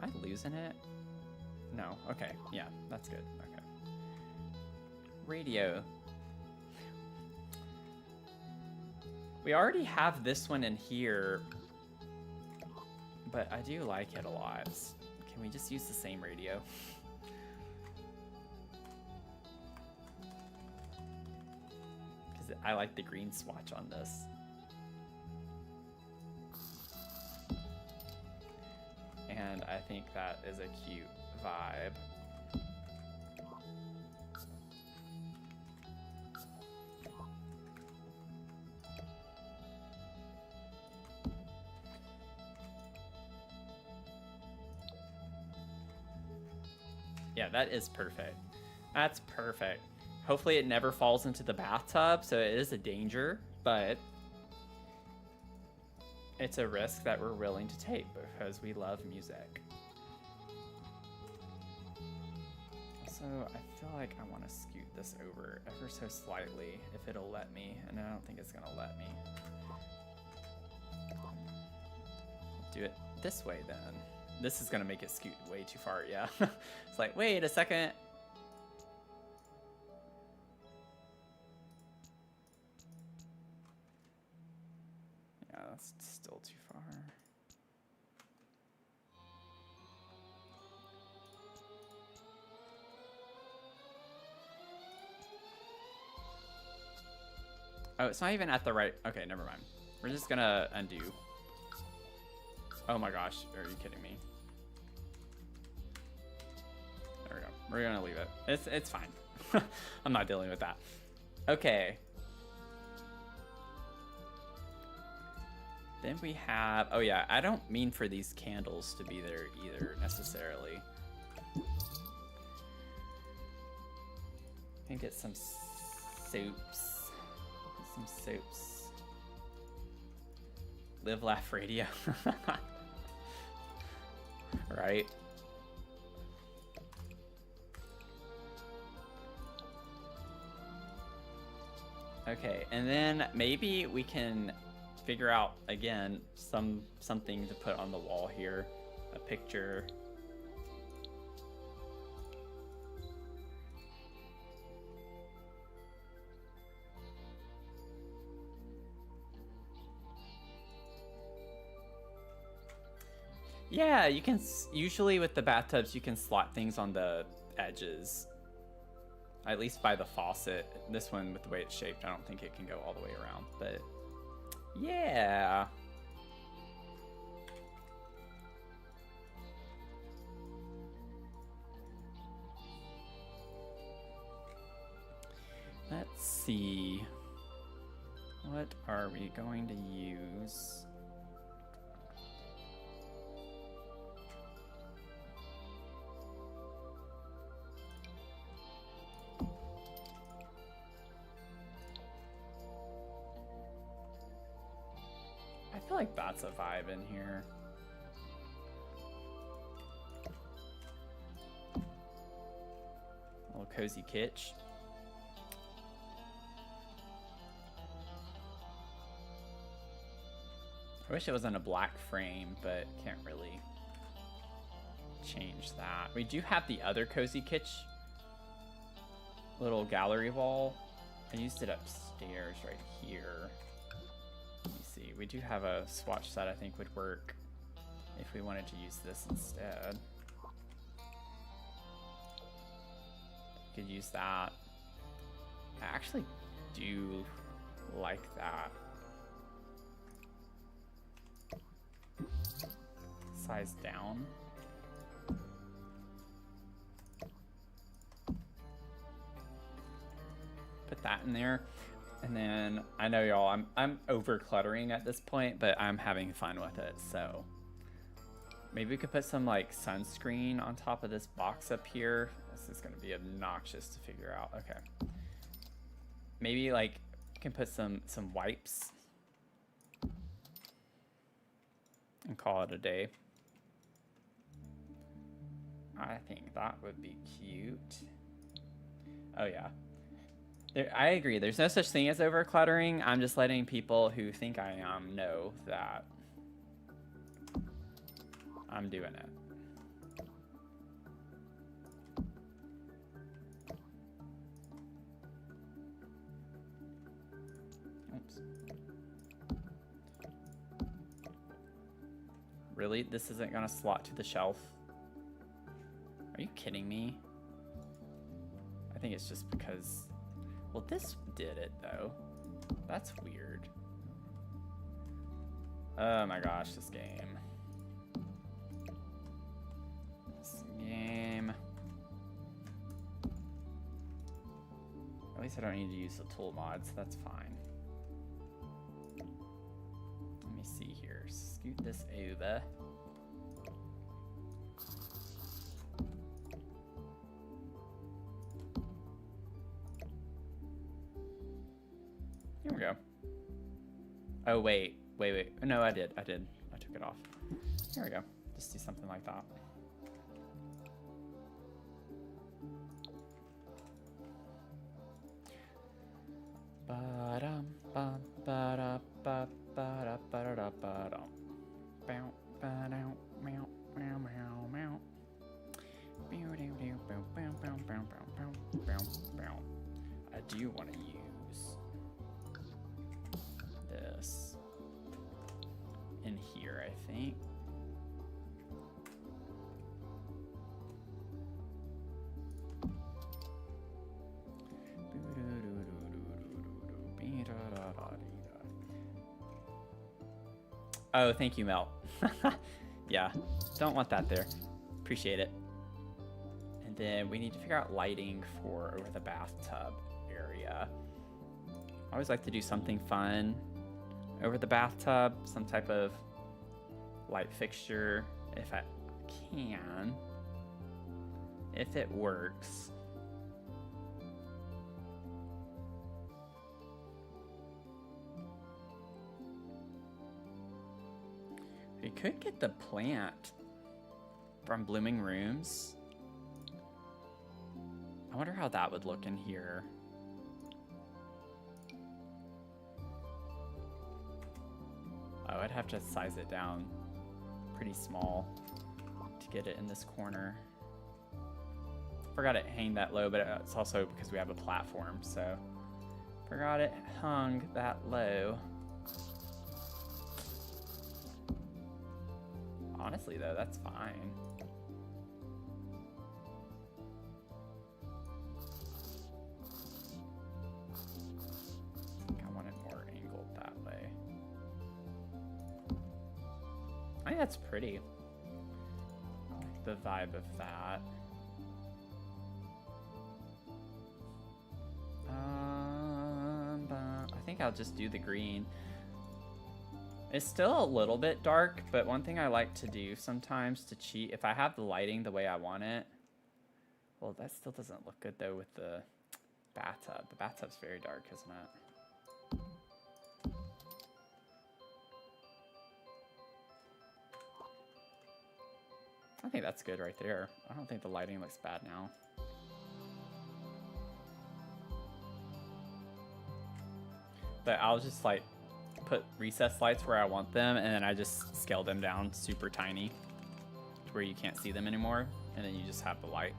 Am I losing it? No. Okay. Yeah, that's good. Okay. Radio. We already have this one in here, but I do like it a lot. Can we just use the same radio? Because I like the green swatch on this. And I think that is a cute vibe. Yeah, that is perfect. That's perfect. Hopefully it never falls into the bathtub, so it is a danger, but it's a risk that we're willing to take because we love music. Also, I feel like I want to scoot this over ever so slightly if it'll let me, and I don't think it's gonna let me. Do it this way then. This is gonna make it scoot way too far, yeah. It's like, wait a second. Yeah, that's still too far. Oh, it's not even at the right. Okay, never mind. We're just gonna undo. Oh my gosh, are you kidding me? There we go. We're gonna leave it. It's fine. I'm not dealing with that. Okay. Then we have, oh yeah, I don't mean for these candles to be there either necessarily. Can get some soaps. Some soaps. Live, laugh, radio. Right? Okay, and then maybe we can figure out again something to put on the wall here. A picture. Yeah, you can, usually with the bathtubs, you can slot things on the edges. At least by the faucet. This one, with the way it's shaped, I don't think it can go all the way around, but yeah. Let's see. What are we going to use? I feel like that's a vibe in here. A little cozy kitsch. I wish it was on a black frame, but can't really change that. We do have the other cozy kitsch little gallery wall. I used it upstairs right here. Let me see. We do have a swatch that I think would work if we wanted to use this instead. Could use that. I actually do like that. Size down. Put that in there. And then I know y'all, I'm over cluttering at this point, but I'm having fun with it. So maybe we could put some like sunscreen on top of this box up here. This is gonna be obnoxious to figure out. Okay. Maybe like we can put some wipes and call it a day. I think that would be cute. Oh yeah. I agree. There's no such thing as overcluttering. I'm just letting people who think I am know that I'm doing it. Oops. Really? This isn't gonna slot to the shelf? Are you kidding me? I think it's just because... Well, this did it, though. That's weird. Oh my gosh, this game. This game. At least I don't need to use the tool mods. That's fine. Let me see here. Scoot this over. Here we go. Oh, wait. No, I did. I took it off. Here we go. Just do something like that. Ba-dum, ba-da, ba-da, ba-da, ba-dum. Bow, ba-dow, meow, meow, meow, meow. I do want to use this in here, I think. Oh, thank you, Mel. Yeah, don't want that there. Appreciate it. And then we need to figure out lighting for over the bathtub area. I always like to do something fun over the bathtub, some type of light fixture, if I can, if it works. We could get the plant from Blooming Rooms. I wonder how that would look in here. Oh, I'd have to size it down pretty small to get it in this corner. Forgot it hanged that low, but it's also because we have a platform, so forgot it hung that low. Honestly, though, that's fine. I think I want it more angled that way. I think that's pretty. I like the vibe of that. I think I'll just do the green. It's still a little bit dark, but one thing I like to do sometimes to cheat, if I have the lighting the way I want it, well, that still doesn't look good though with the bathtub. The bathtub's very dark, isn't it? I think that's good right there. I don't think the lighting looks bad now. But I'll just like put recessed lights where I want them, and then I just scale them down super tiny to where you can't see them anymore, and then you just have the light.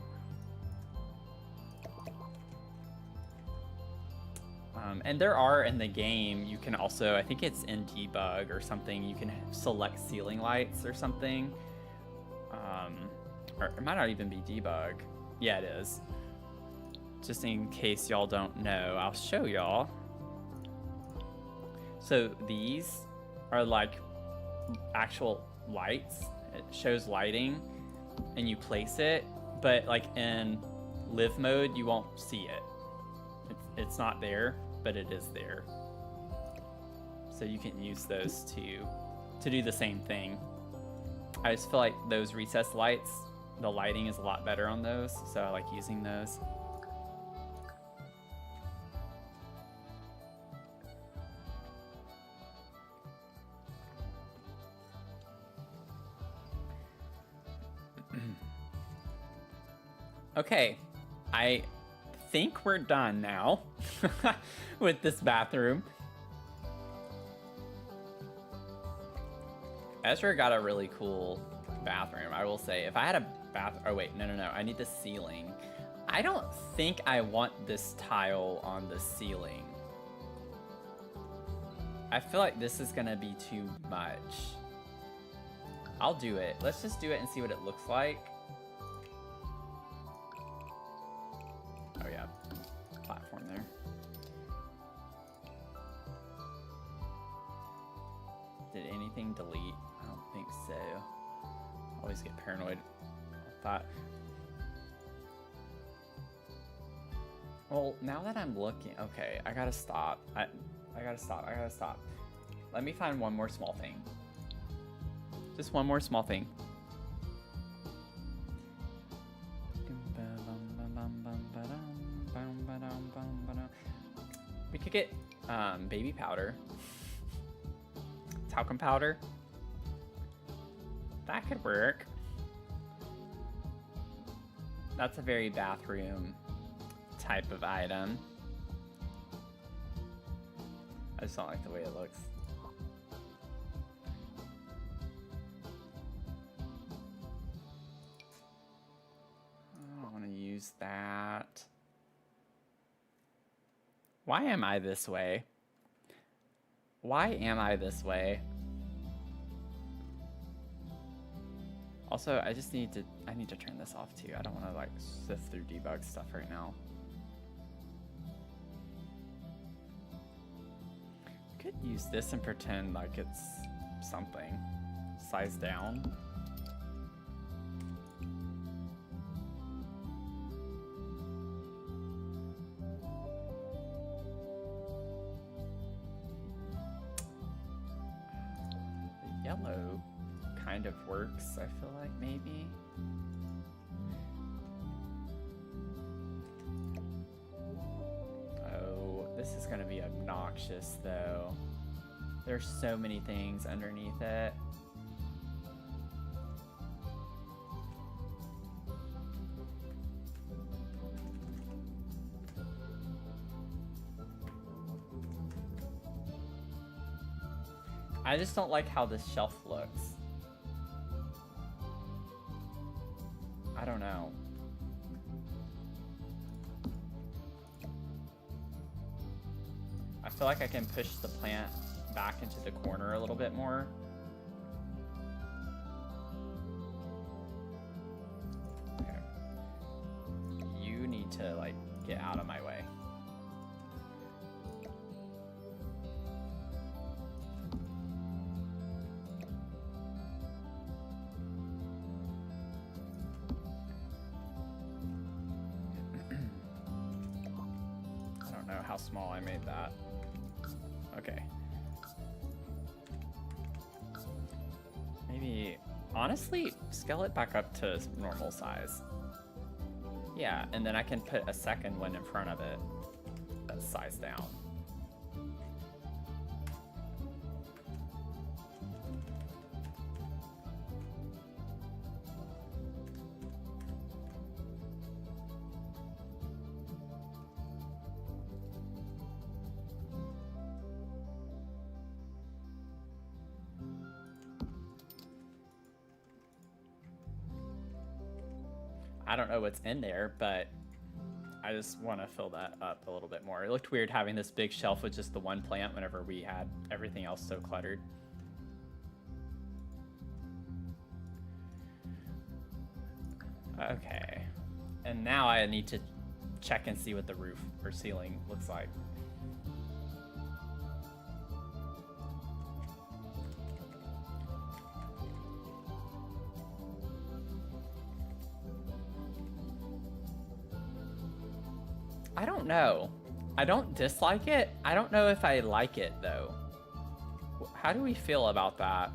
And there are in the game, you can also, I think it's in debug or something, you can select ceiling lights or something. Or it might not even be debug. Yeah, it is. Just in case y'all don't know, I'll show y'all. So these are like actual lights. It shows lighting and you place it, but like in live mode, you won't see it. It's not there, but it is there. So you can use those to do the same thing. I just feel like those recessed lights, the lighting is a lot better on those, so I like using those. Okay, I think we're done now with this bathroom. Ezra got a really cool bathroom, I will say. If I had a bath... Oh, wait. No. I need the ceiling. I don't think I want this tile on the ceiling. I feel like this is going to be too much. I'll do it. Let's just do it and see what it looks like. Oh, yeah. Platform there. Did anything delete? I don't think so. Always get paranoid. I thought... Well, now that I'm looking... Okay, I gotta stop. I gotta stop. Let me find one more small thing. Just one more small thing. We could get baby powder. Talcum powder. That could work. That's a very bathroom type of item. I just don't like the way it looks. I don't want to use that. Why am I this way? Why am I this way? Also, I need to turn this off too. I don't want to like sift through debug stuff right now. Could use this and pretend like it's something. Size down. The yellow kind of works, I feel like, maybe. This is gonna be obnoxious though. There's so many things underneath it. I just don't like how this shelf looks. I don't know. I feel like I can push the plant back into the corner a little bit more. Okay. You need to, like, get out of my way. I don't know how small I made that. Okay. Maybe, honestly, scale it back up to normal size. Yeah, and then I can put a second one in front of it that's sized down. I don't know what's in there, but I just want to fill that up a little bit more. It looked weird having this big shelf with just the one plant whenever we had everything else so cluttered. Okay. And now I need to check and see what the roof or ceiling looks like. I don't know. I don't dislike it. I don't know if I like it, though. How do we feel about that?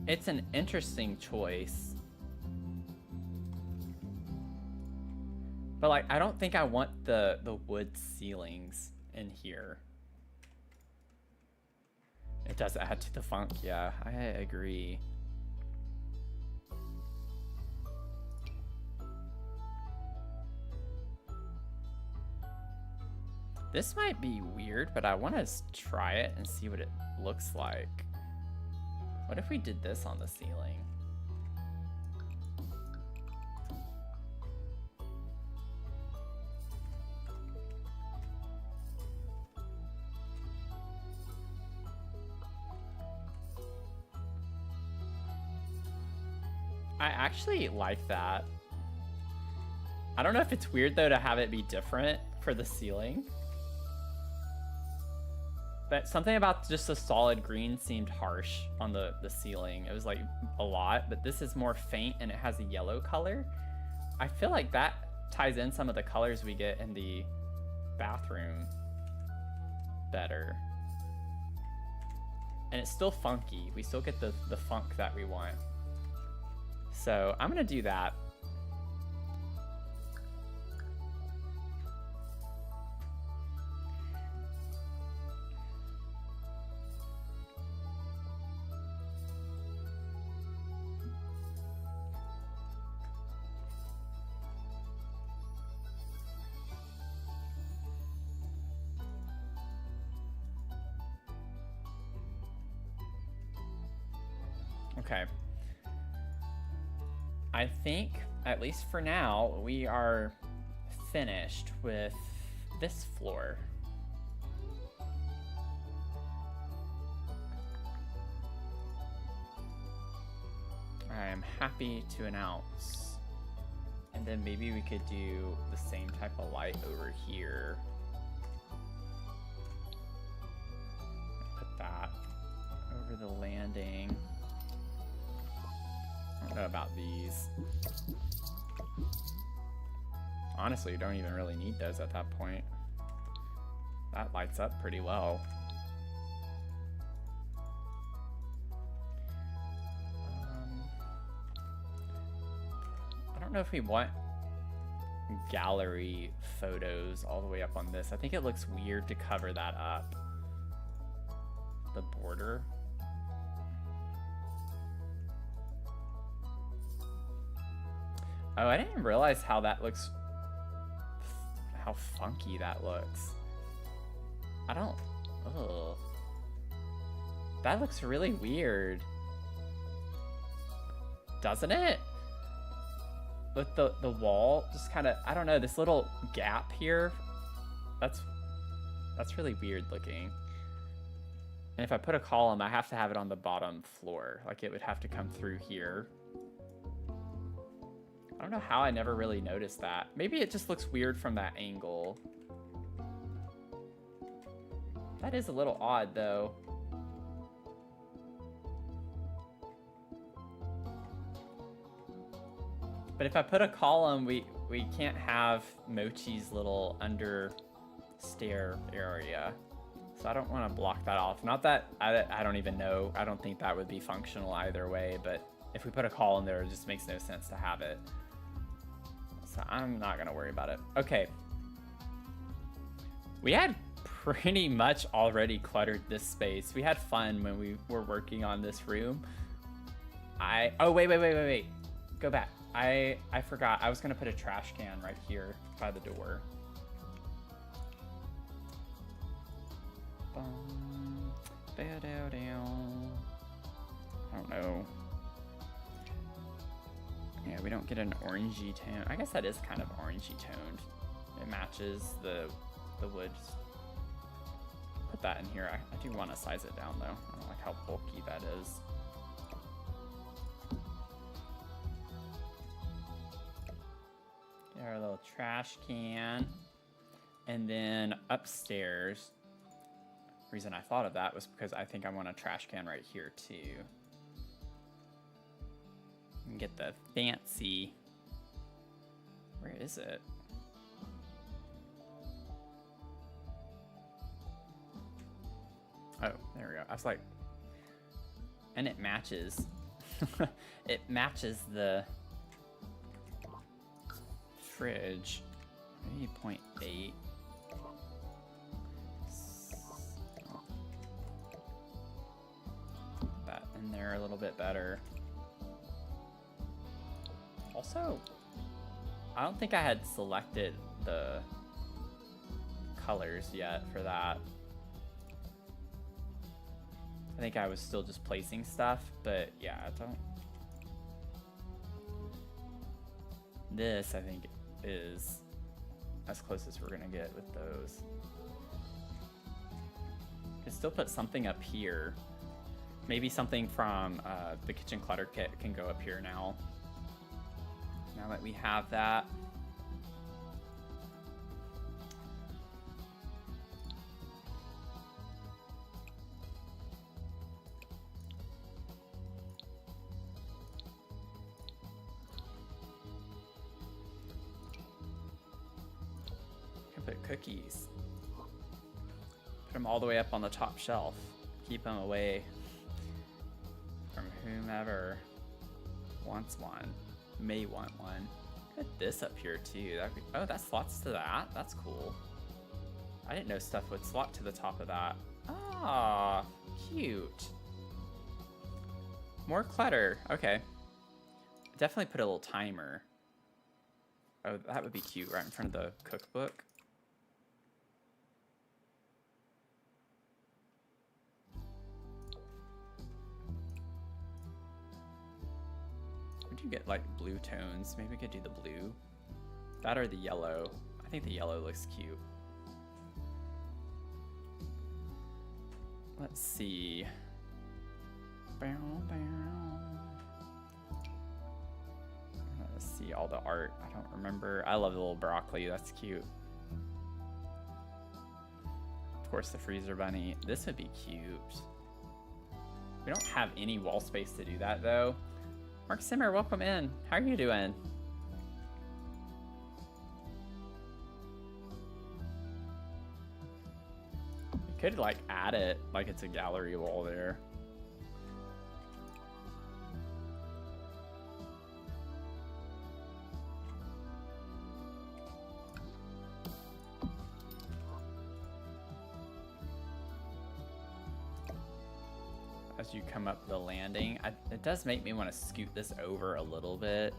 It's an interesting choice. But, like, I don't think I want the wood ceilings in here. It does add to the funk, yeah, I agree. This might be weird, but I want to try it and see what it looks like. What if we did this on the ceiling? I actually like that. I don't know if it's weird though to have it be different for the ceiling. But something about just the solid green seemed harsh on the ceiling. It was like a lot, but this is more faint and it has a yellow color. I feel like that ties in some of the colors we get in the bathroom better. And it's still funky. We still get the funk that we want. So I'm gonna do that. Okay. I think, at least for now, we are finished with this floor. I am happy to announce. And then maybe we could do the same type of light over here. Put that over the landing. I don't know about these. Honestly, you don't even really need those at that point. That lights up pretty well. I don't know if we want gallery photos all the way up on this. I think it looks weird to cover that up. The border. Oh, I didn't realize how that looks, how funky that looks. I don't, ugh. That looks really weird. Doesn't it? With the wall, just kind of, I don't know, this little gap here, that's really weird looking. And if I put a column, I have to have it on the bottom floor. Like it would have to come through here. I don't know how I never really noticed that. Maybe it just looks weird from that angle. That is a little odd though. But if I put a column, we can't have Mochi's little under stair area. So I don't want to block that off. Not that, I don't even know. I don't think that would be functional either way, but if we put a column there, it just makes no sense to have it. So I'm not gonna worry about it. Okay. We had pretty much already cluttered this space. We had fun when we were working on this room. Oh, wait. Go back. I forgot. I was gonna put a trash can right here by the door. I don't know. Yeah, we don't get an orangey tone. I guess that is kind of orangey toned. It matches the woods. Put that in here. I do want to size it down though. I don't like how bulky that is. Get our little trash can. And then upstairs, the reason I thought of that was because I think I want a trash can right here too. And get the fancy. Where is it? Oh, there we go. I was like, and it matches. It matches the fridge. Maybe 0.8. there a little bit better. Also, I don't think I had selected the colors yet for that. I think I was still just placing stuff, but yeah, I don't... This, I think, is as close as we're gonna get with those. Can still put something up here. Maybe something from the kitchen clutter kit can go up here now. Now that we have that. Put cookies. Put them all the way up on the top shelf. Keep them away from whomever wants one, may want one. Put this up here too. That'd be, oh, that slots to that. That's cool. I didn't know stuff would slot to the top of that. Ah, cute. More clutter. Okay. Definitely put a little timer. Oh, that would be cute right in front of the cookbook. You get like blue tones. Maybe we could do the blue. That or the yellow. I think the yellow looks cute. Let's see. Let's see all the art. I don't remember. I love the little broccoli. That's cute. Of course, the freezer bunny. This would be cute. We don't have any wall space to do that though. Mark Simmer, welcome in. How are you doing? You could like add it like it's a gallery wall there. As you come up the landing, it does make me want to scoot this over a little bit.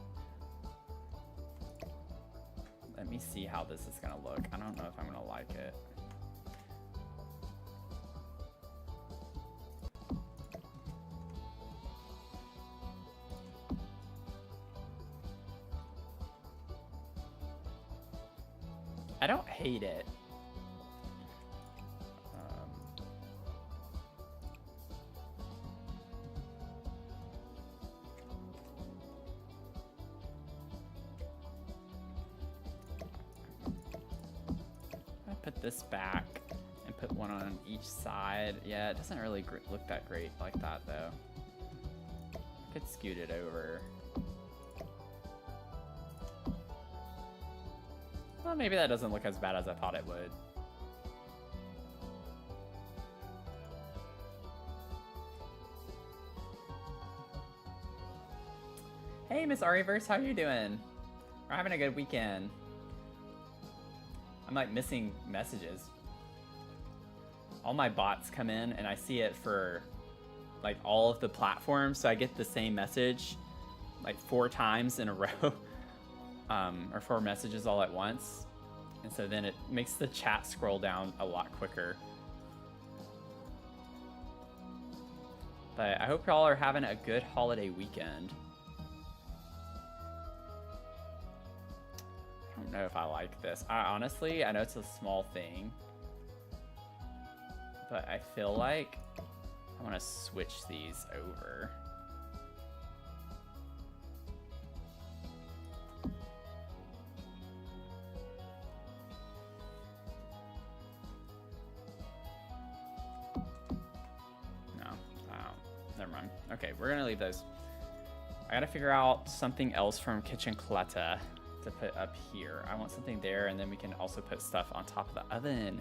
Let me see how this is gonna look. I don't know if I'm gonna like it. I don't hate it. Put this back and put one on each side. Yeah, it doesn't really look that great like that though. I could scoot it over. Well, maybe that doesn't look as bad as I thought it would. Hey, Miss Ariverse, how you doing? We're having a good weekend. I'm like missing messages. All my bots come in and I see it for like all of the platforms, so I get the same message like 4 times in a row. Or 4 messages all at once. And so then it makes the chat scroll down a lot quicker. But I hope y'all are having a good holiday weekend. I don't know if I like this. Honestly, I know it's a small thing, but I feel like I want to switch these over. No, never mind. Okay, we're gonna leave those. I gotta figure out something else from Kitchen Clutter to put up here. I want something there, and then we can also put stuff on top of the oven.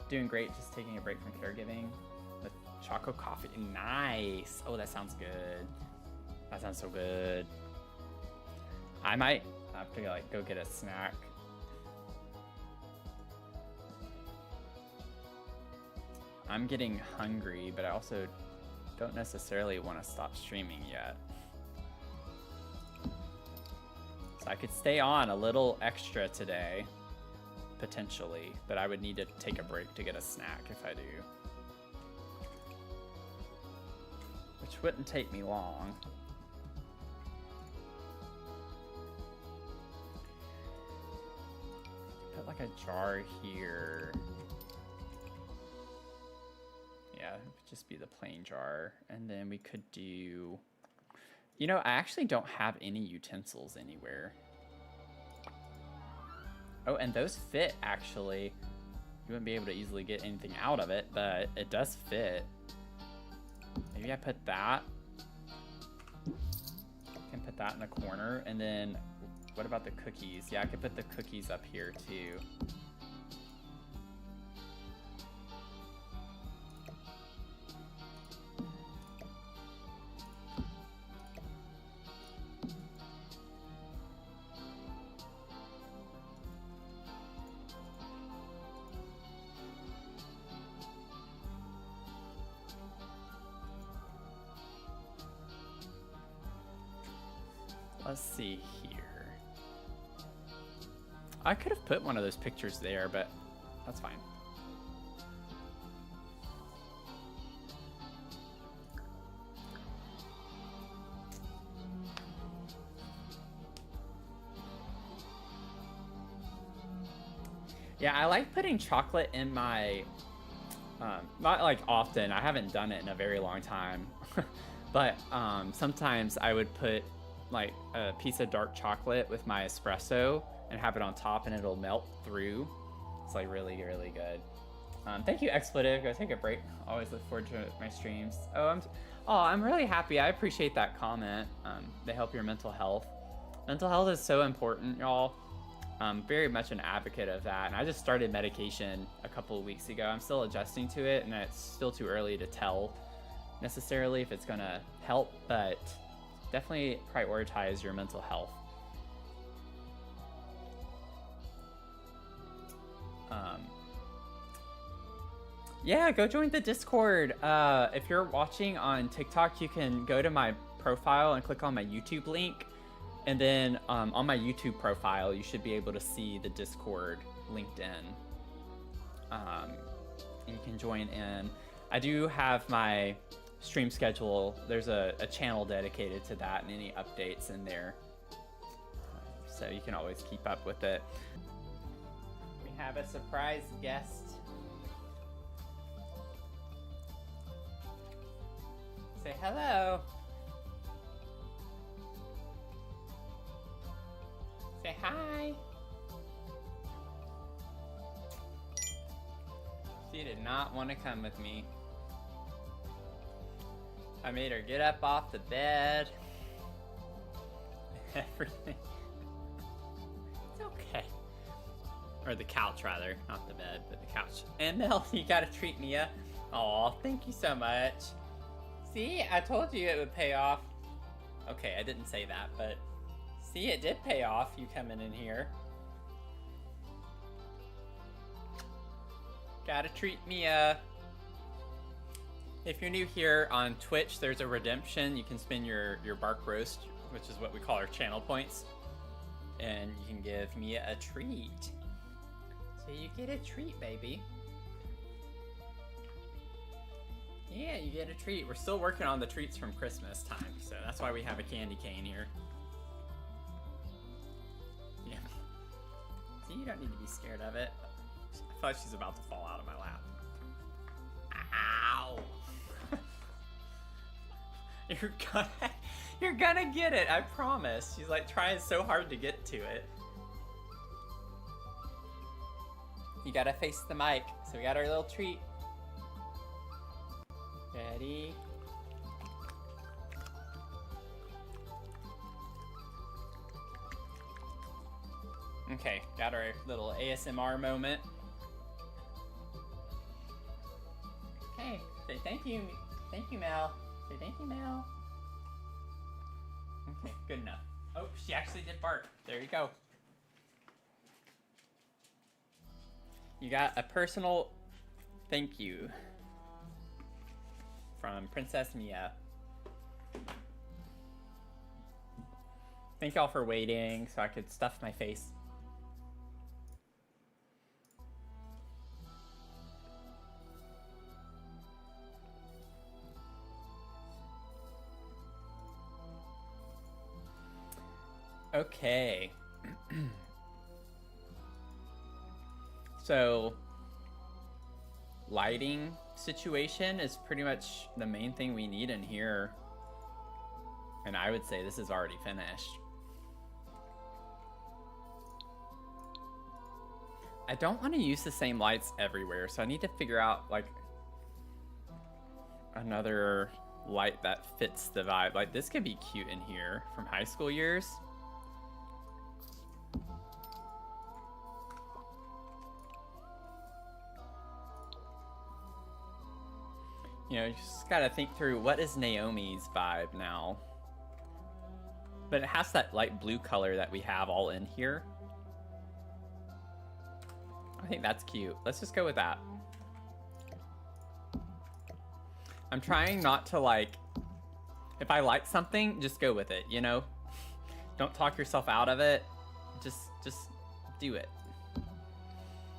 Doing great, just taking a break from caregiving with choco coffee. Nice. Oh, that sounds good. That sounds so good. I might have to like go get a snack. I'm getting hungry, but I also don't necessarily want to stop streaming yet. So I could stay on a little extra today, potentially, but I would need to take a break to get a snack if I do. Which wouldn't take me long. Put like a jar here. Yeah, it would just be the plain jar. And then we could do... You know, I actually don't have any utensils anywhere. Oh, and those fit, actually. You wouldn't be able to easily get anything out of it, but it does fit. Maybe I put that. I can put that in the corner. And then, what about the cookies? Yeah, I could put the cookies up here, too. Let's see here. I could have put one of those pictures there, but that's fine. Yeah, I like putting chocolate in my, not like often, I haven't done it in a very long time, but sometimes I would put like a piece of dark chocolate with my espresso and have it on top and it'll melt through. It's like really, really good. Thank you, Expletive. Go take a break. Always look forward to my streams. I'm really happy. I appreciate that comment. They help your mental health. Mental health is so important, y'all. I'm very much an advocate of that. And I just started medication a couple of weeks ago. I'm still adjusting to it, and it's still too early to tell necessarily if it's gonna help, but definitely prioritize your mental health. Yeah, go join the Discord. If you're watching on TikTok, you can go to my profile and click on my YouTube link. And then on my YouTube profile, you should be able to see the Discord linked in. And you can join in. I do have my stream schedule. There's a channel dedicated to that and any updates in there. So you can always keep up with it. We have a surprise guest. Say hello. Say hi. She did not want to come with me. I made her get up off the bed. Everything. It's okay. Or the couch, rather. Not the bed, but the couch. And Mel, you gotta treat Mia. Aw, thank you so much. See, I told you it would pay off. Okay, I didn't say that, but see, it did pay off, you coming in here. Gotta treat Mia. If you're new here on Twitch, there's a redemption. You can spin your bark roast, which is what we call our channel points. And you can give Mia a treat. So you get a treat, baby. Yeah, you get a treat. We're still working on the treats from Christmas time, so that's why we have a candy cane here. Yeah. See, you don't need to be scared of it. I feel like she's about to fall out of my lap. Ow! You're gonna get it, I promise. She's like trying so hard to get to it. You gotta face the mic, so we got our little treat. Ready? Okay, got our little ASMR moment. Okay, say thank you. Thank you, Mel. Say thank you, Mel. Okay, good enough. Oh, she actually did bark. There you go. You got a personal thank you. from Princess Mia. Thank y'all for waiting so I could stuff my face. Okay. So, lighting situation is pretty much the main thing we need in here. And I would say this is already finished. I don't want to use the same lights everywhere, so I need to figure out like another light that fits the vibe. Like this could be cute in here from high school years. You know, you just gotta think through what is Naomi's vibe now. But it has that light blue color that we have all in here. I think that's cute. Let's just go with that. I'm trying not to like, if I like something, just go with it, you know? Don't talk yourself out of it. Just do it.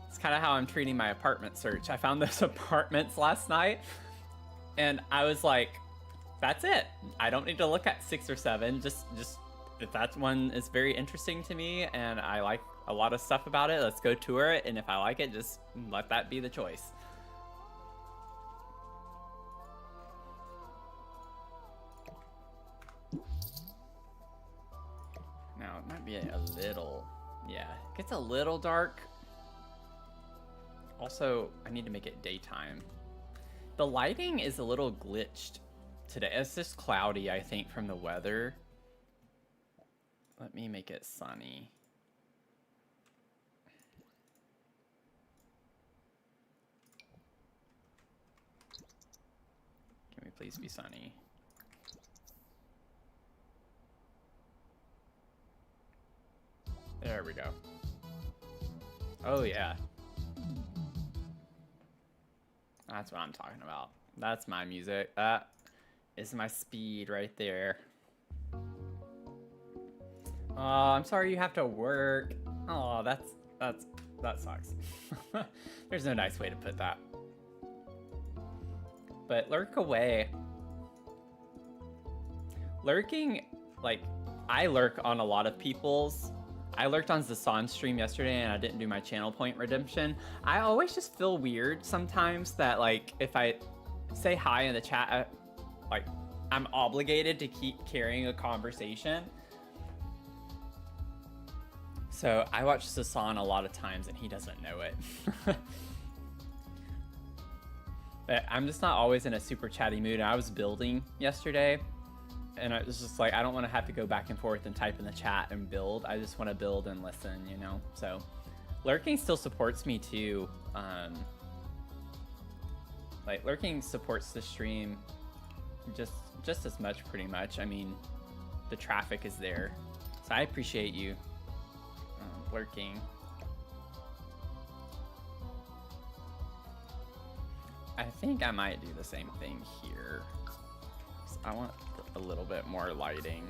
It's kind of how I'm treating my apartment search. I found those apartments last night and I was like, that's it. I don't need to look at 6 or 7. Just if that one is very interesting to me and I like a lot of stuff about it, let's go tour it. And if I like it, just let that be the choice. Now it might be a little, yeah, it gets a little dark. Also, I need to make it daytime. The lighting is a little glitched today. It's just cloudy, I think, from the weather. Let me make it sunny. Can we please be sunny? There we go. Oh yeah. That's what I'm talking about. That's my music. That is my speed right there. Oh, I'm sorry you have to work. Oh, that sucks. There's no nice way to put that. But lurk away. Lurking, like, I lurk on a lot of people's. I lurked on Zasan's stream yesterday and I didn't do my channel point redemption. I always just feel weird sometimes that, like, if I say hi in the chat, like, I'm obligated to keep carrying a conversation. So I watch Zasan a lot of times and he doesn't know it. But I'm just not always in a super chatty mood. I was building yesterday and I was just like, I don't want to have to go back and forth and type in the chat and build. I just want to build and listen, you know? So lurking still supports me too. Like lurking supports the stream just as much, pretty much. I mean, the traffic is there. So I appreciate you lurking. I think I might do the same thing here. I want a little bit more lighting.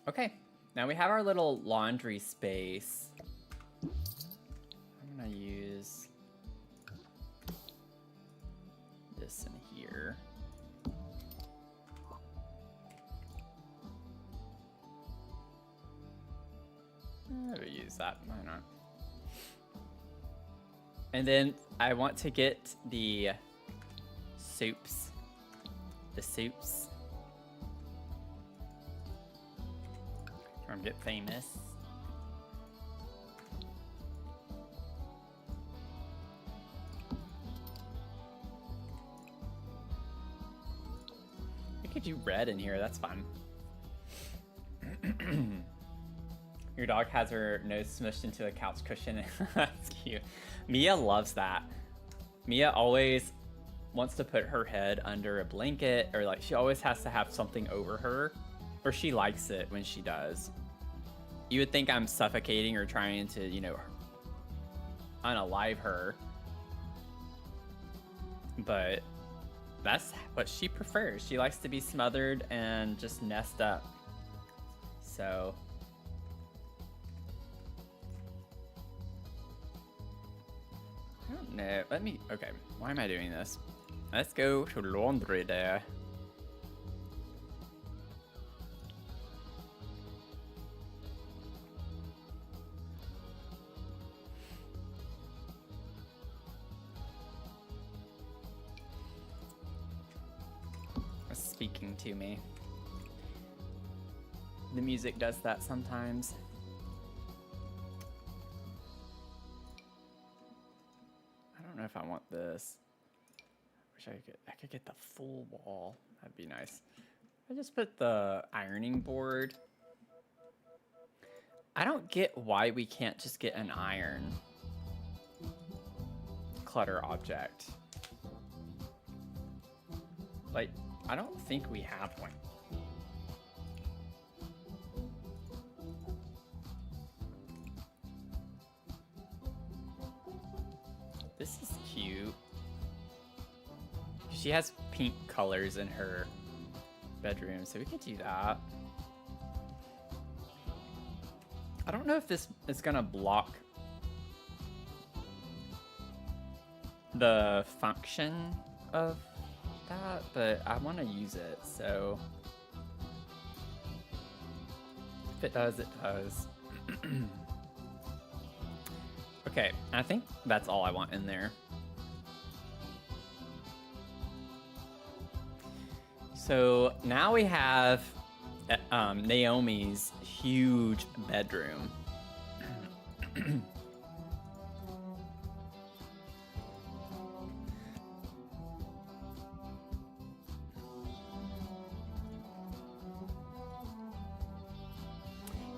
Okay, now we have our little laundry space. I'm gonna use this in here. I would use that, why not? And then I want to get the soups. The soups. Trying to get famous. I could do red in here, that's fun. Your dog has her nose smushed into a couch cushion. That's cute. Mia loves that. Mia always wants to put her head under a blanket, or like she always has to have something over her, or she likes it when she does. You would think I'm suffocating or trying to, you know, unalive her. But that's what she prefers. She likes to be smothered and just nest up. So I don't know. Okay, why am I doing this? Let's go to laundry there. Speaking to me. The music does that sometimes. I don't know if I want this. Wish I could get the full wall. That'd be nice. I just put the ironing board. I don't get why we can't just get an iron clutter object. Like, I don't think we have one. This is cute. She has pink colors in her bedroom, so we could do that. I don't know if this is gonna block the function of that, but I want to use it, so if it does, it does. Okay, I think that's all I want in there. So now we have Naomi's huge bedroom.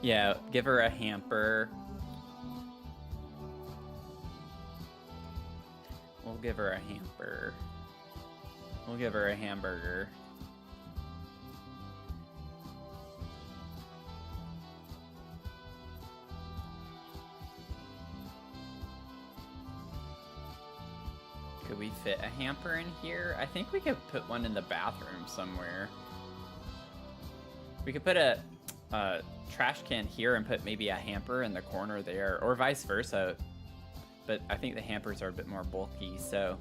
Yeah, give her a hamper. We'll give her a hamper. We'll give her a hamburger. Could we fit a hamper in here? I think we could put one in the bathroom somewhere. We could put a trash can here and put maybe a hamper in the corner there, or vice versa. But I think the hampers are a bit more bulky, so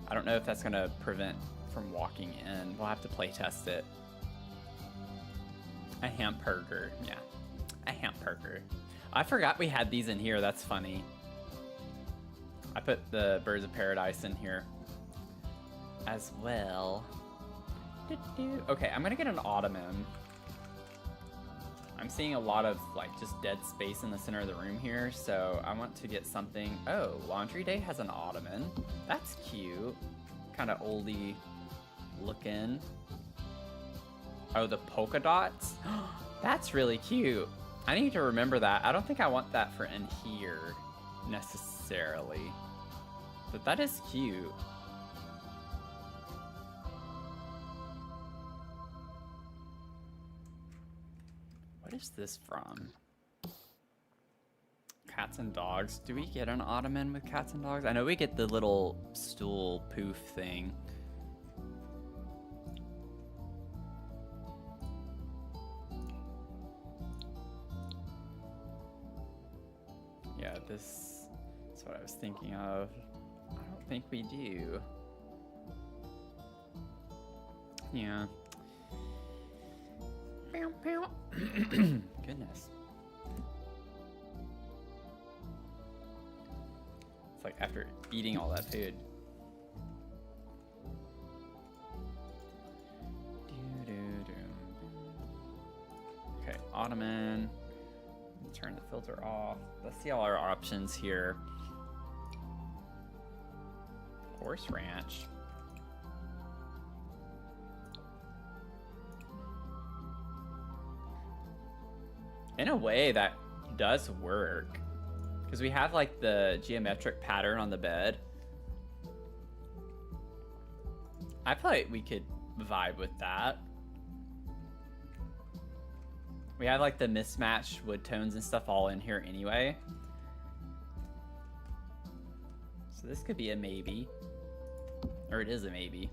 I don't know if that's gonna prevent from walking in. We'll have to play test it. A hamburger, yeah, a hamburger. I forgot we had these in here. That's funny. I put the Birds of Paradise in here as well. Okay, I'm gonna get an ottoman. I'm seeing a lot of like just dead space in the center of the room here, so I want to get something. Oh, Laundry Day has an ottoman. That's cute. Kind of oldie looking. Oh, the polka dots? That's really cute. I need to remember that. I don't think I want that for in here necessarily, but that is cute. What is this from? Cats and dogs. Do we get an ottoman with cats and dogs? I know we get the little stool poof thing. Yeah, this is what I was thinking of. I don't think we do. Yeah. Goodness. It's like after eating all that food. Okay, ottoman. Turn the filter off. Let's see all our options here. Horse ranch. In a way, that does work. Because we have like the geometric pattern on the bed. I feel like we could vibe with that. We have like the mismatched wood tones and stuff all in here anyway. So this could be a maybe. Or it is a maybe.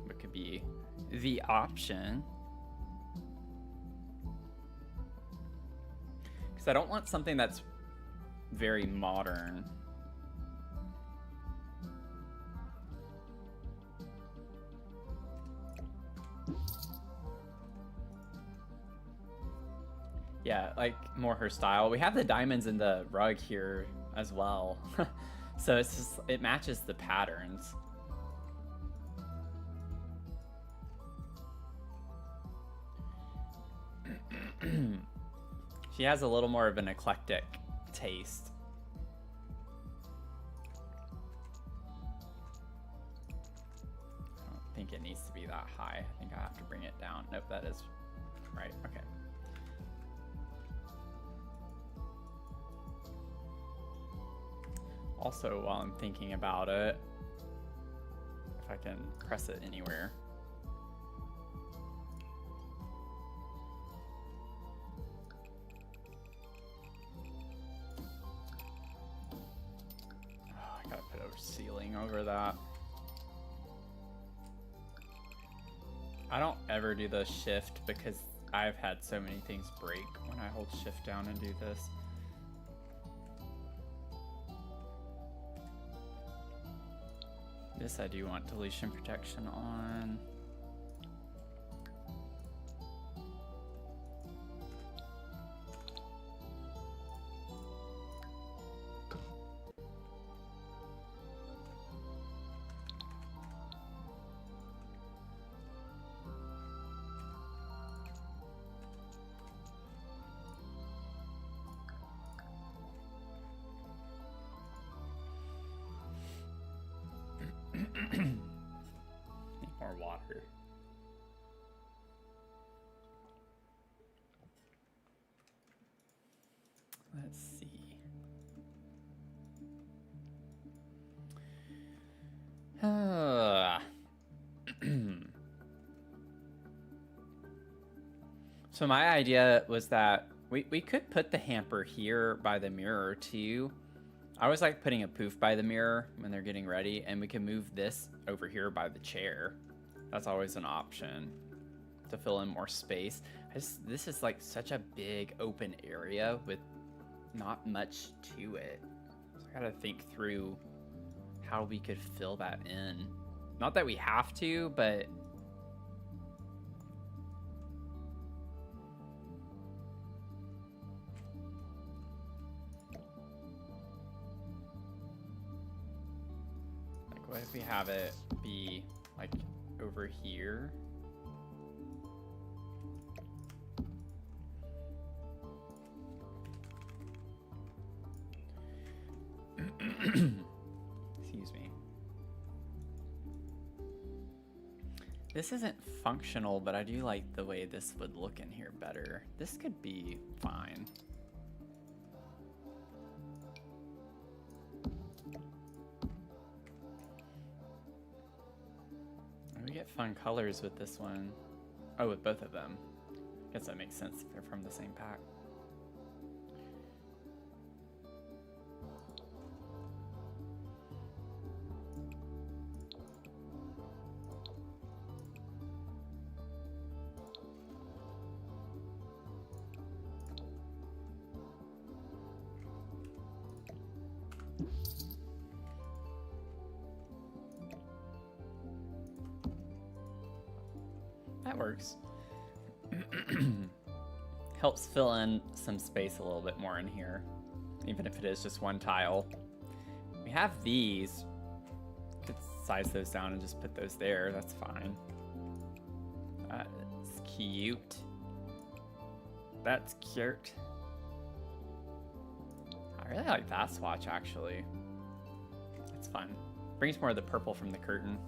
It could be the option. Because I don't want something that's very modern. Yeah, like more her style. We have the diamonds in the rug here as well. So it's just, it matches the patterns. She has a little more of an eclectic taste. I don't think it needs to be that high. I think I have to bring it down. Nope, that is right. Okay. Also, while I'm thinking about it, if I can press it anywhere. Oh, I gotta put a ceiling over that. I don't ever do the shift because I've had so many things break when I hold shift down and do this. This I do want deletion protection on. Need more water. Let's see. So my idea was that we could put the hamper here by the mirror too. I always like putting a poof by the mirror when they're getting ready, and we can move this over here by the chair. That's always an option to fill in more space. This is like such a big open area with not much to it. So I gotta think through how we could fill that in. Not that we have to, but what if we have it be like over here? Excuse me. This isn't functional, but I do like the way this would look in here better. This could be fine. We get fun colors with this one. Oh, with both of them. Guess that makes sense if they're from the same pack. That works. Helps fill in some space a little bit more in here, even if it is just one tile. We have these. Could size those down and just put those there. That's fine. That's cute. That's cute. I really like that swatch, actually. It's fun. Brings more of the purple from the curtain.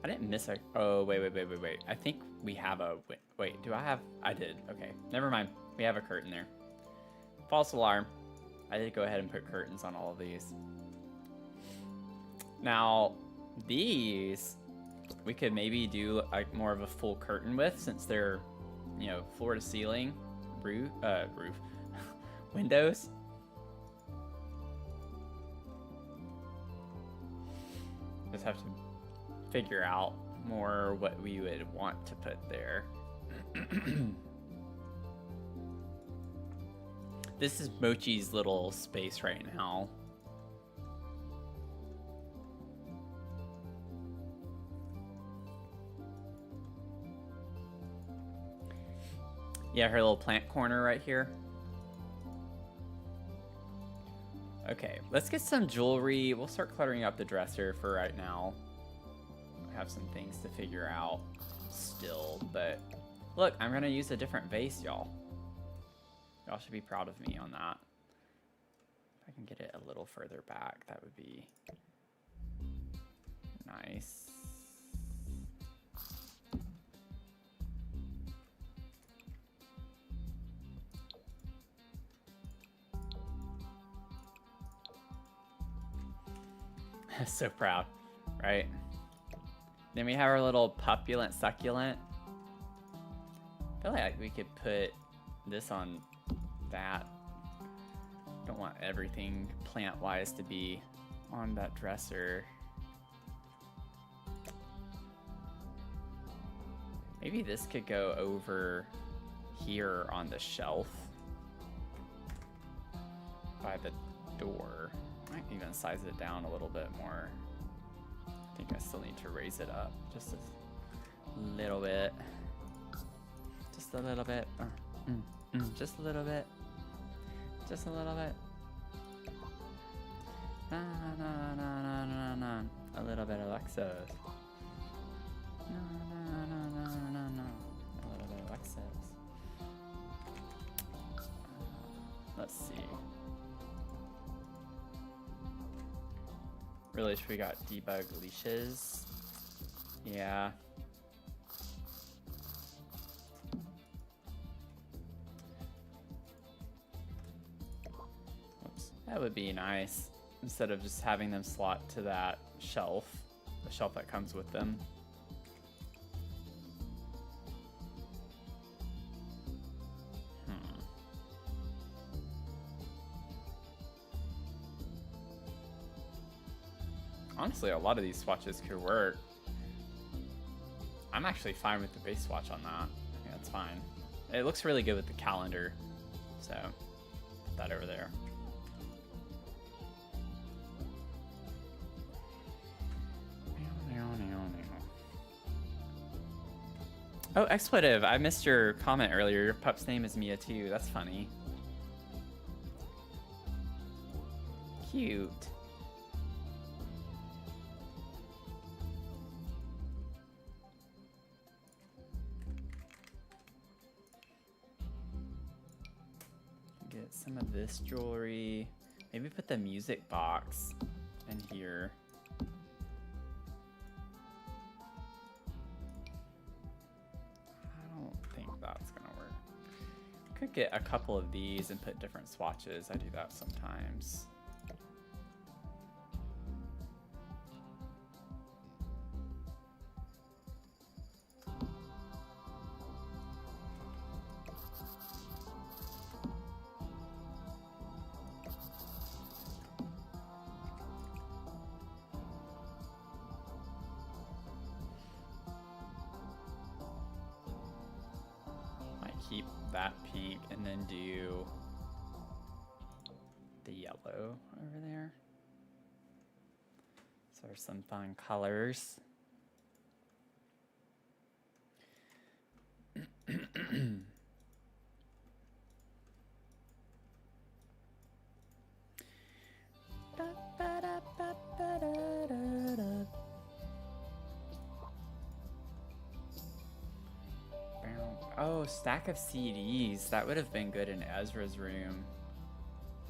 I didn't miss a... Oh, wait. I think we have a... Wait, do I have... I did. Okay, never mind. We have a curtain there. False alarm. I did go ahead and put curtains on all of these. Now, these... we could maybe do like more of a full curtain with, since they're, you know, floor to ceiling roof windows. Just have to figure out more what we would want to put there. This is Mochi's little space right now. Yeah, her little plant corner right here. Okay, let's get some jewelry. We'll start cluttering up the dresser for right now. I have some things to figure out still, but look, I'm gonna use a different vase, y'all. Y'all should be proud of me on that. If I can get it a little further back, that would be nice. So proud, right? Then we have our little pupulent succulent. I feel like we could put this on that. Don't want everything plant-wise to be on that dresser. Maybe this could go over here on the shelf by the door. Might even size it down a little bit more. I think I still need to raise it up just a little bit. Just a little bit. Just a little bit. Just a little bit. Na na na na na na. A little bit of Lexus. Na na na na na na. A little bit of Lexus. Let's see. Really wish we got debug leashes. Yeah. Oops. That would be nice. Instead of just having them slot to that shelf. The shelf that comes with them. Honestly, a lot of these swatches could work. I'm actually fine with the base swatch on that. I think that's fine. It looks really good with the calendar. So, put that over there. Oh, expletive. I missed your comment earlier. Your pup's name is Mia too. That's funny. Cute. Get some of this jewelry. Maybe put the music box in here. I don't think that's gonna work. Could get a couple of these and put different swatches. I do that sometimes. Keep that pink and then do the yellow over there. So there's some fun colors. Oh, stack of CDs. That would have been good in Ezra's room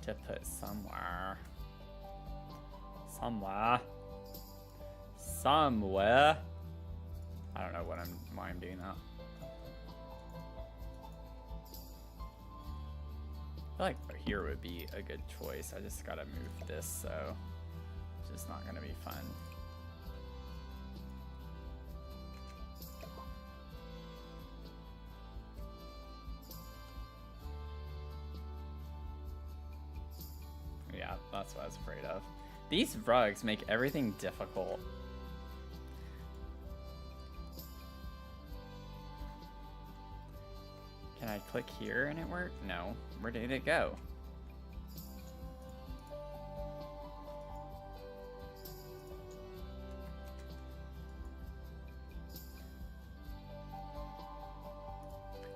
to put somewhere. Somewhere. I don't know why I'm doing that. I feel like here would be a good choice. I just gotta move this, so it's just not gonna be fun. That's what I was afraid of. These rugs make everything difficult. Can I click here and it work? No. Where did it go?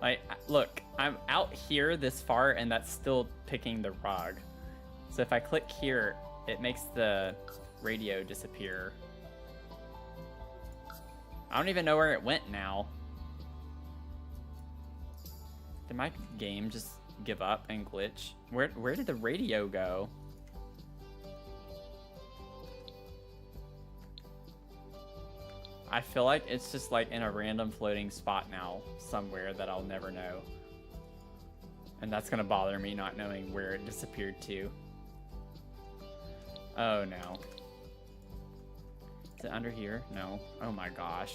Like, look, I'm out here this far and that's still picking the rug. So if I click here, it makes the radio disappear. I don't even know where it went now. Did my game just give up and glitch? Where did the radio go? I feel like it's just like in a random floating spot now somewhere that I'll never know. And that's gonna bother me not knowing where it disappeared to. Oh no. Is it under here? No. Oh my gosh.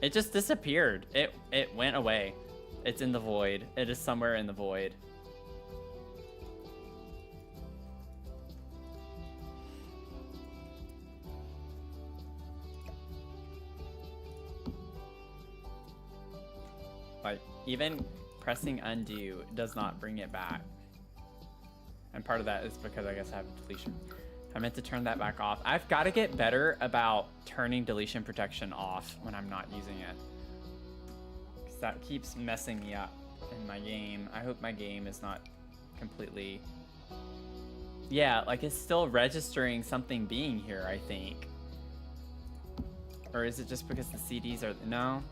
It just disappeared. It went away. It's in the void. It is somewhere in the void. Like, even pressing undo does not bring it back. And part of that is because I guess I have deletion. I meant to turn that back off. I've got to get better about turning deletion protection off when I'm not using it. Because that keeps messing me up in my game. I hope my game is not completely... Yeah, like it's still registering something being here, I think. Or is it just because the CDs are... No?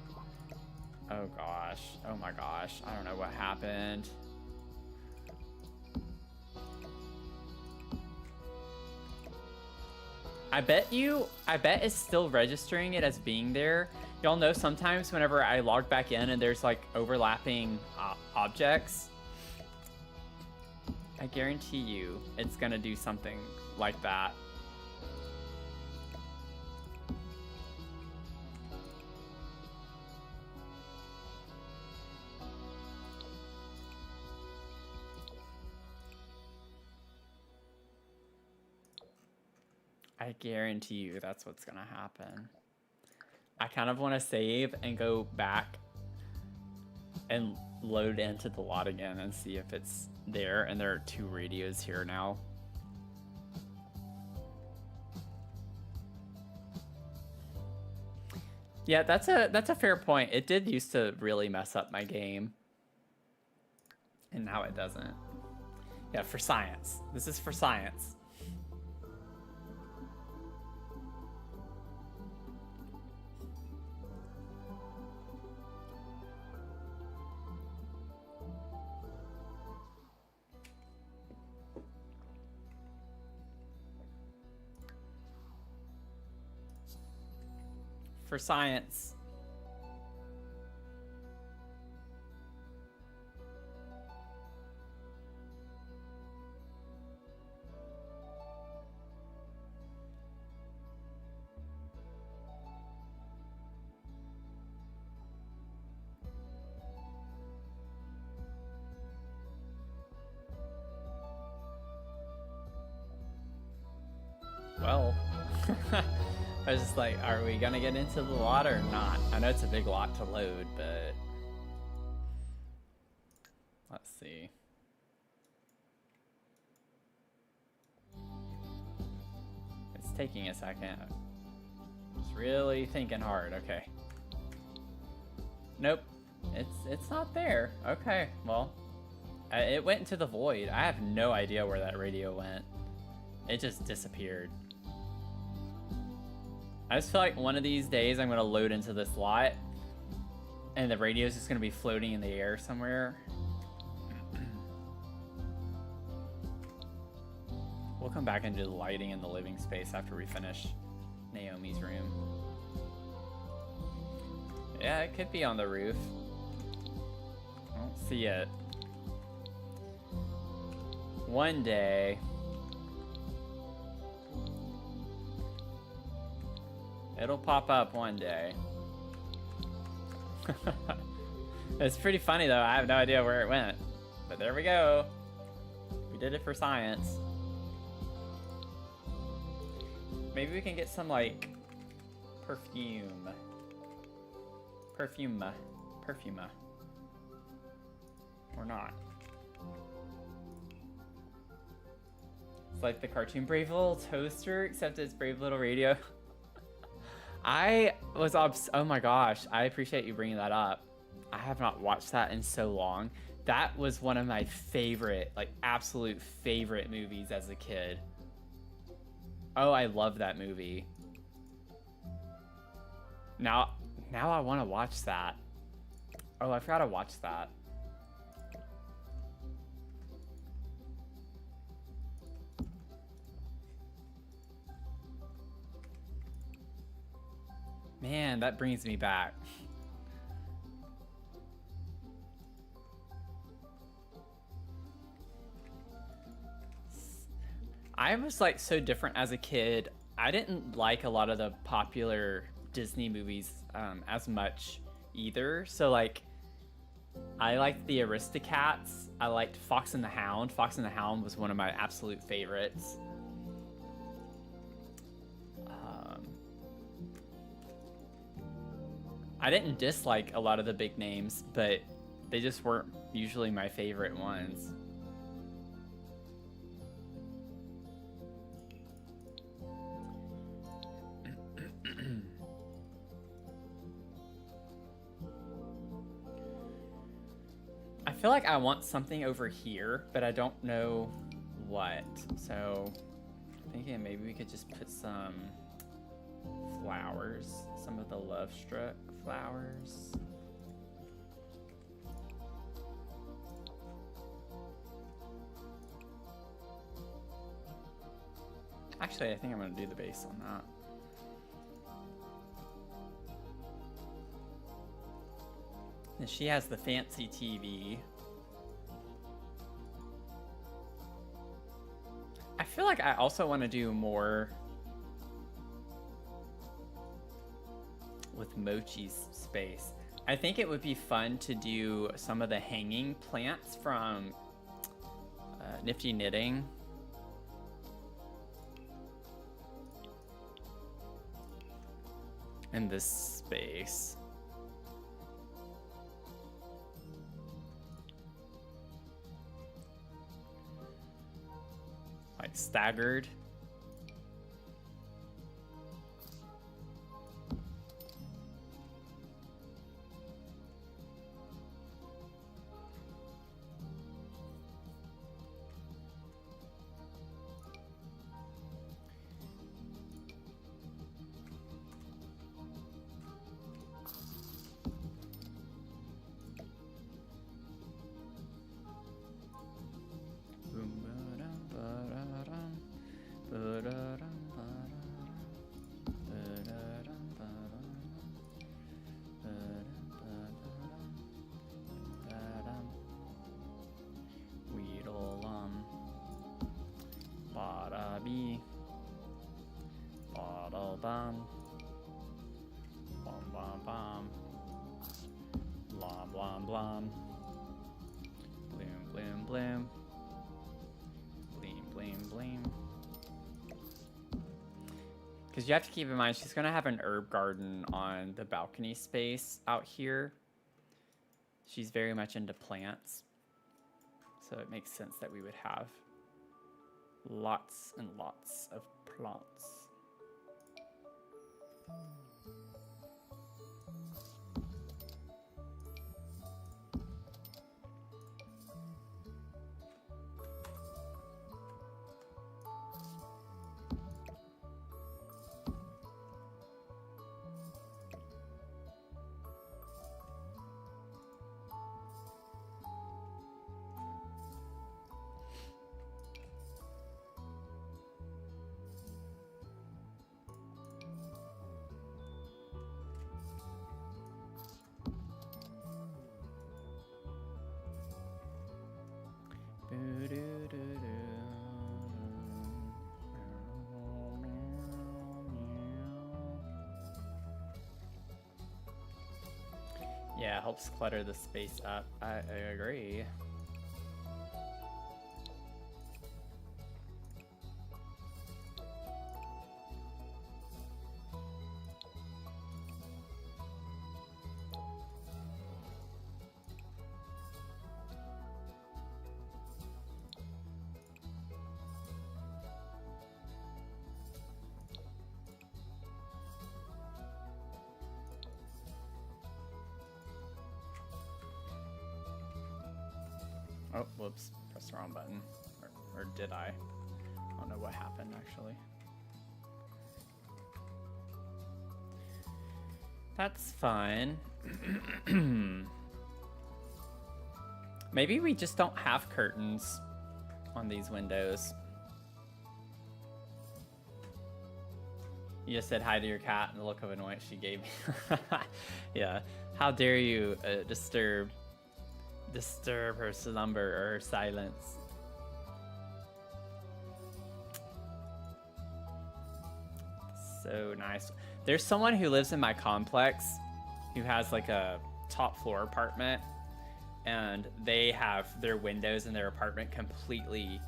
Oh gosh. Oh my gosh. I don't know what happened. I bet it's still registering it as being there. Y'all know sometimes whenever I log back in and there's like overlapping objects, I guarantee you it's gonna do something like that. I guarantee you that's what's gonna happen. I kind of want to save and go back and load into the lot again and see if it's there. And there are 2 radios here now. Yeah, that's a fair point. It did used to really mess up my game. And now it doesn't. Yeah, for science. This is for science. For science. Well, I was just like, are we gonna get into the lot or not? I know it's a big lot to load, but let's see. It's taking a second. It's really thinking hard. Okay. Nope. It's not there. Okay. Well, it went into the void. I have no idea where that radio went. It just disappeared. I just feel like one of these days I'm gonna load into this lot and the radio's just gonna be floating in the air somewhere. We'll come back and do the lighting in the living space after we finish Naomi's room. Yeah, it could be on the roof. I don't see it. One day. It'll pop up one day. It's pretty funny though. I have no idea where it went. But there we go. We did it for science. maybe we can get some, like, perfume. Perfuma. Or not. It's like the cartoon Brave Little Toaster, except it's Brave Little Radio. I was oh my gosh, I appreciate you bringing that up. I have not watched that in so long. That was one of my favorite, like absolute favorite movies as a kid. Oh, I love that movie. Now I want to watch that. Oh, I forgot to watch that. Man, that brings me back. I was like so different as a kid. I didn't like a lot of the popular Disney movies as much either. So like, I liked the Aristocats. I liked Fox and the Hound. Fox and the Hound was one of my absolute favorites. I didn't dislike a lot of the big names, but they just weren't usually my favorite ones. I feel like I want something over here, but I don't know what. So I'm thinking maybe we could just put some flowers, some of the Love Struck flowers. Actually, I think I'm gonna do the base on that. And she has the fancy TV. I feel like I also want to do more with Mochi's space. I think it would be fun to do some of the hanging plants from Nifty Knitting. In this space. Like staggered. Because you have to keep in mind, she's going to have an herb garden on the balcony space out here. She's very much into plants. So it makes sense that we would have lots and lots of plants. Yeah, helps clutter the space up. I agree. Oh, whoops. Pressed the wrong button. Or did I? I don't know what happened, actually. That's fine. Maybe we just don't have curtains on these windows. You just said hi to your cat and the look of annoyance she gave me. Yeah. How dare you disturb her slumber or her silence. So nice. There's someone who lives in my complex who has like a top floor apartment, and they have their windows in their apartment completely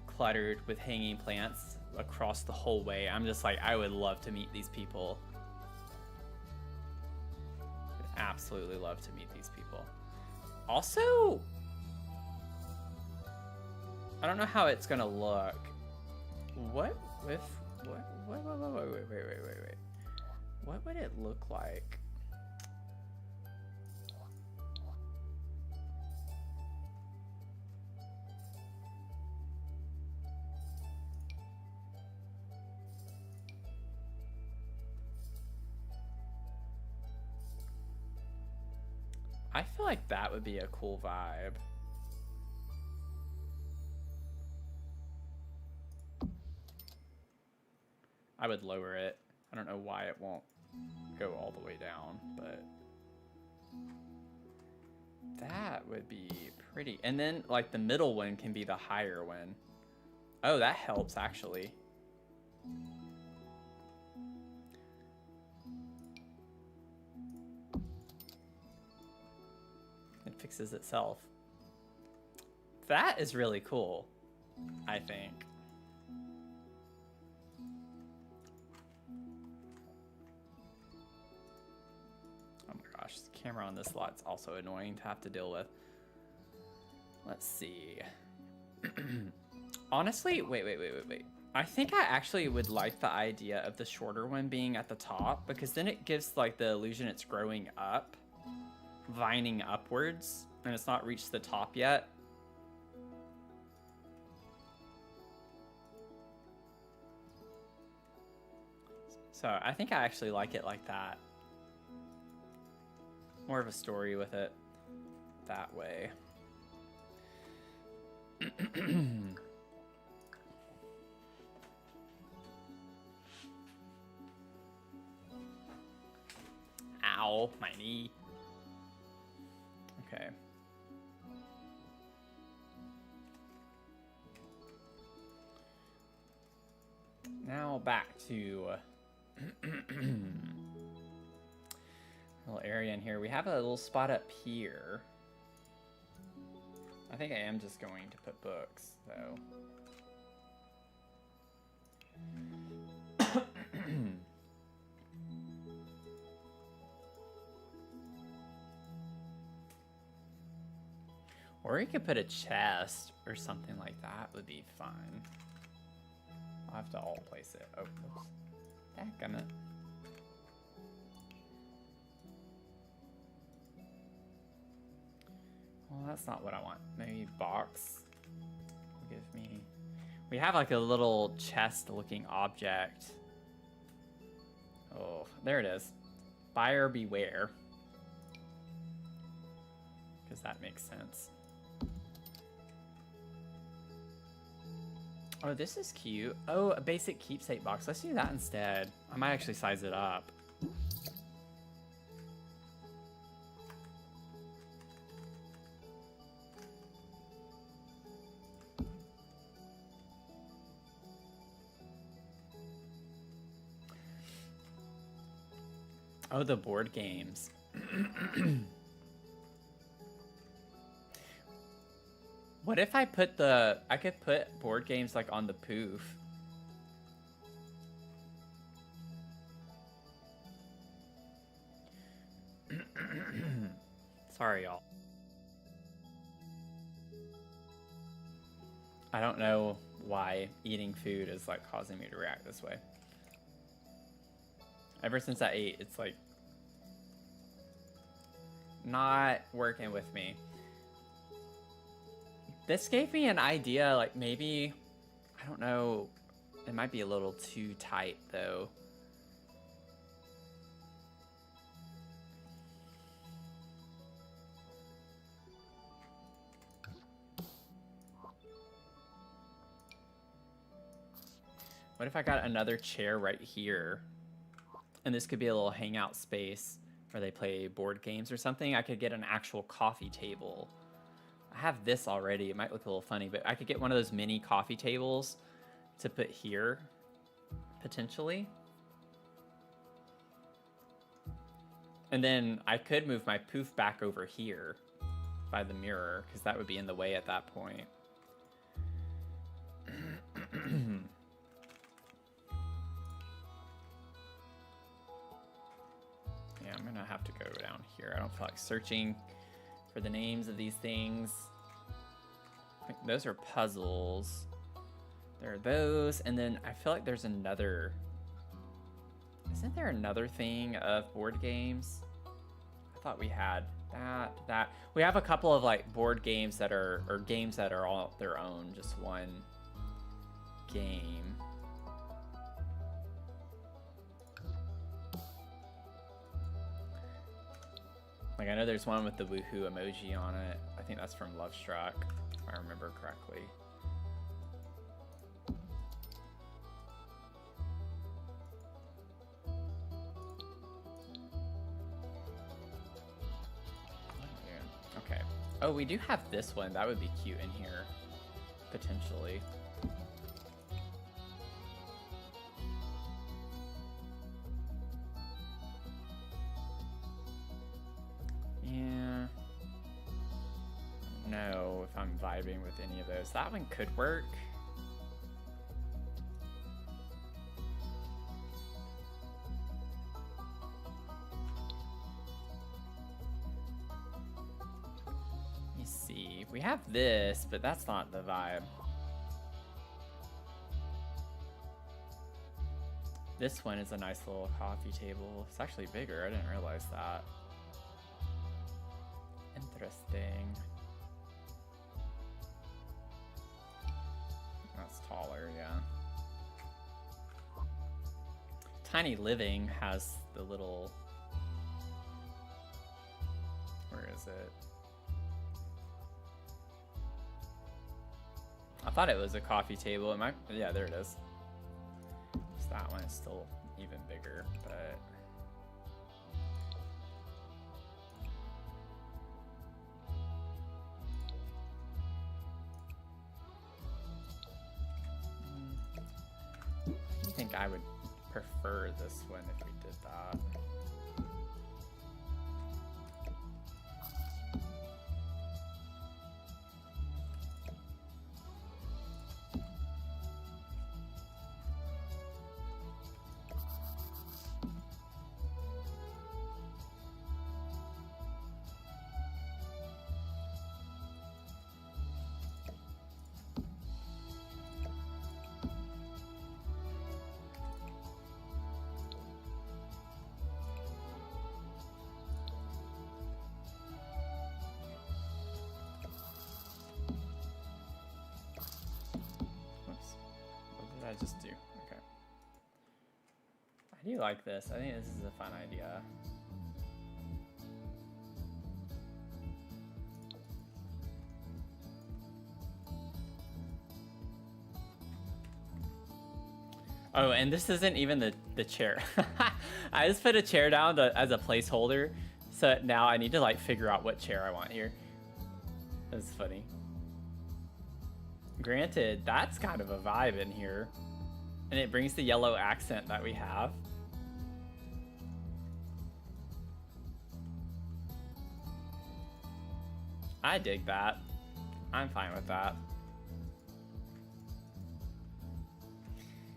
cluttered with hanging plants across the whole way. I'm just like, I would love to meet these people. Would absolutely love to meet these people. Also, I don't know how it's gonna look. What if wait. What would it look like? I feel like that would be a cool vibe. I would lower it. I don't know why it won't go all the way down, but that would be pretty. And then like the middle one can be the higher one. Oh, that helps actually. It fixes itself. That is really cool, I think. Oh my gosh, the camera on this lot's also annoying to have to deal with. Let's see. Honestly, wait. I think I actually would like the idea of the shorter one being at the top, because then it gives like the illusion it's growing up, vining upwards, and it's not reached the top yet. So I think I actually like it like that. More of a story with it that way. Ow, my knee. Okay. Now back to little area in here. We have a little spot up here. I think I am just going to put books, though. Or you could put a chest or something like that would be fun. I'll have to all place it. Oh, oops. Dadgummit. Well, that's not what I want. Maybe box will give me... We have like a little chest-looking object. Oh, there it is. Buyer beware. Because that makes sense. Oh, this is cute. Oh, a basic keepsake box. Let's do that instead. I might actually size it up. Oh, the board games. What if I put I could put board games like on the poof. Sorry, y'all. I don't know why eating food is like causing me to react this way. Ever since I ate, it's like not working with me. This gave me an idea, like maybe, I don't know, it might be a little too tight though. What if I got another chair right here? And this could be a little hangout space where they play board games or something. I could get an actual coffee table. I have this already. It might look a little funny, but I could get one of those mini coffee tables to put here, potentially. And then I could move my poof back over here by the mirror, because that would be in the way at that point. Yeah, I'm gonna have to go down here. I don't feel like searching for the names of these things. I think those are puzzles. There are those, and then I feel like there's another. Isn't there another thing of board games? I thought we had that. We have a couple of like board games that are, or games that are all their own, just one game. Like, I know there's one with the woohoo emoji on it. I think that's from Love Struck, if I remember correctly. Okay. Oh, we do have this one. That would be cute in here, potentially. Yeah. I don't know if I'm vibing with any of those. That one could work. Let me see. We have this, but that's not the vibe. This one is a nice little coffee table. It's actually bigger. I didn't realize that. Interesting. That's taller, yeah. Tiny Living has the little... Where is it? I thought it was a coffee table. It might... Yeah, there it is. So that one is still even bigger, but... I think I would prefer this one if we did that. I just do. Okay. I do like this. I think this is a fun idea. Oh, and this isn't even the chair. I just put a chair down as a placeholder. So now I need to like figure out what chair I want here. That's funny. Granted, that's kind of a vibe in here. And it brings the yellow accent that we have. I dig that. I'm fine with that.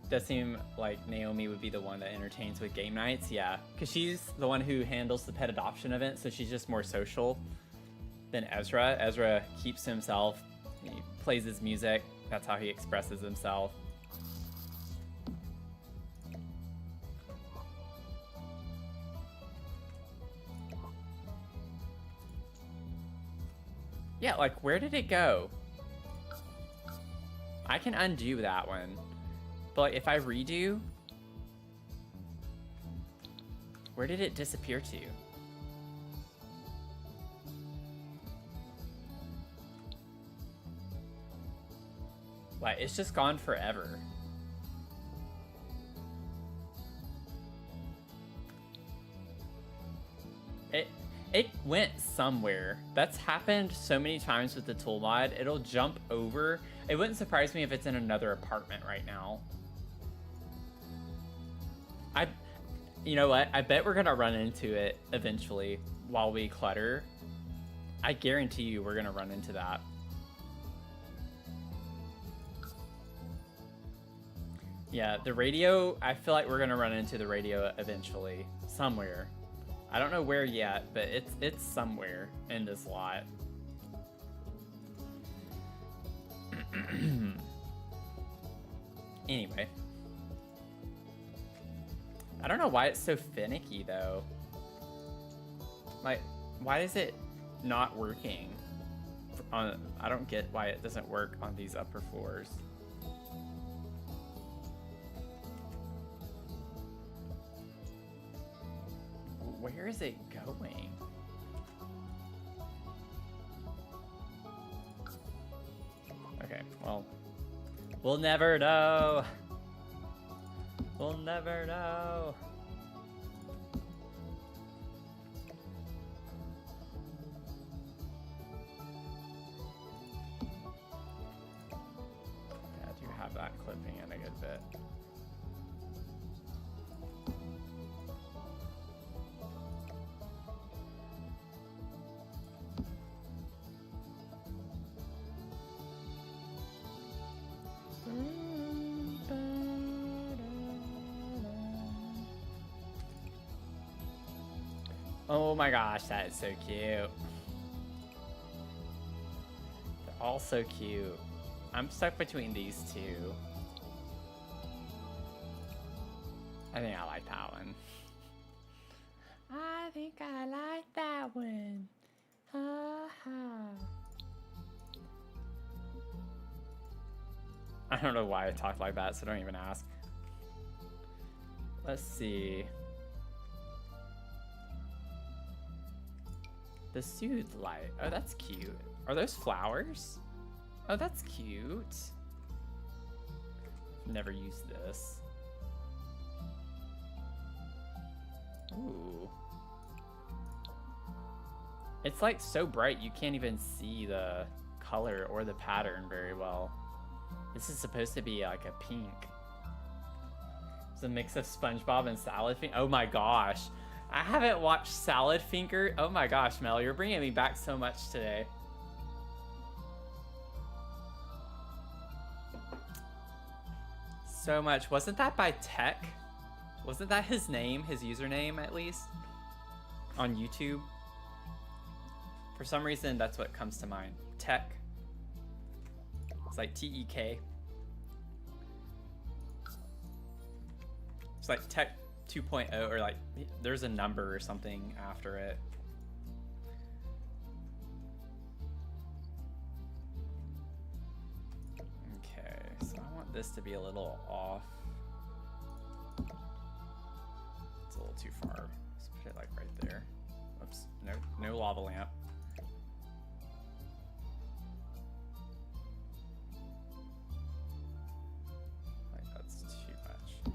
Does seem like Naomi would be the one that entertains with game nights. Yeah, because she's the one who handles the pet adoption event, so she's just more social than Ezra. Ezra keeps to himself. He plays his music. That's how he expresses himself. Yeah, like, where did it go? I can undo that one. But like, if I redo, where did it disappear to? Like, it's just gone forever. It went somewhere. That's happened so many times with the tool mod. It'll jump over. It wouldn't surprise me if it's in another apartment right now. You know what? I bet we're gonna run into it eventually while we clutter. I guarantee you we're gonna run into that. Yeah, the radio, I feel like we're gonna run into the radio eventually, somewhere. I don't know where yet, but it's somewhere in this lot. Anyway. I don't know why it's so finicky, though. Like, why is it not working? I don't get why it doesn't work on these upper floors. Where is it going? Okay, well, we'll never know. We'll never know. Yeah, I do have that clipping in a good bit. Oh my gosh, that is so cute. They're all so cute. I'm stuck between these two. I think I like that one. I think I like that one. Ha ha. I don't know why I talk like that, so don't even ask. Let's see. The soothe light. Oh, that's cute. Are those flowers? Oh, that's cute. Never used this. Ooh. It's like so bright you can't even see the color or the pattern very well. This is supposed to be like a pink. It's a mix of SpongeBob and Salad Finger. Oh my gosh. I haven't watched Salad Finger. Oh my gosh, Mel, you're bringing me back so much today. So much. Wasn't that by Tech? Wasn't that his name, his username at least? On YouTube? For some reason, that's what comes to mind. Tech. It's like T-E-K. It's like Tech 2.0, or like there's a number or something after it. Okay, so I want this to be a little off. It's a little too far. Let's put it like right there. Oops, no lava lamp. Like that's too much.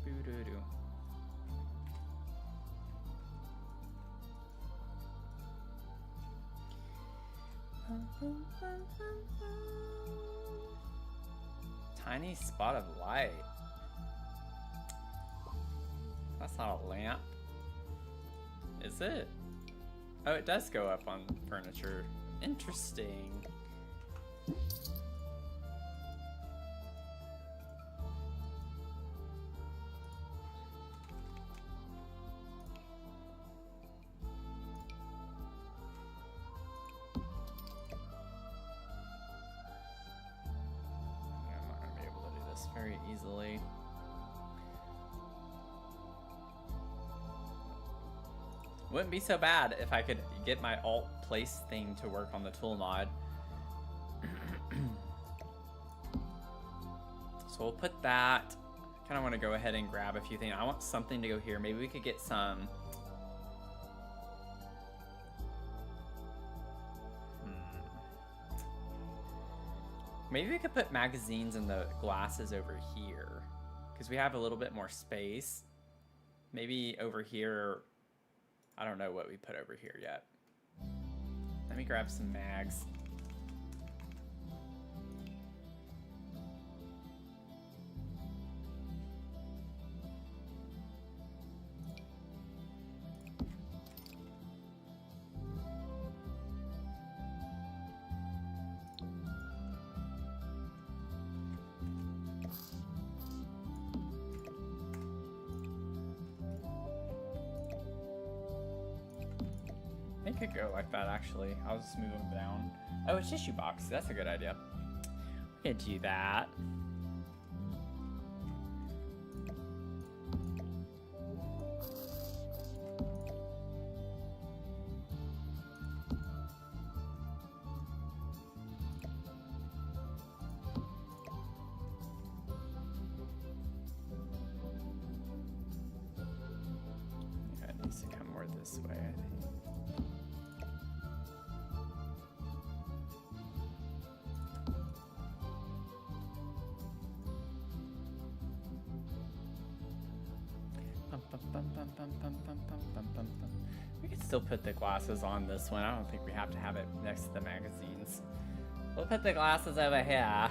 Boo-doo-doo. Tiny spot of light. That's not a lamp. Is it? Oh, it does go up on furniture. Interesting. Very easily. Wouldn't be so bad if I could get my alt place thing to work on the tool mod. So we'll put that. Kind of want to go ahead and grab a few things. I want something to go here. Maybe we could get some. Maybe we could put magazines in the glasses over here, because we have a little bit more space. Maybe over here. I don't know what we put over here yet. Let me grab some mags. I could go like that, actually. I'll just move them down. Oh, a tissue box. That's a good idea. We could do that. Okay, it needs to come more this way, I think. We could still put the glasses on this one. I don't think we have to have it next to the magazines. We'll put the glasses over here,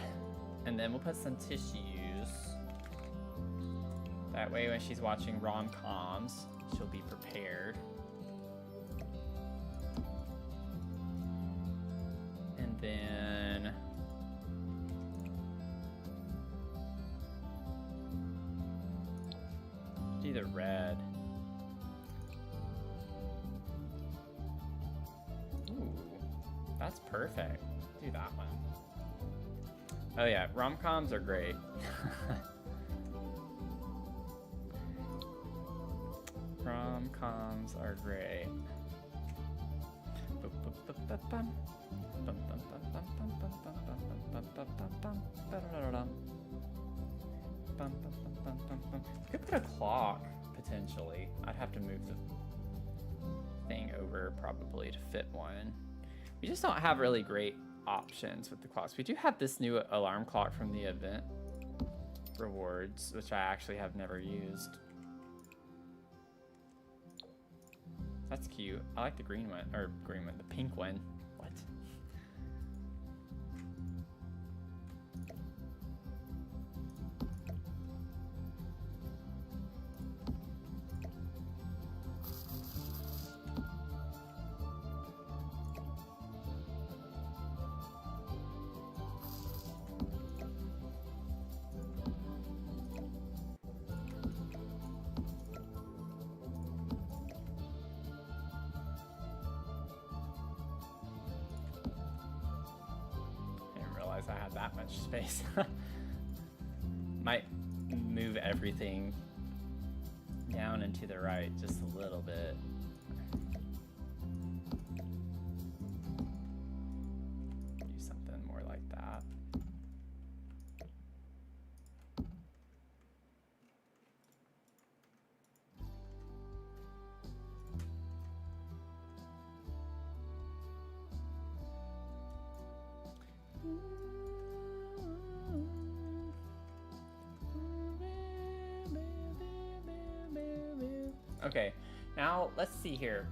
and then we'll put some tissues. That way when she's watching rom-coms, she'll be prepared. And then... do the red. Ooh, that's perfect. Do that one. Oh yeah, rom-coms are great. Rom-coms are great. We could put a clock, potentially. I'd have to move the thing over probably to fit one. We just don't have really great options with the clocks. We do have this new alarm clock from the event rewards, which I actually have never used. That's cute. I like the green one, or green one, the pink one. What? I had that much space. Might move everything down and to the right just a little bit. Do something more like that. Okay, now let's see here.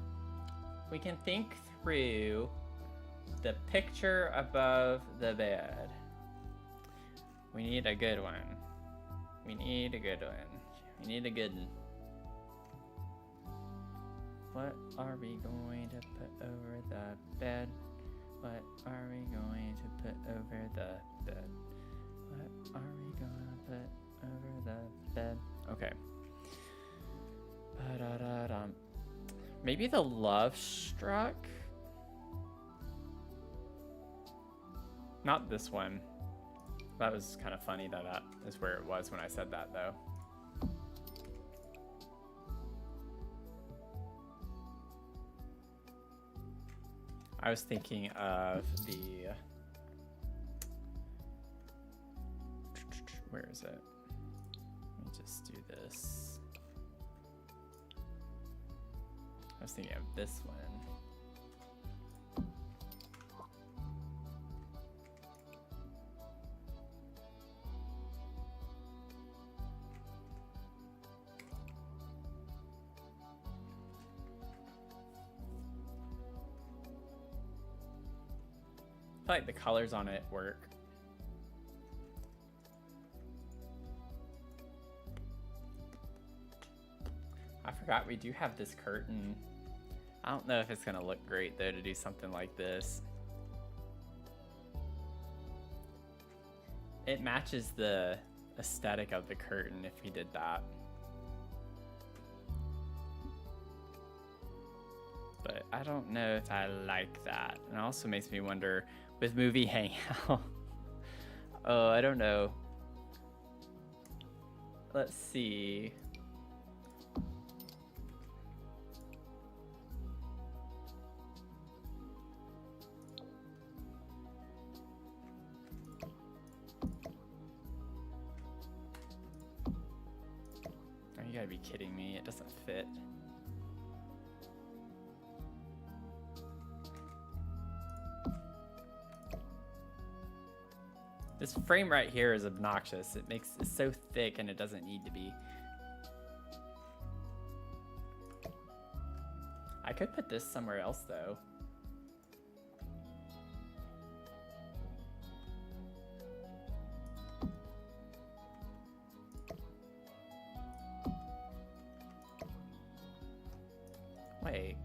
We can think through the picture above the bed. We need a good one. We need a good one. We need a good one. What are we going to put over the bed? What are we going to put over the bed? What are we gonna put over the bed? Okay. Maybe the love struck? Not this one. That was kind of funny that that is where it was when I said that, though. I was thinking of the... Where is it? Let me just do this. I was thinking of this one. I feel like the colors on it work. I forgot we do have this curtain. I don't know if it's gonna look great though to do something like this. It matches the aesthetic of the curtain if we did that. But I don't know if I like that. And it also makes me wonder with movie hangout. Oh, I don't know. Let's see. Oh, you gotta be kidding me. It doesn't fit. This frame right here is obnoxious. It's so thick and it doesn't need to be. I could put this somewhere else though. Wait.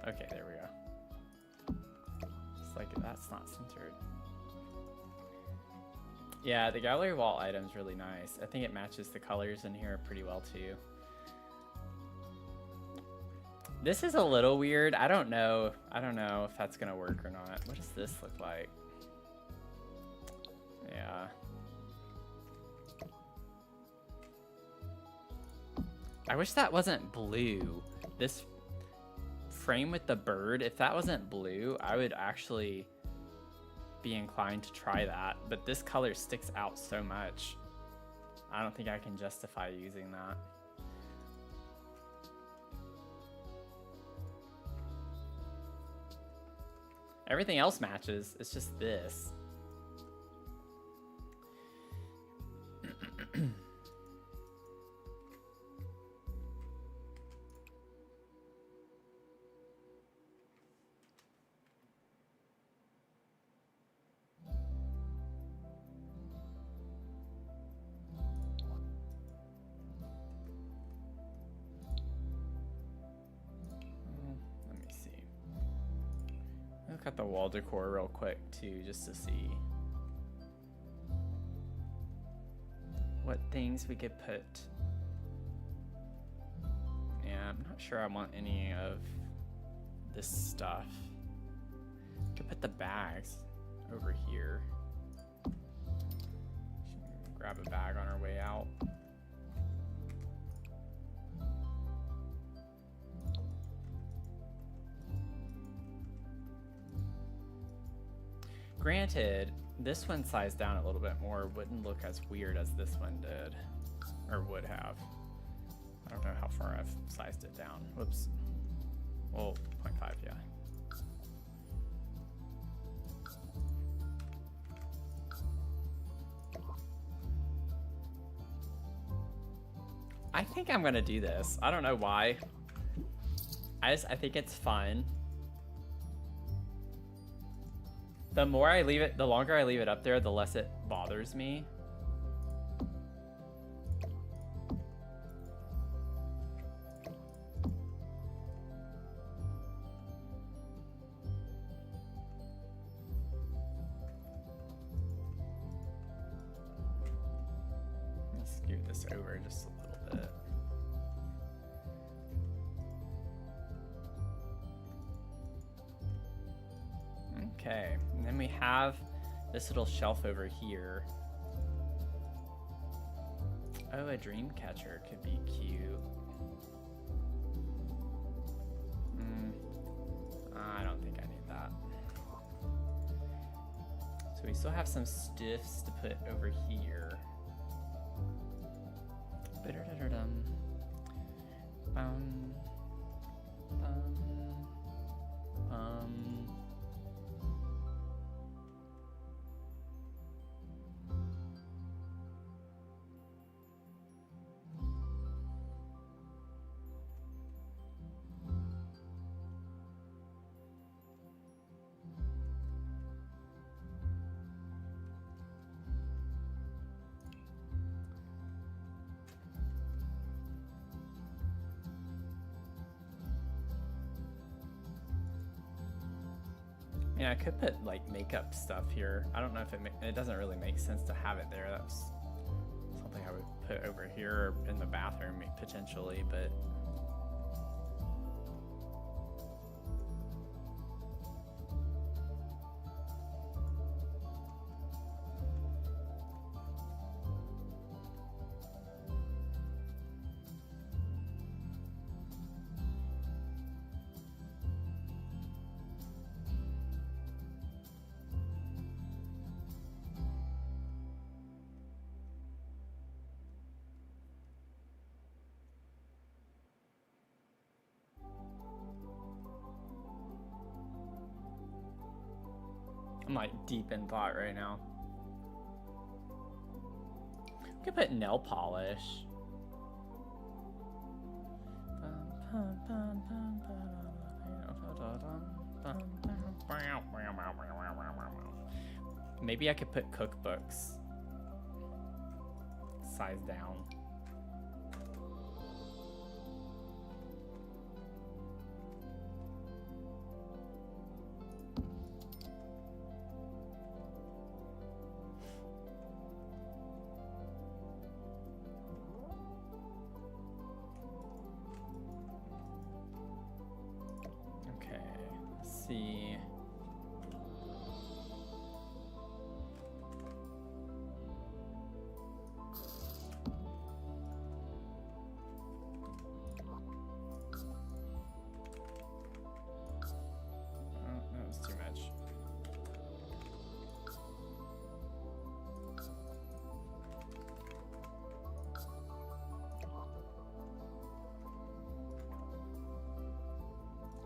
Okay, there we go. It's like that's not centered. Yeah, the gallery wall item's really nice. I think it matches the colors in here pretty well too. This is a little weird. I don't know if that's gonna work or not. What does this look like? Yeah. I wish that wasn't blue. This frame with the bird, if that wasn't blue, I would actually be inclined to try that, but this color sticks out so much. I don't think I can justify using that. Everything else matches, it's just this. Look at the wall decor real quick too, just to see what things we could put. Yeah, I'm not sure I want any of this stuff. Could put the bags over here. Grab a bag on our way out. Granted, this one sized down a little bit more wouldn't look as weird as this one did, or would have. I don't know how far I've sized it down. Whoops. Well, 0.5, yeah. I think I'm gonna do this. I don't know why. I think it's fun. The more I leave it, the longer I leave it up there, the less it bothers me. Let me scoot this over just a little bit. Okay, and then we have this little shelf over here. Oh, a dream catcher could be cute. I don't think I need that. So we we still have some stiffs to put over here. Bum, bum, bum. Yeah, I could put like makeup stuff here. I don't know if it doesn't really make sense to have it there. That's something I would put over here in the bathroom potentially, but I'm like deep in thought right now. I could put nail polish. Maybe I could put cookbooks. Size down. See. Oh, that was too much.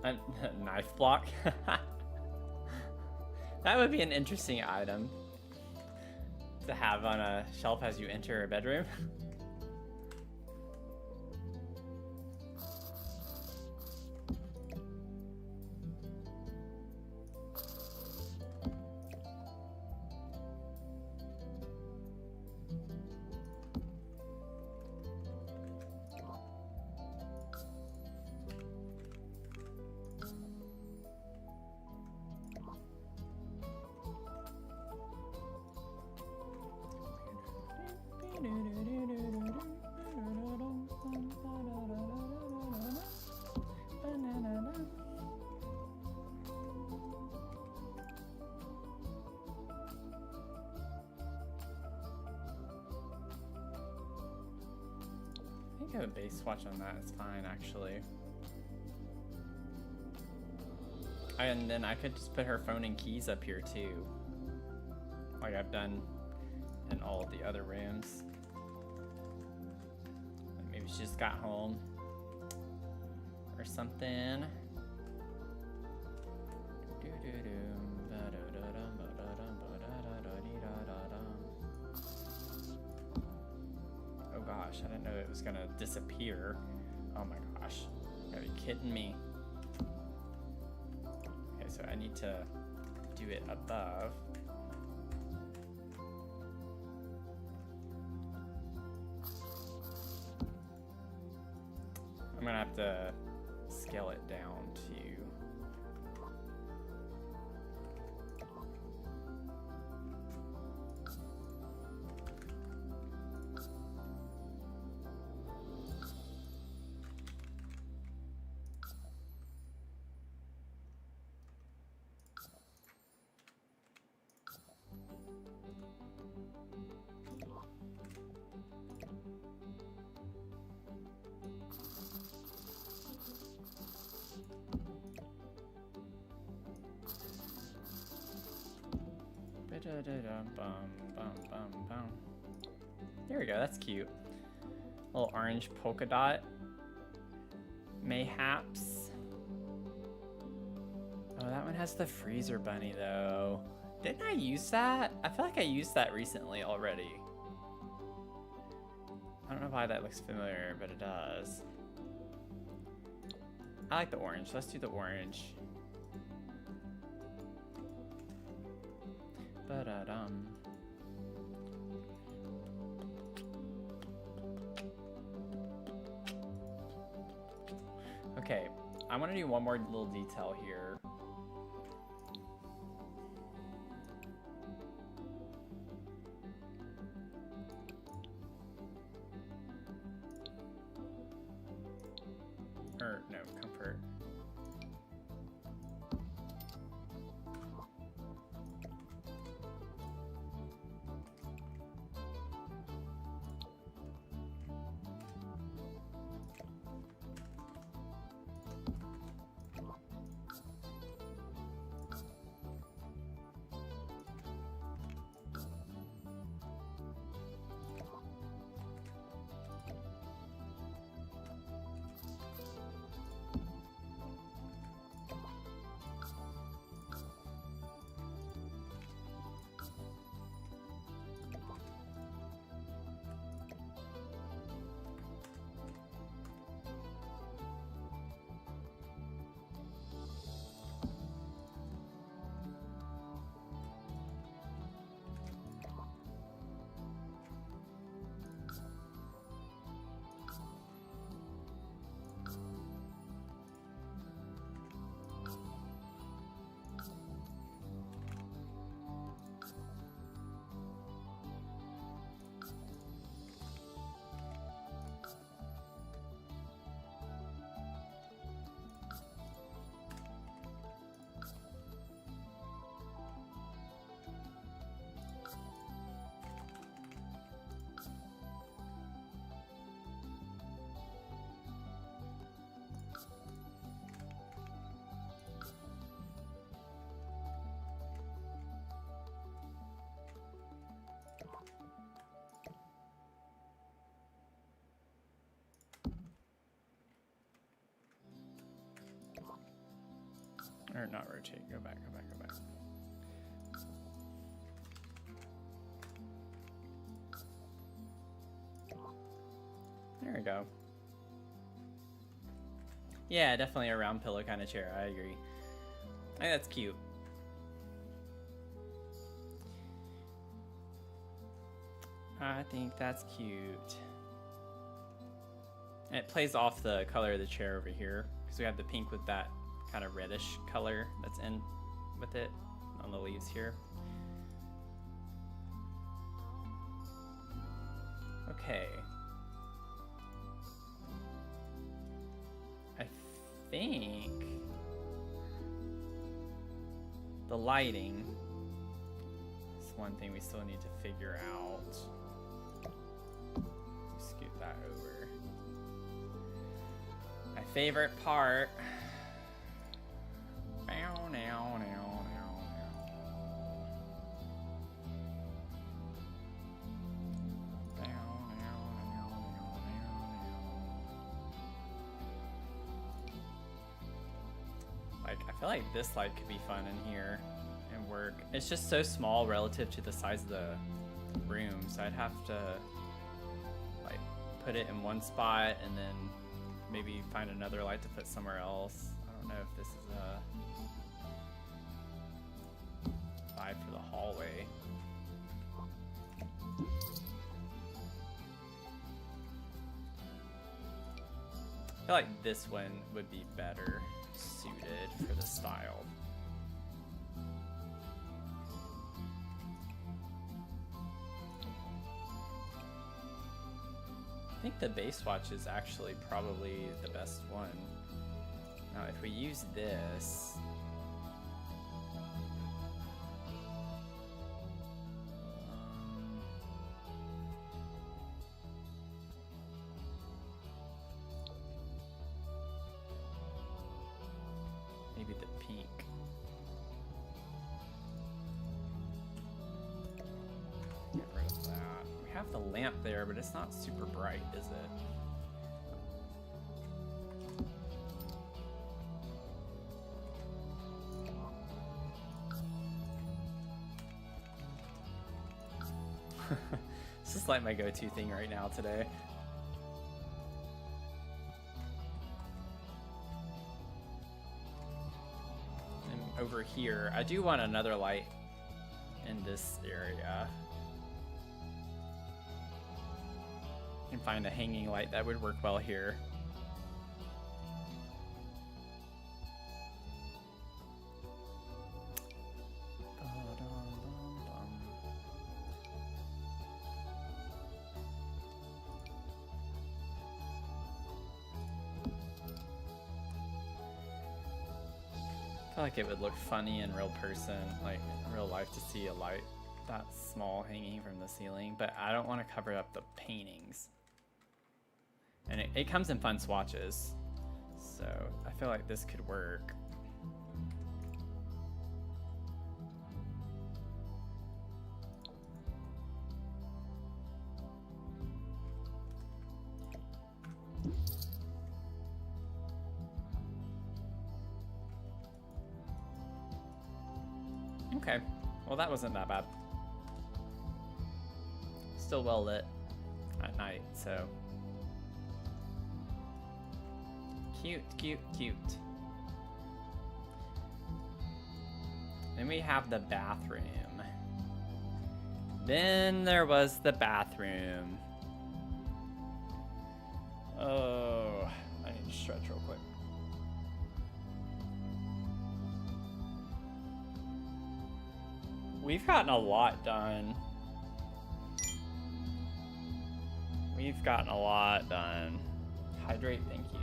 A knife block? That would be an interesting item to have on a shelf as you enter a bedroom. I think a base swatch on that is fine, actually. And then I could just put her phone and keys up here too, like I've done in all of the other rooms. Maybe she just got home or something. Oh gosh, I didn't know it was gonna disappear. Oh my gosh, are you kidding me? Okay, so I need to do it above. I'm gonna have to scale it down to There we go, that's cute. Little orange polka dot. Mayhaps. Oh, that one has the freezer bunny though. Didn't I use that? I feel like I used that recently already. I don't know why that looks familiar, but it does. I like the orange. Let's do the orange. Ba-da-dum. Okay, I want to do one more little detail here. Or, no, comfort. Or not rotate, go back, go back, go back. There we go. Yeah, definitely a round pillow kind of chair, I agree. I think that's cute. I think that's cute. And it plays off the color of the chair over here, because we have the pink with that kind of reddish color that's in with it on the leaves here. Okay. I think the lighting is one thing we still need to figure out. Scoot that over. My favorite part. Like, I feel like this light could be fun in here and work. It's just so small relative to the size of the room, so I'd have to like put it in one spot and then maybe find another light to put somewhere else. I don't know if this is a vibe for the hallway. I feel like this one would be better suited for the style. I think the base watch is actually probably the best one. Now if we use this, maybe the pink. have the lamp there, but it's not super bright, is it? This is like my go-to thing right now today. And over here, I do want another light in this area. I can find a hanging light that would work well here. I feel like it would look funny in real person, like in real life, to see a light that small hanging from the ceiling, but I don't want to cover up the paintings. And it comes in fun swatches, so I feel like this could work. Okay, well that wasn't that bad. Still well lit at night, so. Cute, cute, cute. Then we have the bathroom. Then there was the bathroom. Oh, I need to stretch real quick. We've gotten a lot done. We've gotten a lot done. Hydrate, thank you.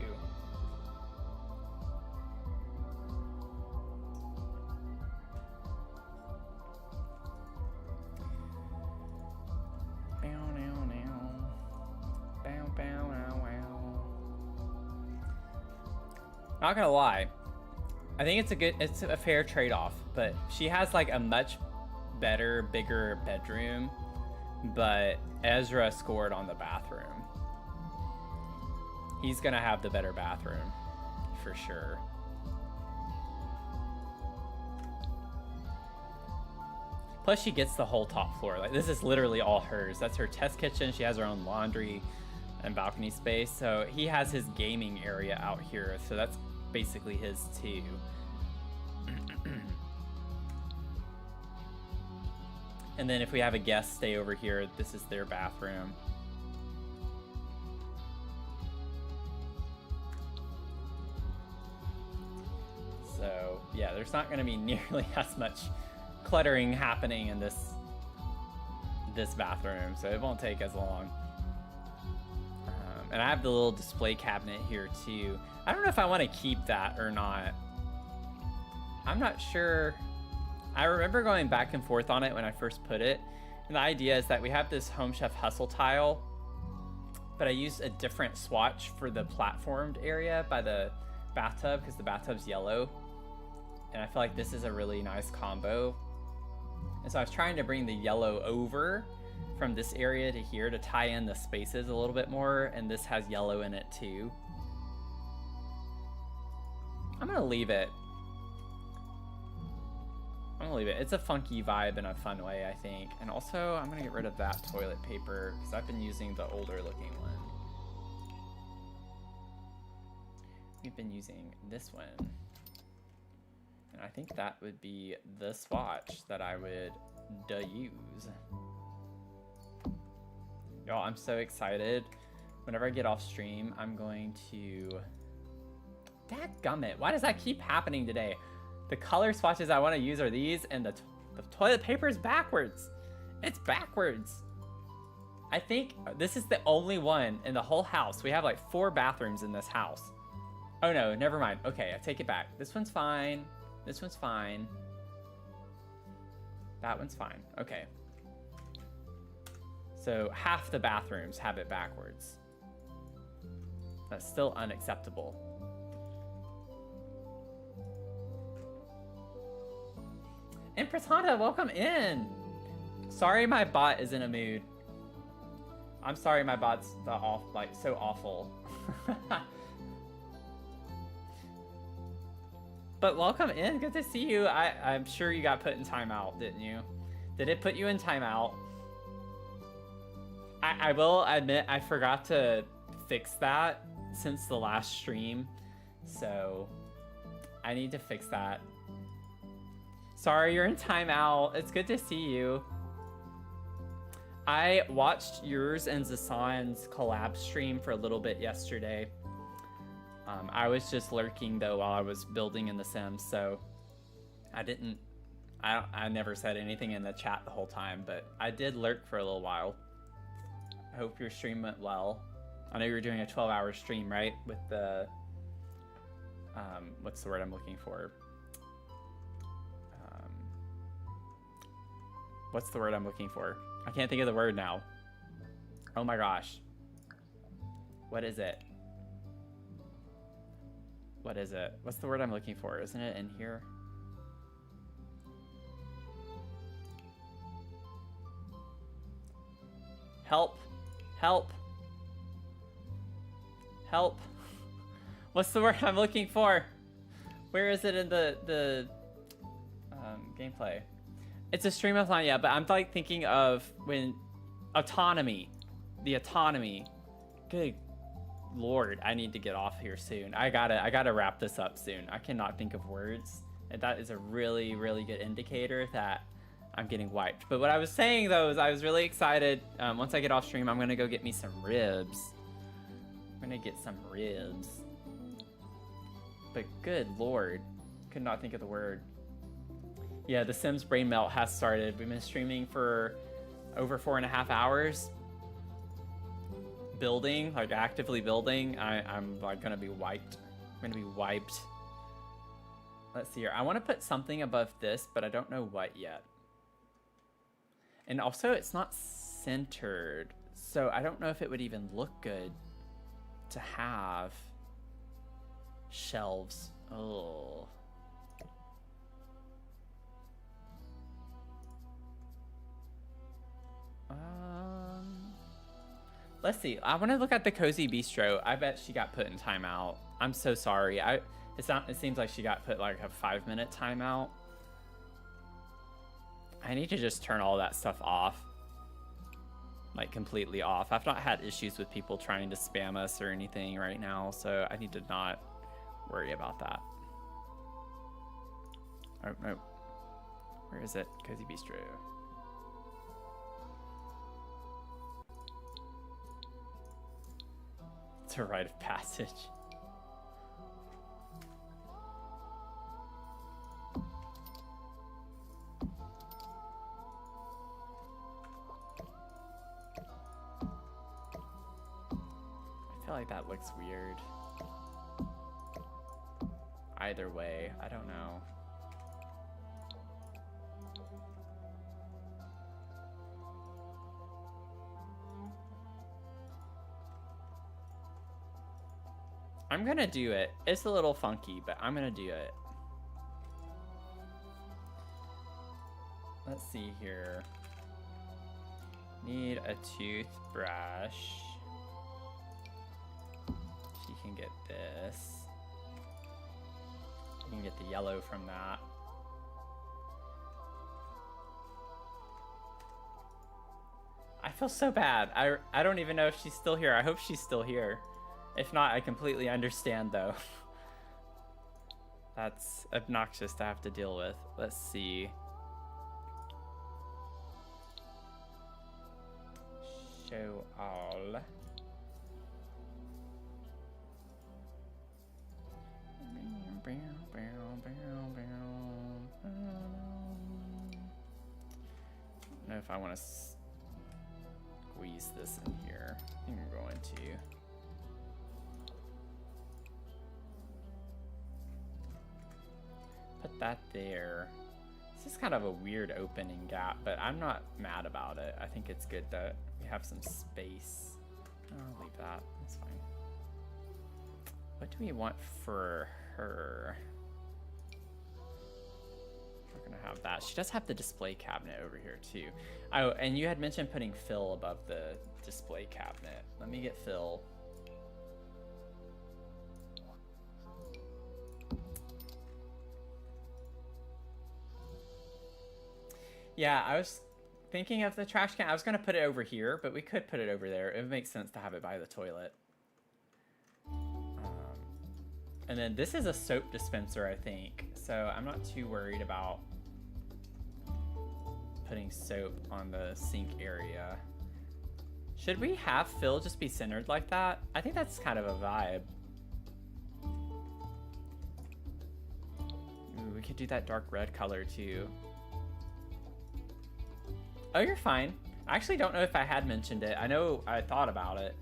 Not gonna lie, I think it's a fair trade-off, but she has like a much better, bigger bedroom, but Ezra scored on the bathroom. He's gonna have the better bathroom, for sure. Plus she gets the whole top floor. Like, this is literally all hers. That's her test kitchen. She has her own laundry and balcony space. So he has his gaming area out here. So that's basically his too. And then if we have a guest stay over here, this is their bathroom. So yeah, there's not going to be nearly as much cluttering happening in this bathroom, so it won't take as long. And I have the little display cabinet here too. I don't know if I want to keep that or not. I'm not sure. I remember going back and forth on it when I first put it. And the idea is that we have this Home Chef Hustle tile, but I used a different swatch for the platformed area by the bathtub because the bathtub's yellow. And I feel like this is a really nice combo. And so I was trying to bring the yellow over from this area to here to tie in the spaces a little bit more. And this has yellow in it too. I'm gonna leave it. I'm gonna leave it. It's a funky vibe in a fun way, I think. And also, I'm gonna get rid of that toilet paper because I've been using the older looking one. We've been using this one. And I think that would be the swatch that I would use. Y'all, I'm so excited. Whenever I get off stream, I'm going to... Dadgummit, why does that keep happening today? The color swatches I want to use are these, and the toilet paper is backwards. It's backwards. I think this is the only one in the whole house. We have like 4 bathrooms in this house. Oh no, never mind. Okay, I take it back. This one's fine. This one's fine. That one's fine. Okay. So half the bathrooms have it backwards. That's still unacceptable. Empress Honda, welcome in. Sorry my bot is in a mood. I'm sorry my bot's so awful. But welcome in, good to see you. I'm sure you got put in timeout, didn't you? Did it put you in timeout? I will admit I forgot to fix that since the last stream, so I need to fix that. Sorry, you're in timeout. It's good to see you. I watched yours and Zasan's collab stream for a little bit yesterday. I was just lurking though while I was building in The Sims, so I never said anything in the chat the whole time, but I did lurk for a little while. I hope your stream went well. I know you were doing a 12-hour stream, right? With the, what's the word I'm looking for? What's the word I'm looking for? I can't think of the word now. Oh my gosh. What is it? What is it? What's the word I'm looking for? Isn't it in here? Help. Help. Help. What's the word I'm looking for? Where is it in the gameplay? It's a stream of line, yeah, but I'm like thinking of when autonomy. The autonomy. Good Lord, I need to get off here soon. I gotta wrap this up soon. I cannot think of words. And that is a really, really good indicator that I'm getting wiped. But what I was saying though is I was really excited. Once I get off stream, I'm gonna go get me some ribs. I'm gonna get some ribs. But good Lord, could not think of the word. Yeah, The Sims Brain Melt has started. We've been streaming for over 4.5 hours. Building, like actively building. I'm like gonna be wiped. I'm gonna be wiped. Let's see here. I want to put something above this, but I don't know what yet. And also it's not centered, so I don't know if it would even look good to have shelves. Oh. Let's see. I want to look at the Cozy Bistro. I bet she got put in timeout. I'm so sorry. It seems like she got put like a 5-minute timeout. I need to just turn all that stuff off. Like completely off. I've not had issues with people trying to spam us or anything right now, so I need to not worry about that. Oh, no. Where is it? Cozy Bistro. It's a rite of passage. I feel like that looks weird. Either way, I don't know. I'm gonna do it. It's a little funky, but I'm gonna do it. Let's see here. Need a toothbrush. She can get this. You can get the yellow from that. I feel so bad. I don't even know if she's still here. I hope she's still here. If not, I completely understand though. That's obnoxious to have to deal with. Let's see. Show all. I don't know if I want to squeeze this in here. I think I'm going to. Put that there. This is kind of a weird opening gap, but I'm not mad about it. I think it's good that we have some space. I'll leave that. That's fine. What do we want for her? We're gonna have that. She does have the display cabinet over here too. Oh, and you had mentioned putting Phil above the display cabinet. Let me get Phil. Yeah, I was thinking of the trash can. I was gonna put it over here, but we could put it over there. It would make sense to have it by the toilet. And then this is a soap dispenser, I think. So I'm not too worried about putting soap on the sink area. Should we have Phil just be centered like that? I think that's kind of a vibe. Ooh, we could do that dark red color too. Oh, you're fine. I actually don't know if I had mentioned it. I know I thought about it.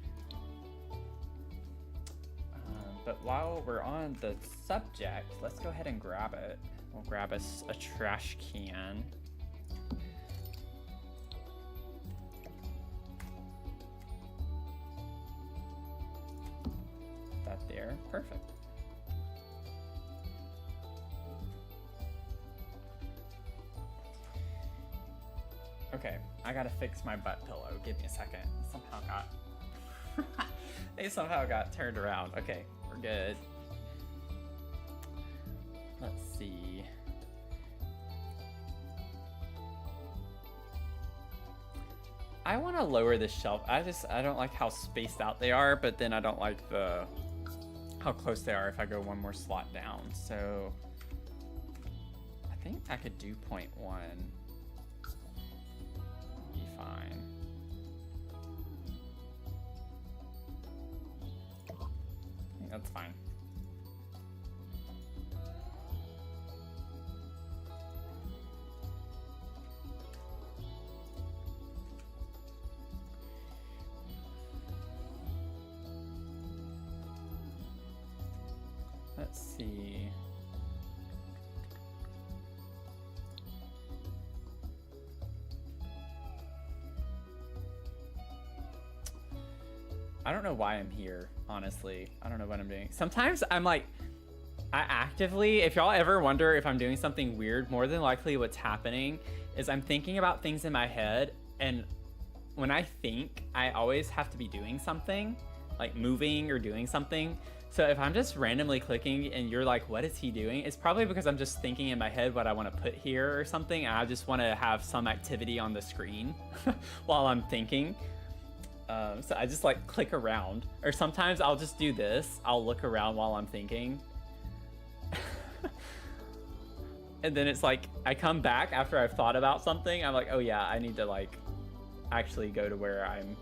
But while we're on the subject, let's go ahead and grab it. We'll grab us a trash can. That there, perfect. Okay, I gotta fix my butt pillow. Give me a second. They somehow got turned around. Okay, we're good. Let's see. I want to lower this shelf. I don't like how spaced out they are, but then I don't like how close they are if I go one more slot down. So I think I could do 0.1. Be fine. I think that's fine. Let's see. I don't know why I'm here, honestly. I don't know what I'm doing. Sometimes I'm like, I actively, if y'all ever wonder if I'm doing something weird, more than likely what's happening is I'm thinking about things in my head, and when I think, I always have to be doing something, like moving or doing something. So if I'm just randomly clicking and you're like, what is he doing? It's probably because I'm just thinking in my head what I want to put here or something, and I just want to have some activity on the screen while I'm thinking. So I just like click around, or sometimes I'll just do this. I'll look around while I'm thinking. And then it's like, I come back after I've thought about something. I'm like, oh yeah, I need to like actually go to where I'm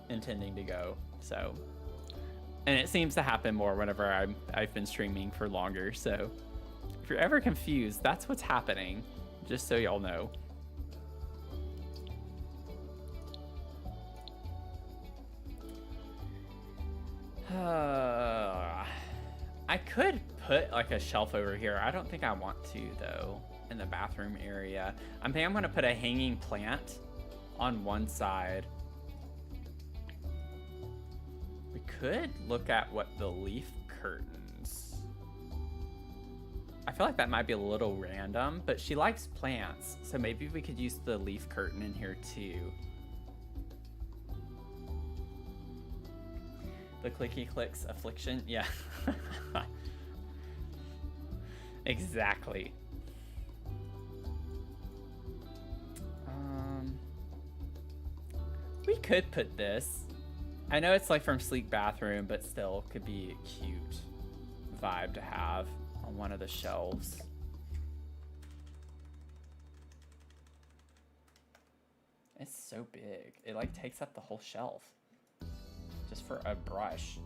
intending to go. So, and it seems to happen more whenever I've been streaming for longer. So if you're ever confused, that's what's happening, just so y'all know. I could put like a shelf over here. I don't think I want to though, in the bathroom area. I think I'm gonna put a hanging plant on one side. We could look at what the leaf curtains. I feel like that might be a little random, but she likes plants, so maybe we could use the leaf curtain in here too. The clicky clicks affliction, yeah. Exactly. We could put this. I know it's like from Sleek Bathroom, but still could be a cute vibe to have on one of the shelves. It's so big. It like takes up the whole shelf. Just for a brush.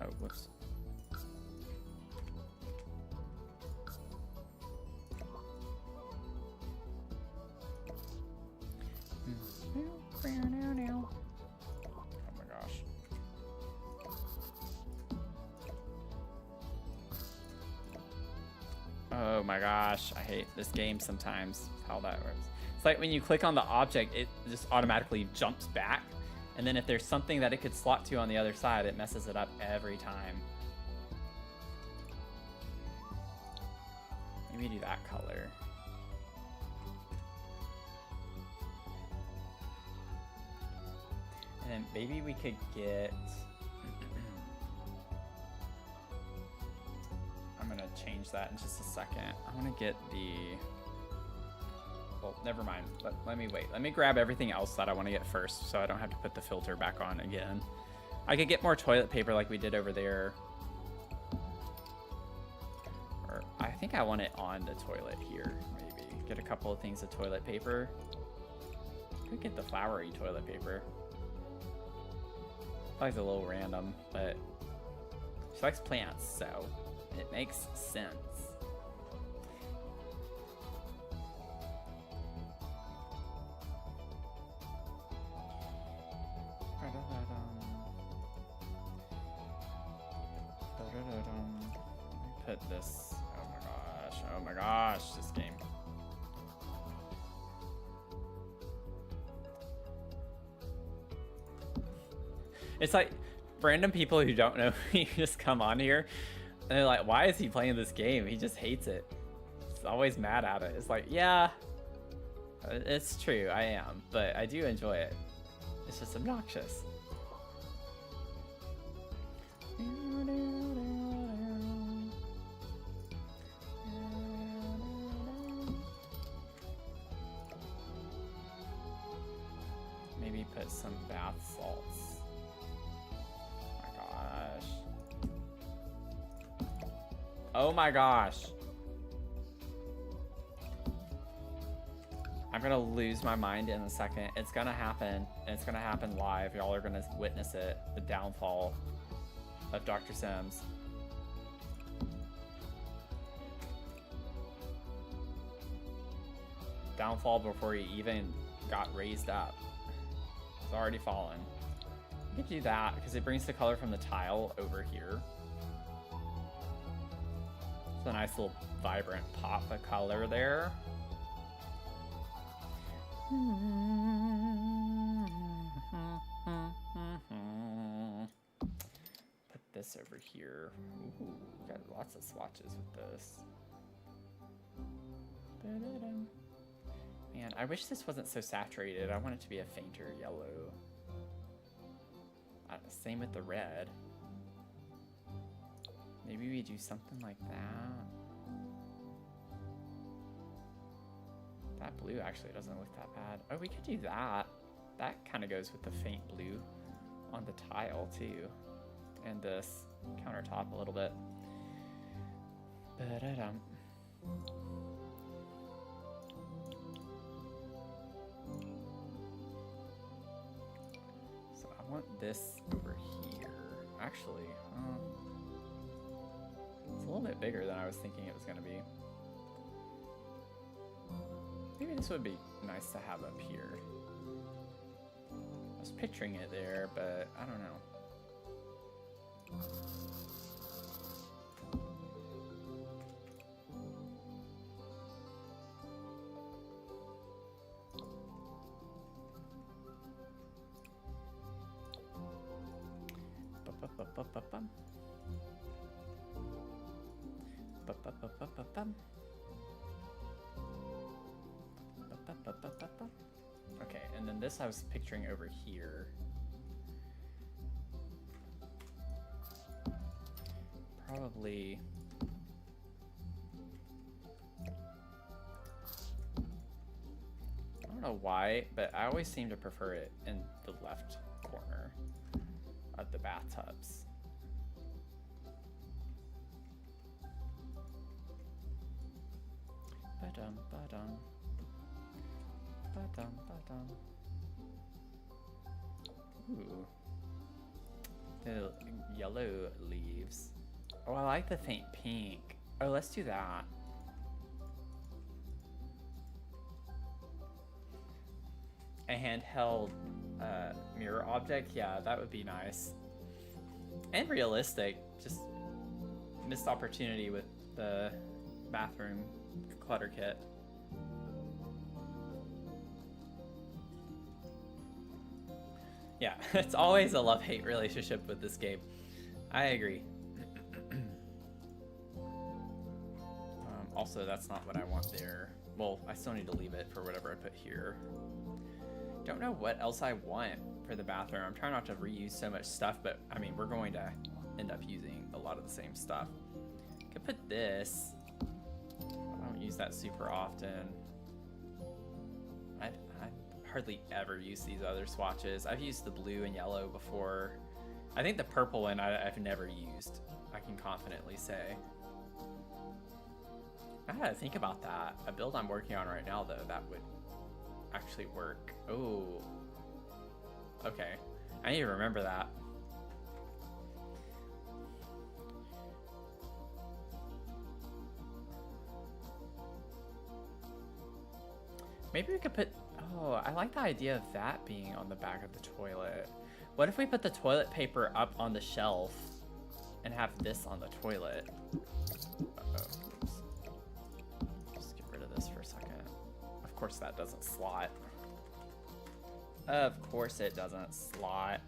Oh, whoops. Oh my gosh. Oh my gosh, I hate this game sometimes, how that works. It's like when you click on the object, it just automatically jumps back. And then if there's something that it could slot to on the other side, it messes it up every time. Maybe do that color. And then maybe we could get... I'm gonna change that in just a second. I wanna get the... Well, never mind. Let me wait. Let me grab everything else that I want to get first so I don't have to put the filter back on again. I could get more toilet paper like we did over there. Or I think I want it on the toilet here, maybe. Get a couple of things of toilet paper. Could get the flowery toilet paper. Probably a little random, but she likes plants, so it makes sense. Put this. Oh my gosh, this game. It's like random people who don't know me just come on here and they're like, why is he playing this game? He just hates it. He's always mad at it. It's like, yeah, it's true, I am, but I do enjoy it. It's just obnoxious. Maybe put some bath salts. Oh my gosh. I'm gonna lose my mind in a second. It's gonna happen. It's gonna happen live. Y'all are gonna witness it. The downfall of Dr. Sims. Downfall before he even got raised up. It's already fallen. You could do that because it brings the color from the tile over here. It's a nice little vibrant pop of color there. Put this over here. Ooh, got lots of swatches with this. Man, I wish this wasn't so saturated. I want it to be a fainter yellow. Same with the red. Maybe we do something like that. That blue actually doesn't look that bad. Oh, we could do that. That kind of goes with the faint blue on the tile too. And this countertop a little bit. Ba-da-dum. So I want this over here. Actually, it's a little bit bigger than I was thinking it was going to be. Maybe this would be nice to have up here. I was picturing it there, but I don't know. Okay, and then this I was picturing over here. Probably I don't know why, but I always seem to prefer it in the left corner of the bathtubs. Ba-dum, ba-dum. Ba-dum, ba-dum. Ooh. The yellow leaves. Oh, I like the faint pink. Oh, let's do that. A handheld mirror object? Yeah, that would be nice. And realistic. Just missed opportunity with the bathroom clutter kit. Yeah, it's always a love-hate relationship with this game. I agree. Also, that's not what I want there. Well, I still need to leave it for whatever I put here. Don't know what else I want for the bathroom. I'm trying not to reuse so much stuff, but I mean, we're going to end up using a lot of the same stuff. Could put this. I don't use that super often. I hardly ever use these other swatches. I've used the blue and yellow before. I think the purple one I've never used. I can confidently say. I gotta think about that. A build I'm working on right now, though, that would actually work. Oh. Okay. I need to remember that. Maybe we could put... Oh, I like the idea of that being on the back of the toilet. What if we put the toilet paper up on the shelf and have this on the toilet? Uh-oh. Just get rid of this for a second. Of course that doesn't slot. Of course it doesn't slot.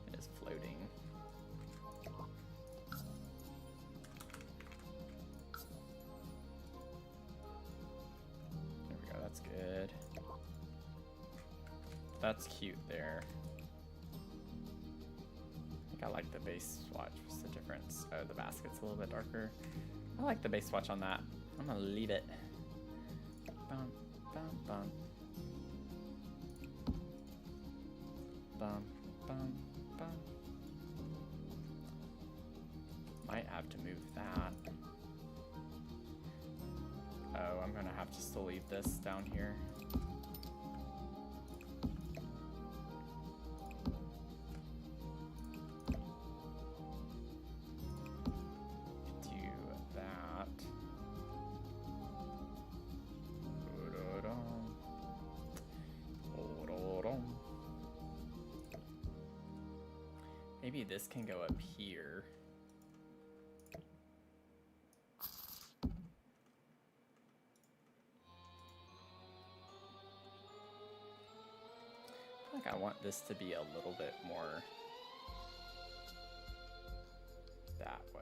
It is floating. There we go, that's good. That's cute there. I think I like the base swatch. What's the difference? Oh, the basket's a little bit darker. I like the base swatch on that. I'm gonna leave it. Bum, bum, bum. Bum, bum, bum. Might have to move that. Oh, I'm gonna have to still leave this down here. Maybe this can go up here. I feel like I want this to be a little bit more that way.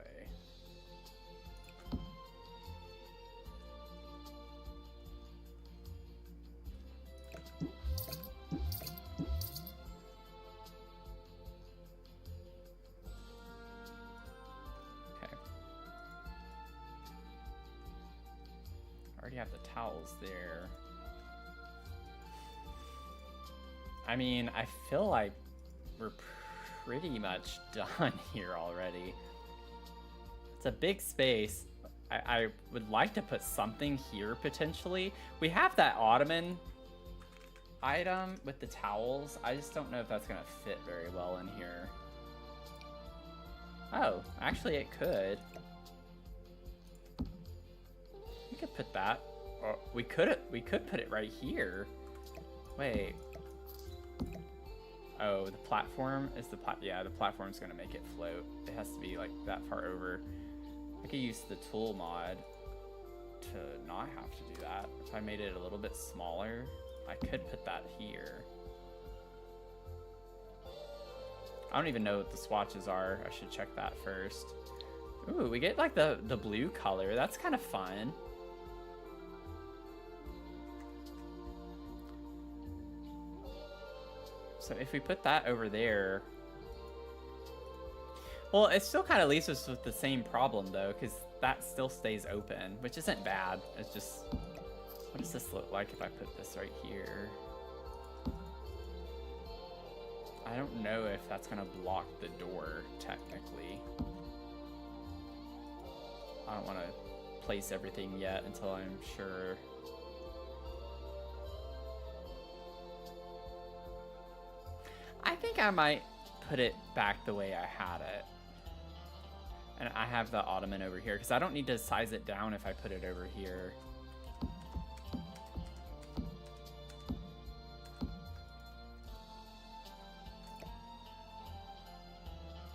Already have the towels there. I mean, I feel like we're pretty much done here already. It's a big space. I would like to put something here potentially. We have that ottoman item with the towels. I just don't know if that's gonna fit very well in here. Oh, actually it could. We could put that, or we could put it right here. Wait. Oh, the platform is yeah, the platform's gonna make it float. It has to be like that far over. I could use the tool mod to not have to do that. If I made it a little bit smaller, I could put that here. I don't even know what the swatches are. I should check that first. Ooh, we get like the blue color. That's kind of fun. So if we put that over there, well, it still kind of leaves us with the same problem though, because that still stays open, which isn't bad. It's just, what does this look like if I put this right here? I don't know if that's gonna block the door technically. I don't want to place everything yet until I'm sure. I think I might put it back the way I had it. And I have the ottoman over here because I don't need to size it down if I put it over here.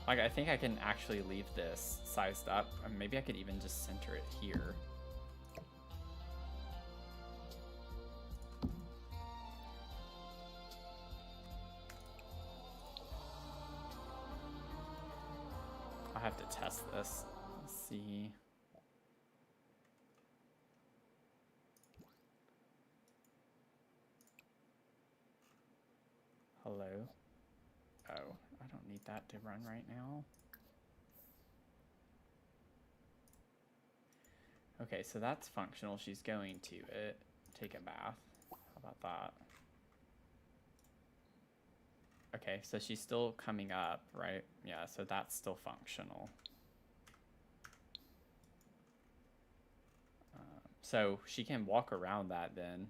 Like, I think I can actually leave this sized up. And maybe I could even just center it here. to test this. Let's see. Hello? Oh, I don't need that to run right now. Okay, so that's functional. She's going to take a bath. How about that? Okay, so she's still coming up, right? Yeah, so that's still functional. So she can walk around that then.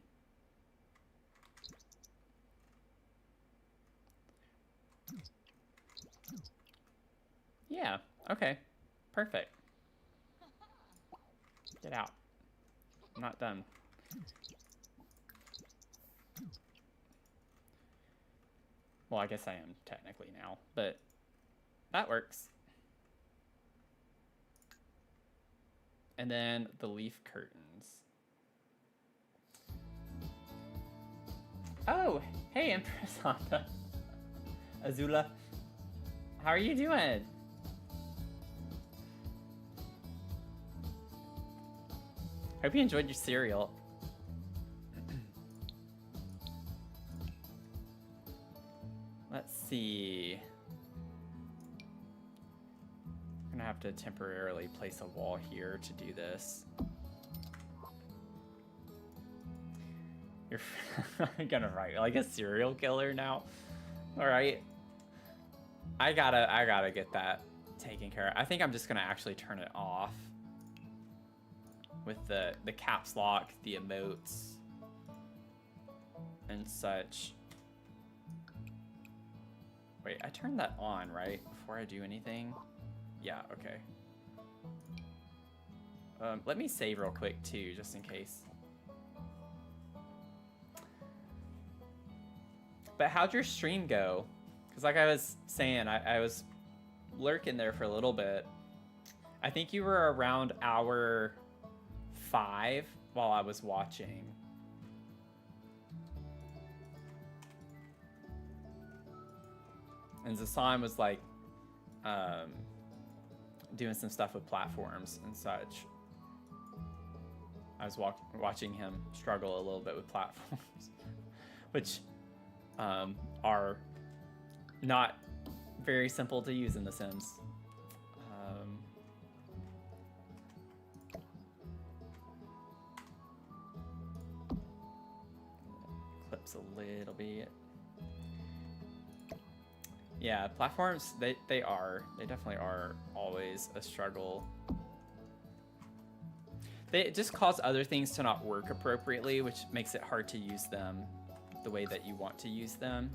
Yeah, okay, perfect. Get out. I'm not done. Well, I guess I am technically now, but that works. And then the leaf curtains. Oh, hey, Empress Honda. Azula. How are you doing? Hope you enjoyed your cereal. Let's see. I'm gonna have to temporarily place a wall here to do this. You're gonna write like a serial killer now. All right. I gotta get that taken care of. I think I'm just gonna actually turn it off with the caps lock, the emotes, and such. Wait, I turned that on, right? Before I do anything? Yeah, okay. Let me save real quick too, just in case. But how'd your stream go? Because like I was saying, I was lurking there for a little bit. I think you were around hour 5 while I was watching. And Zasan was like doing some stuff with platforms and such. I was watching him struggle a little bit with platforms, which are not very simple to use in The Sims. Clips a little bit. Yeah, platforms, they definitely are always a struggle. They just cause other things to not work appropriately, which makes it hard to use them the way that you want to use them.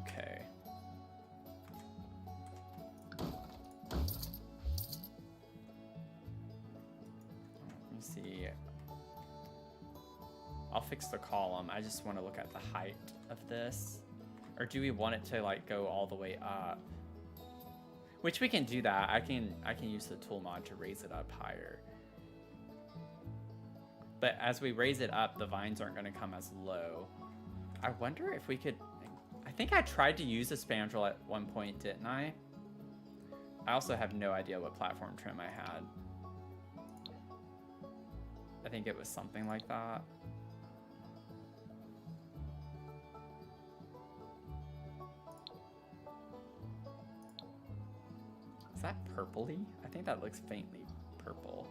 Okay. Let me see. I'll fix the column. I just want to look at the height of this. Or do we want it to like go all the way up? Which we can do that. I can use the tool mod to raise it up higher. But as we raise it up, the vines aren't going to come as low. I wonder if we could... I think I tried to use a spandrel at one point, didn't I? I also have no idea what platform trim I had. I think it was something like that. Is that purpley? I think that looks faintly purple.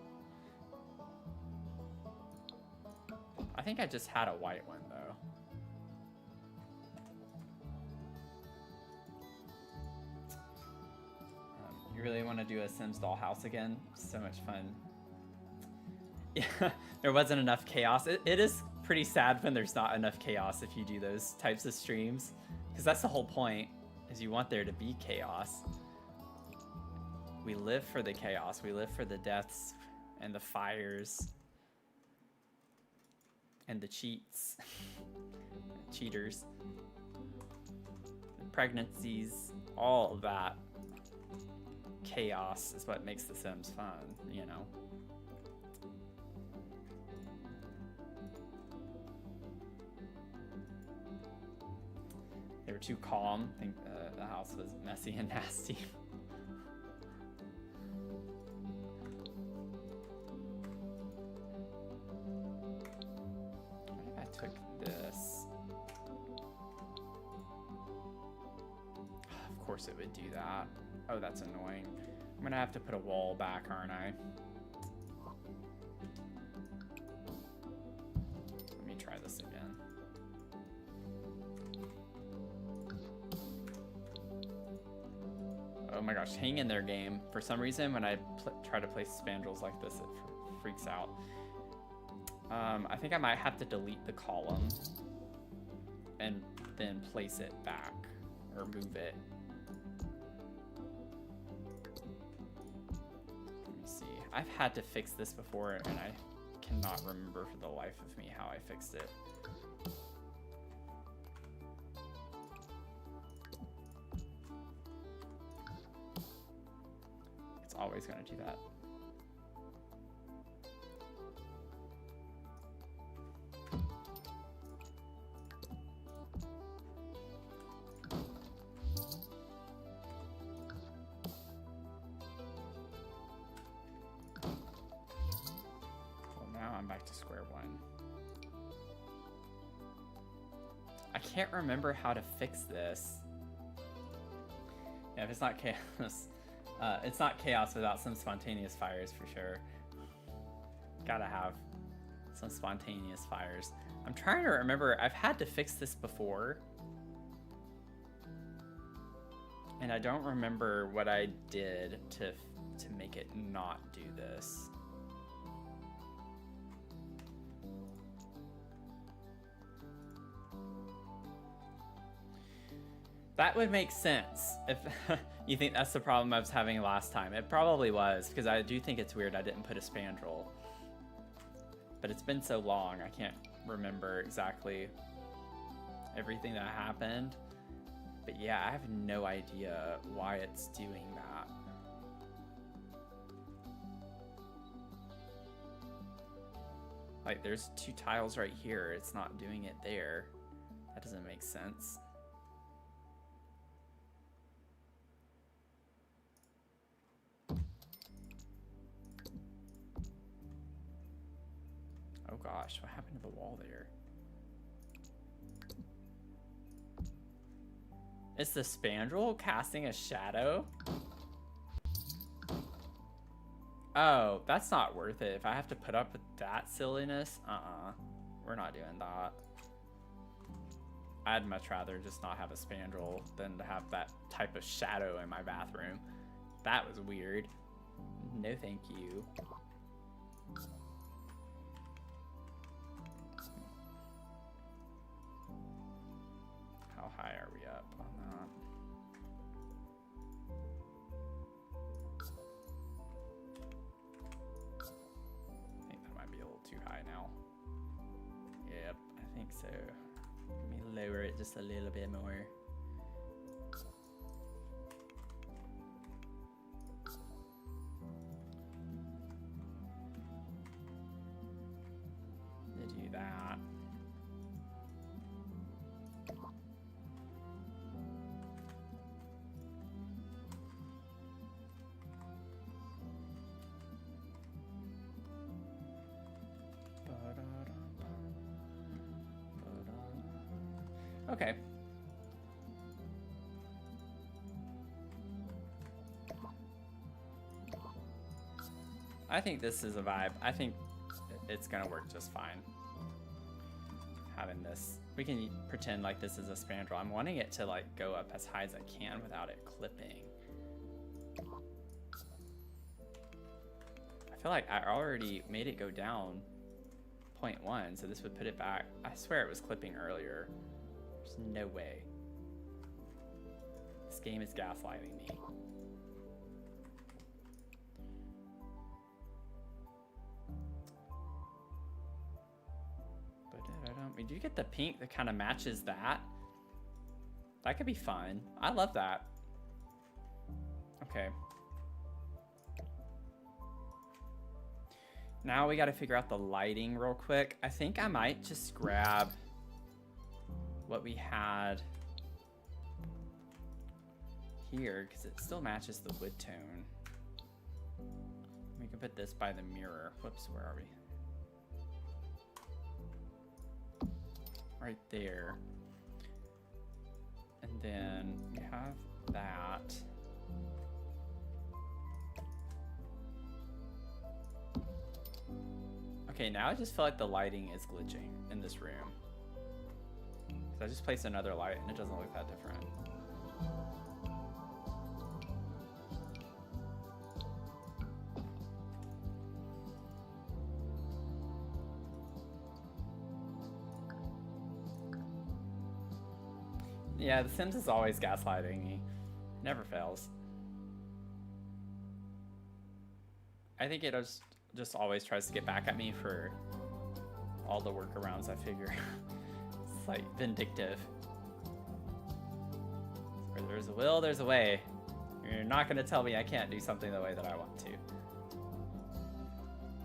I think I just had a white one though. You really want to do a Sims dollhouse again? So much fun. Yeah, there wasn't enough chaos. It is pretty sad when there's not enough chaos if you do those types of streams. Because that's the whole point, is you want there to be chaos. We live for the chaos. We live for the deaths and the fires and the cheats, cheaters, the pregnancies, all of that chaos is what makes The Sims fun, you know. They were too calm. I think the house was messy and nasty. What if I took this? Of course it would do that. Oh, that's annoying. I'm gonna have to put a wall back, aren't I? Let me try this again. Oh my gosh, hang in there, game. For some reason, when I try to place spandrels like this, it freaks out. I think I might have to delete the column and then place it back or move it. Let me see. I've had to fix this before and I cannot remember for the life of me how I fixed it. It's always going to do that. Back to square one. I can't remember how to fix this. Yeah, if it's not chaos, it's not chaos without some spontaneous fires for sure. Gotta have some spontaneous fires. I'm trying to remember. I've had to fix this before, and I don't remember what I did to make it not do this. That would make sense if you think that's the problem I was having last time. It probably was, because I do think it's weird I didn't put a spandrel. But it's been so long, I can't remember exactly everything that happened. But yeah, I have no idea why it's doing that. Like, there's 2 tiles right here. It's not doing it there. That doesn't make sense. Oh gosh, what happened to the wall there? Is the spandrel casting a shadow? Oh, that's not worth it. If I have to put up with that silliness, we're not doing that. I'd much rather just not have a spandrel than to have that type of shadow in my bathroom. That was weird. No thank you. How high are we up on that? I think that might be a little too high now. Yep, I think so. Let me lower it just a little bit more. To do that. Okay. I think this is a vibe. I think it's gonna work just fine. Having this, we can pretend like this is a spandrel. I'm wanting it to like go up as high as I can without it clipping. I feel like I already made it go down 0.1, so this would put it back. I swear it was clipping earlier. There's no way. This game is gaslighting me. We do get the pink that kind of matches that. That could be fun. I love that. Okay. Now we got to figure out the lighting real quick. I think I might just grab what we had here because it still matches the wood tone. We can put this by the mirror. Whoops, where are we? Right there. And then we have that. Okay, now I just feel like the lighting is glitching in this room. So I just placed another light and it doesn't look that different. Yeah, The Sims is always gaslighting me. Never fails. I think it just always tries to get back at me for all the workarounds I figure. It's like vindictive. Where there's a will, there's a way. You're not gonna tell me I can't do something the way that I want to.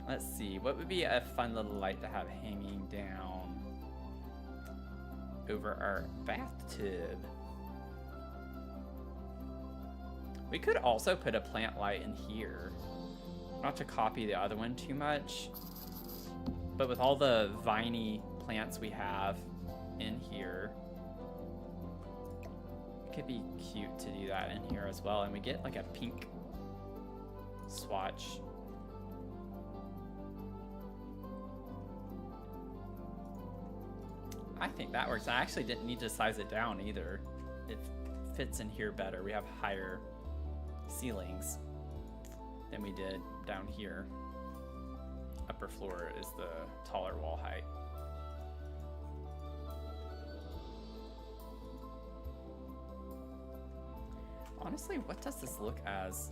Let's see, what would be a fun little light to have hanging down over our bathtub? We could also put a plant light in here. Not to copy the other one too much, but with all the viney plants we have in here, it could be cute to do that in here as well. And we get like a pink swatch. I think that works. I actually didn't need to size it down either. It fits in here better. We have higher ceilings than we did down here. Upper floor is the taller wall height. Honestly, what does this look as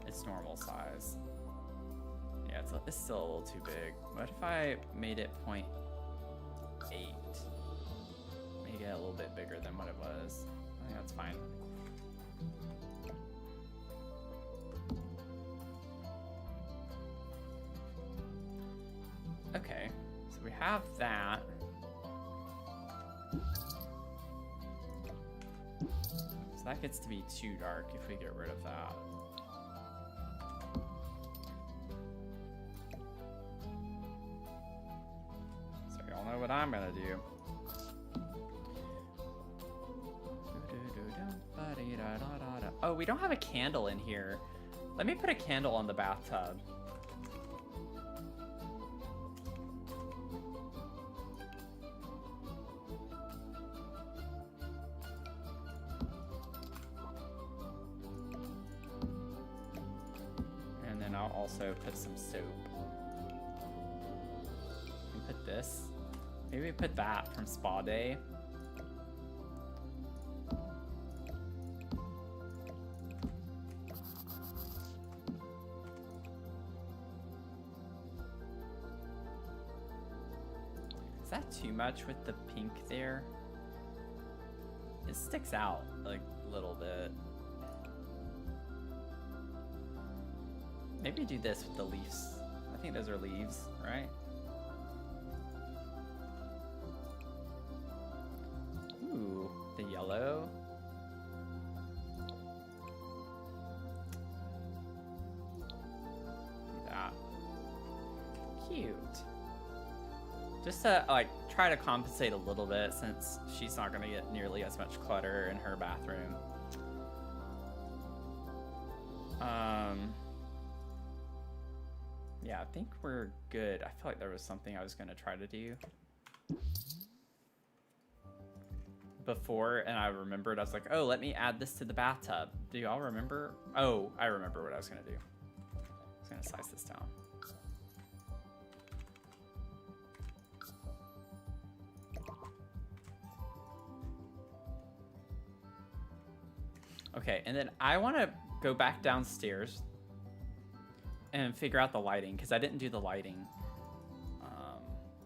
its normal size? Yeah, it's still a little too big. What if I made it 0.8? Make it a little bit bigger than what it was. I think that's fine. Okay, so we have that. So that gets to be too dark if we get rid of that. So y'all know what I'm gonna do. Oh, we don't have a candle in here. Let me put a candle on the bathtub. I'll also put some soap. We put this. Maybe we put that from Spa Day. Is that too much with the pink there? It sticks out like a little bit. Maybe do this with the leaves. I think those are leaves, right? Ooh, the yellow. Do that. Cute. Just to like try to compensate a little bit since she's not gonna get nearly as much clutter in her bathroom. Yeah, I think we're good. I feel like there was something I was gonna try to do before, and I remembered. I was like, oh, let me add this to the bathtub. Do y'all remember? Oh, I remember what I was gonna do. I was gonna size this down. Okay, and then I want to go back downstairs and figure out the lighting, because I didn't do the lighting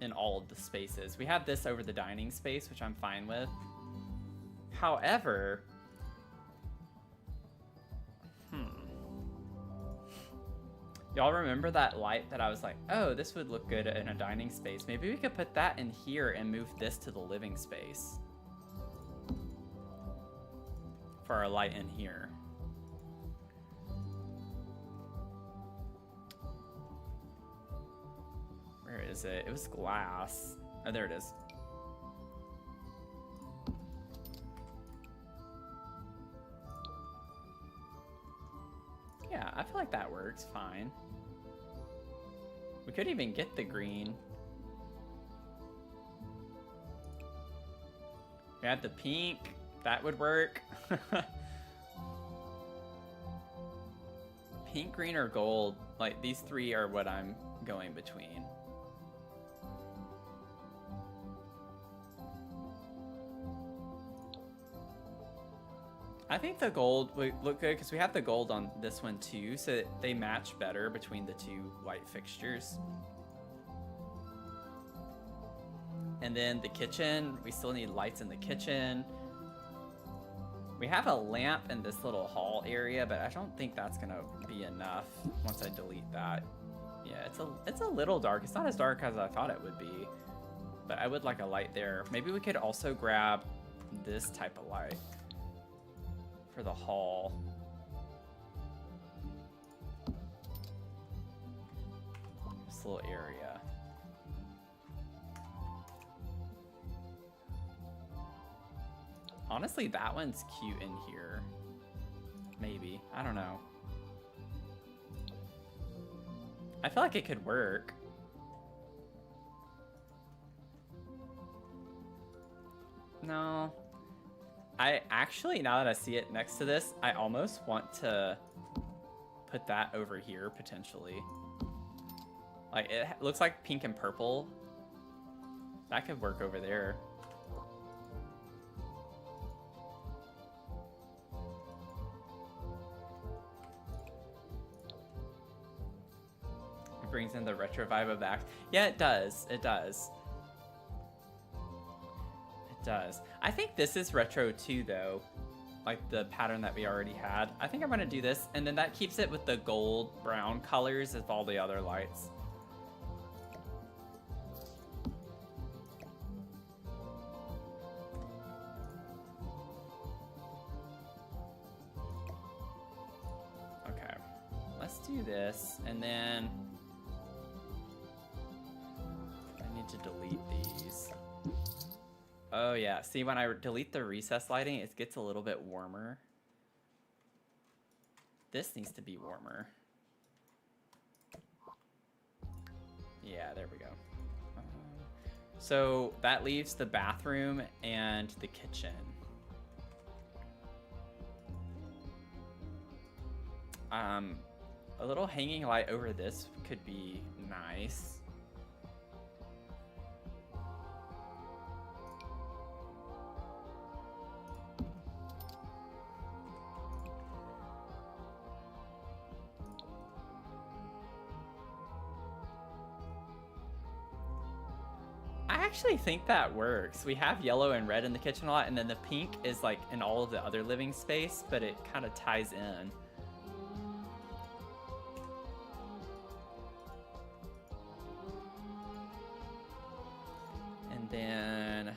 in all of the spaces. We have this over the dining space, which I'm fine with. However, y'all remember that light that I was like, oh, this would look good in a dining space. Maybe we could put that in here and move this to the living space for our light in here. Where is it? It was glass. Oh, there it is. Yeah, I feel like that works fine. We could even get the green. We have the pink. That would work. Pink, green, or gold. Like, these three are what I'm going between. I think the gold would look good because we have the gold on this one too, so that they match better between the two white fixtures. And then the kitchen, we still need lights in the kitchen. We have a lamp in this little hall area, but I don't think that's gonna be enough once I delete that. Yeah, it's a little dark. It's not as dark as I thought it would be, but I would like a light there. Maybe we could also grab this type of light for the hall. This little area. Honestly, that one's cute in here. Maybe. I don't know. I feel like it could work. No. I actually, now that I see it next to this, I almost want to put that over here, potentially. Like, it looks like pink and purple. That could work over there. It brings in the retro vibe of the act. Yeah, it does. It does. Does. I think this is retro too, though. Like the pattern that we already had. I think I'm gonna do this, and then that keeps it with the gold brown colors of all the other lights. Okay, let's do this, and then I need to delete these. Oh yeah, see, when I delete the recessed lighting, it gets a little bit warmer. This needs to be warmer. Yeah, there we go. So that leaves the bathroom and the kitchen. A little hanging light over this could be nice. I actually think that works. We have yellow and red in the kitchen a lot, and then the pink is like in all of the other living space, but it kind of ties in. And then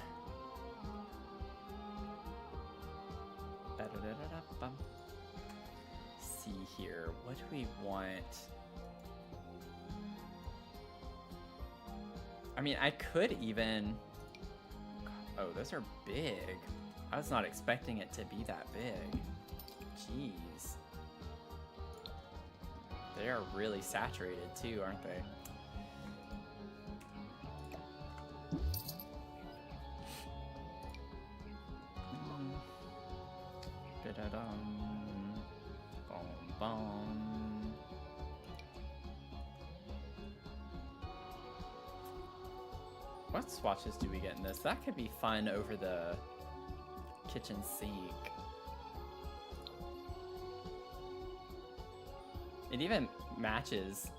see here, what do we want? I mean, I could even... Oh, those are big. I was not expecting it to be that big. Jeez. They are really saturated too, aren't they? Da-da-dum. Boom, boom. What swatches do we get in this? That could be fun over the kitchen sink. It even matches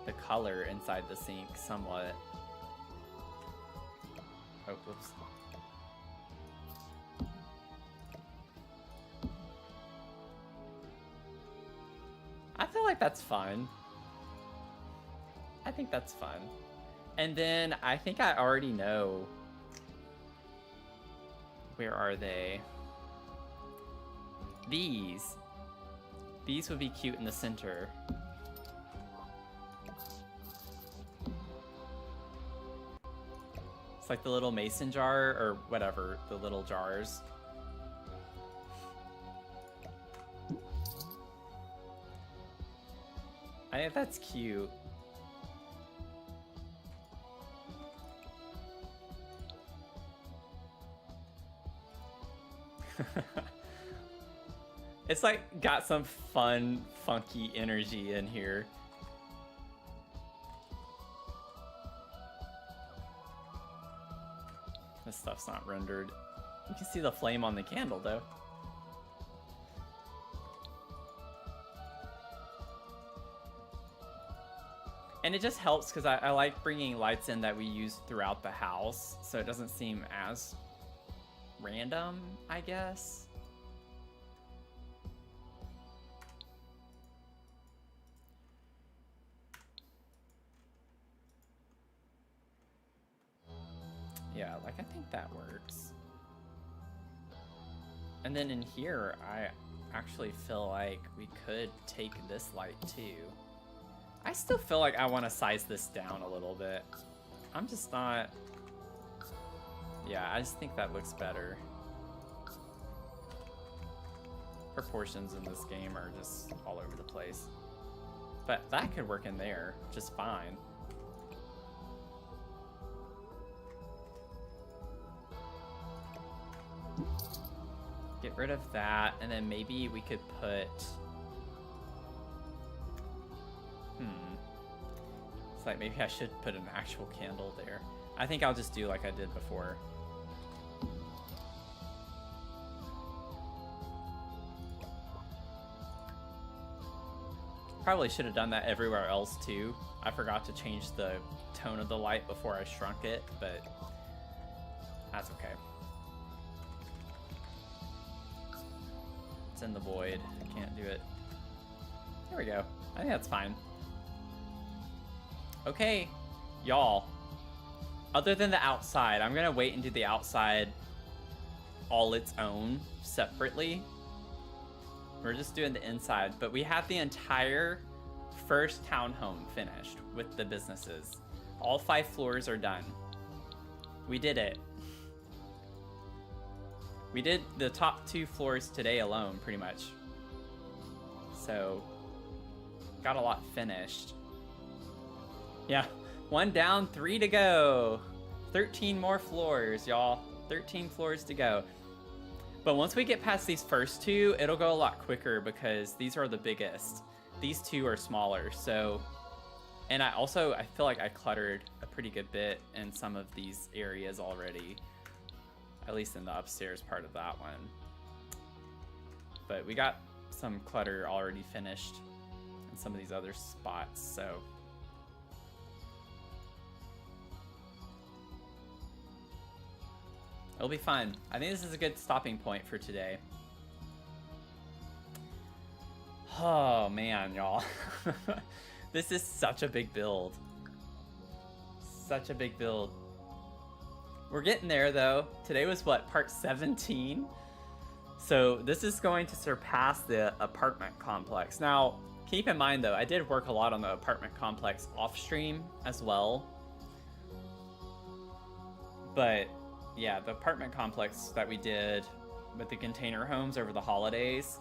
the color inside the sink somewhat. Oh, whoops. I feel like that's fun. I think that's fun. And then I think I already know. Where are they? These would be cute in the center. It's like the little mason jar, or whatever, the little jars. I think that's cute. It's like got some fun, funky energy in here. This stuff's not rendered. You can see the flame on the candle though. And it just helps because I like bringing lights in that we use throughout the house, so it doesn't seem as random, I guess. Yeah, like I think that works. And then in here, I actually feel like we could take this light too. I still feel like I want to size this down a little bit. I'm just not... Yeah, I just think that looks better. Proportions in this game are just all over the place. But that could work in there just fine. Get rid of that, and then maybe we could put... It's like maybe I should put an actual candle there. I think I'll just do like I did before. Probably should have done that everywhere else too. I forgot to change the tone of the light before I shrunk it, but that's okay. It's in the void. I can't do it. There we go. I think that's fine. Okay, y'all. Other than the outside, I'm gonna wait and do the outside all its own separately. We're just doing the inside, but we have the entire first townhome finished with the businesses. All 5 floors are done. We did it. We did the top 2 floors today alone, pretty much. So, got a lot finished. Yeah, 1 down, 3 to go. 13 more floors, y'all. 13 floors to go. But once we get past these first 2, it'll go a lot quicker because these are the biggest. These 2 are smaller, so... And I feel like I cluttered a pretty good bit in some of these areas already. At least in the upstairs part of that one. But we got some clutter already finished in some of these other spots, so... It'll be fun. I think this is a good stopping point for today. Oh man, y'all. This is such a big build. Such a big build. We're getting there though. Today was what, part 17? So this is going to surpass the apartment complex. Now, keep in mind though, I did work a lot on the apartment complex off stream as well. But yeah, the apartment complex that we did with the container homes over the holidays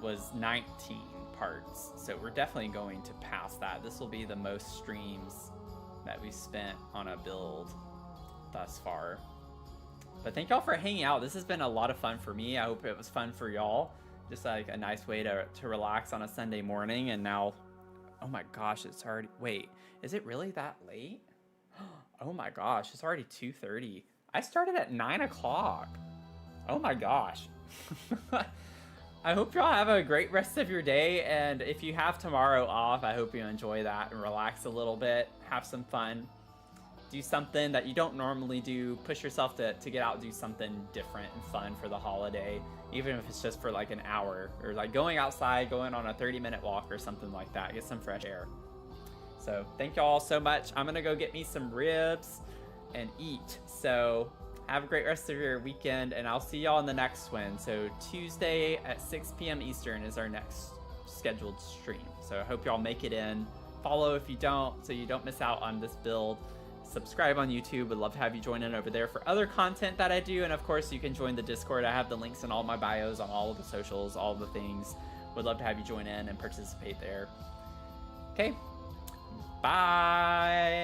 was 19 parts. So we're definitely going to pass that. This will be the most streams that we spent on a build thus far. But thank y'all for hanging out. This has been a lot of fun for me. I hope it was fun for y'all. Just like a nice way to relax on a Sunday morning. And now, oh my gosh, it's already, wait, is it really that late? Oh my gosh, it's already 2:30. I started at 9 o'clock. Oh my gosh. I hope y'all have a great rest of your day, and if you have tomorrow off, I hope you enjoy that and relax a little bit, have some fun, do something that you don't normally do, push yourself to get out and do something different and fun for the holiday, even if it's just for like an hour, or like going outside, going on a 30-minute walk or something like that, get some fresh air. So thank y'all so much. I'm gonna go get me some ribs and eat. So Have a great rest of your weekend, and I'll see y'all in the next one. So Tuesday at 6 p.m. Eastern is our next scheduled stream. So I hope y'all make it in. Follow if you don't, so you don't miss out on this build. Subscribe on YouTube. Would love to have you join in over there for other content that I do. And of course, you can join the Discord. I have the links in all my bios on all of the socials, all of the things. Would love to have you join in and participate there. Okay. Bye.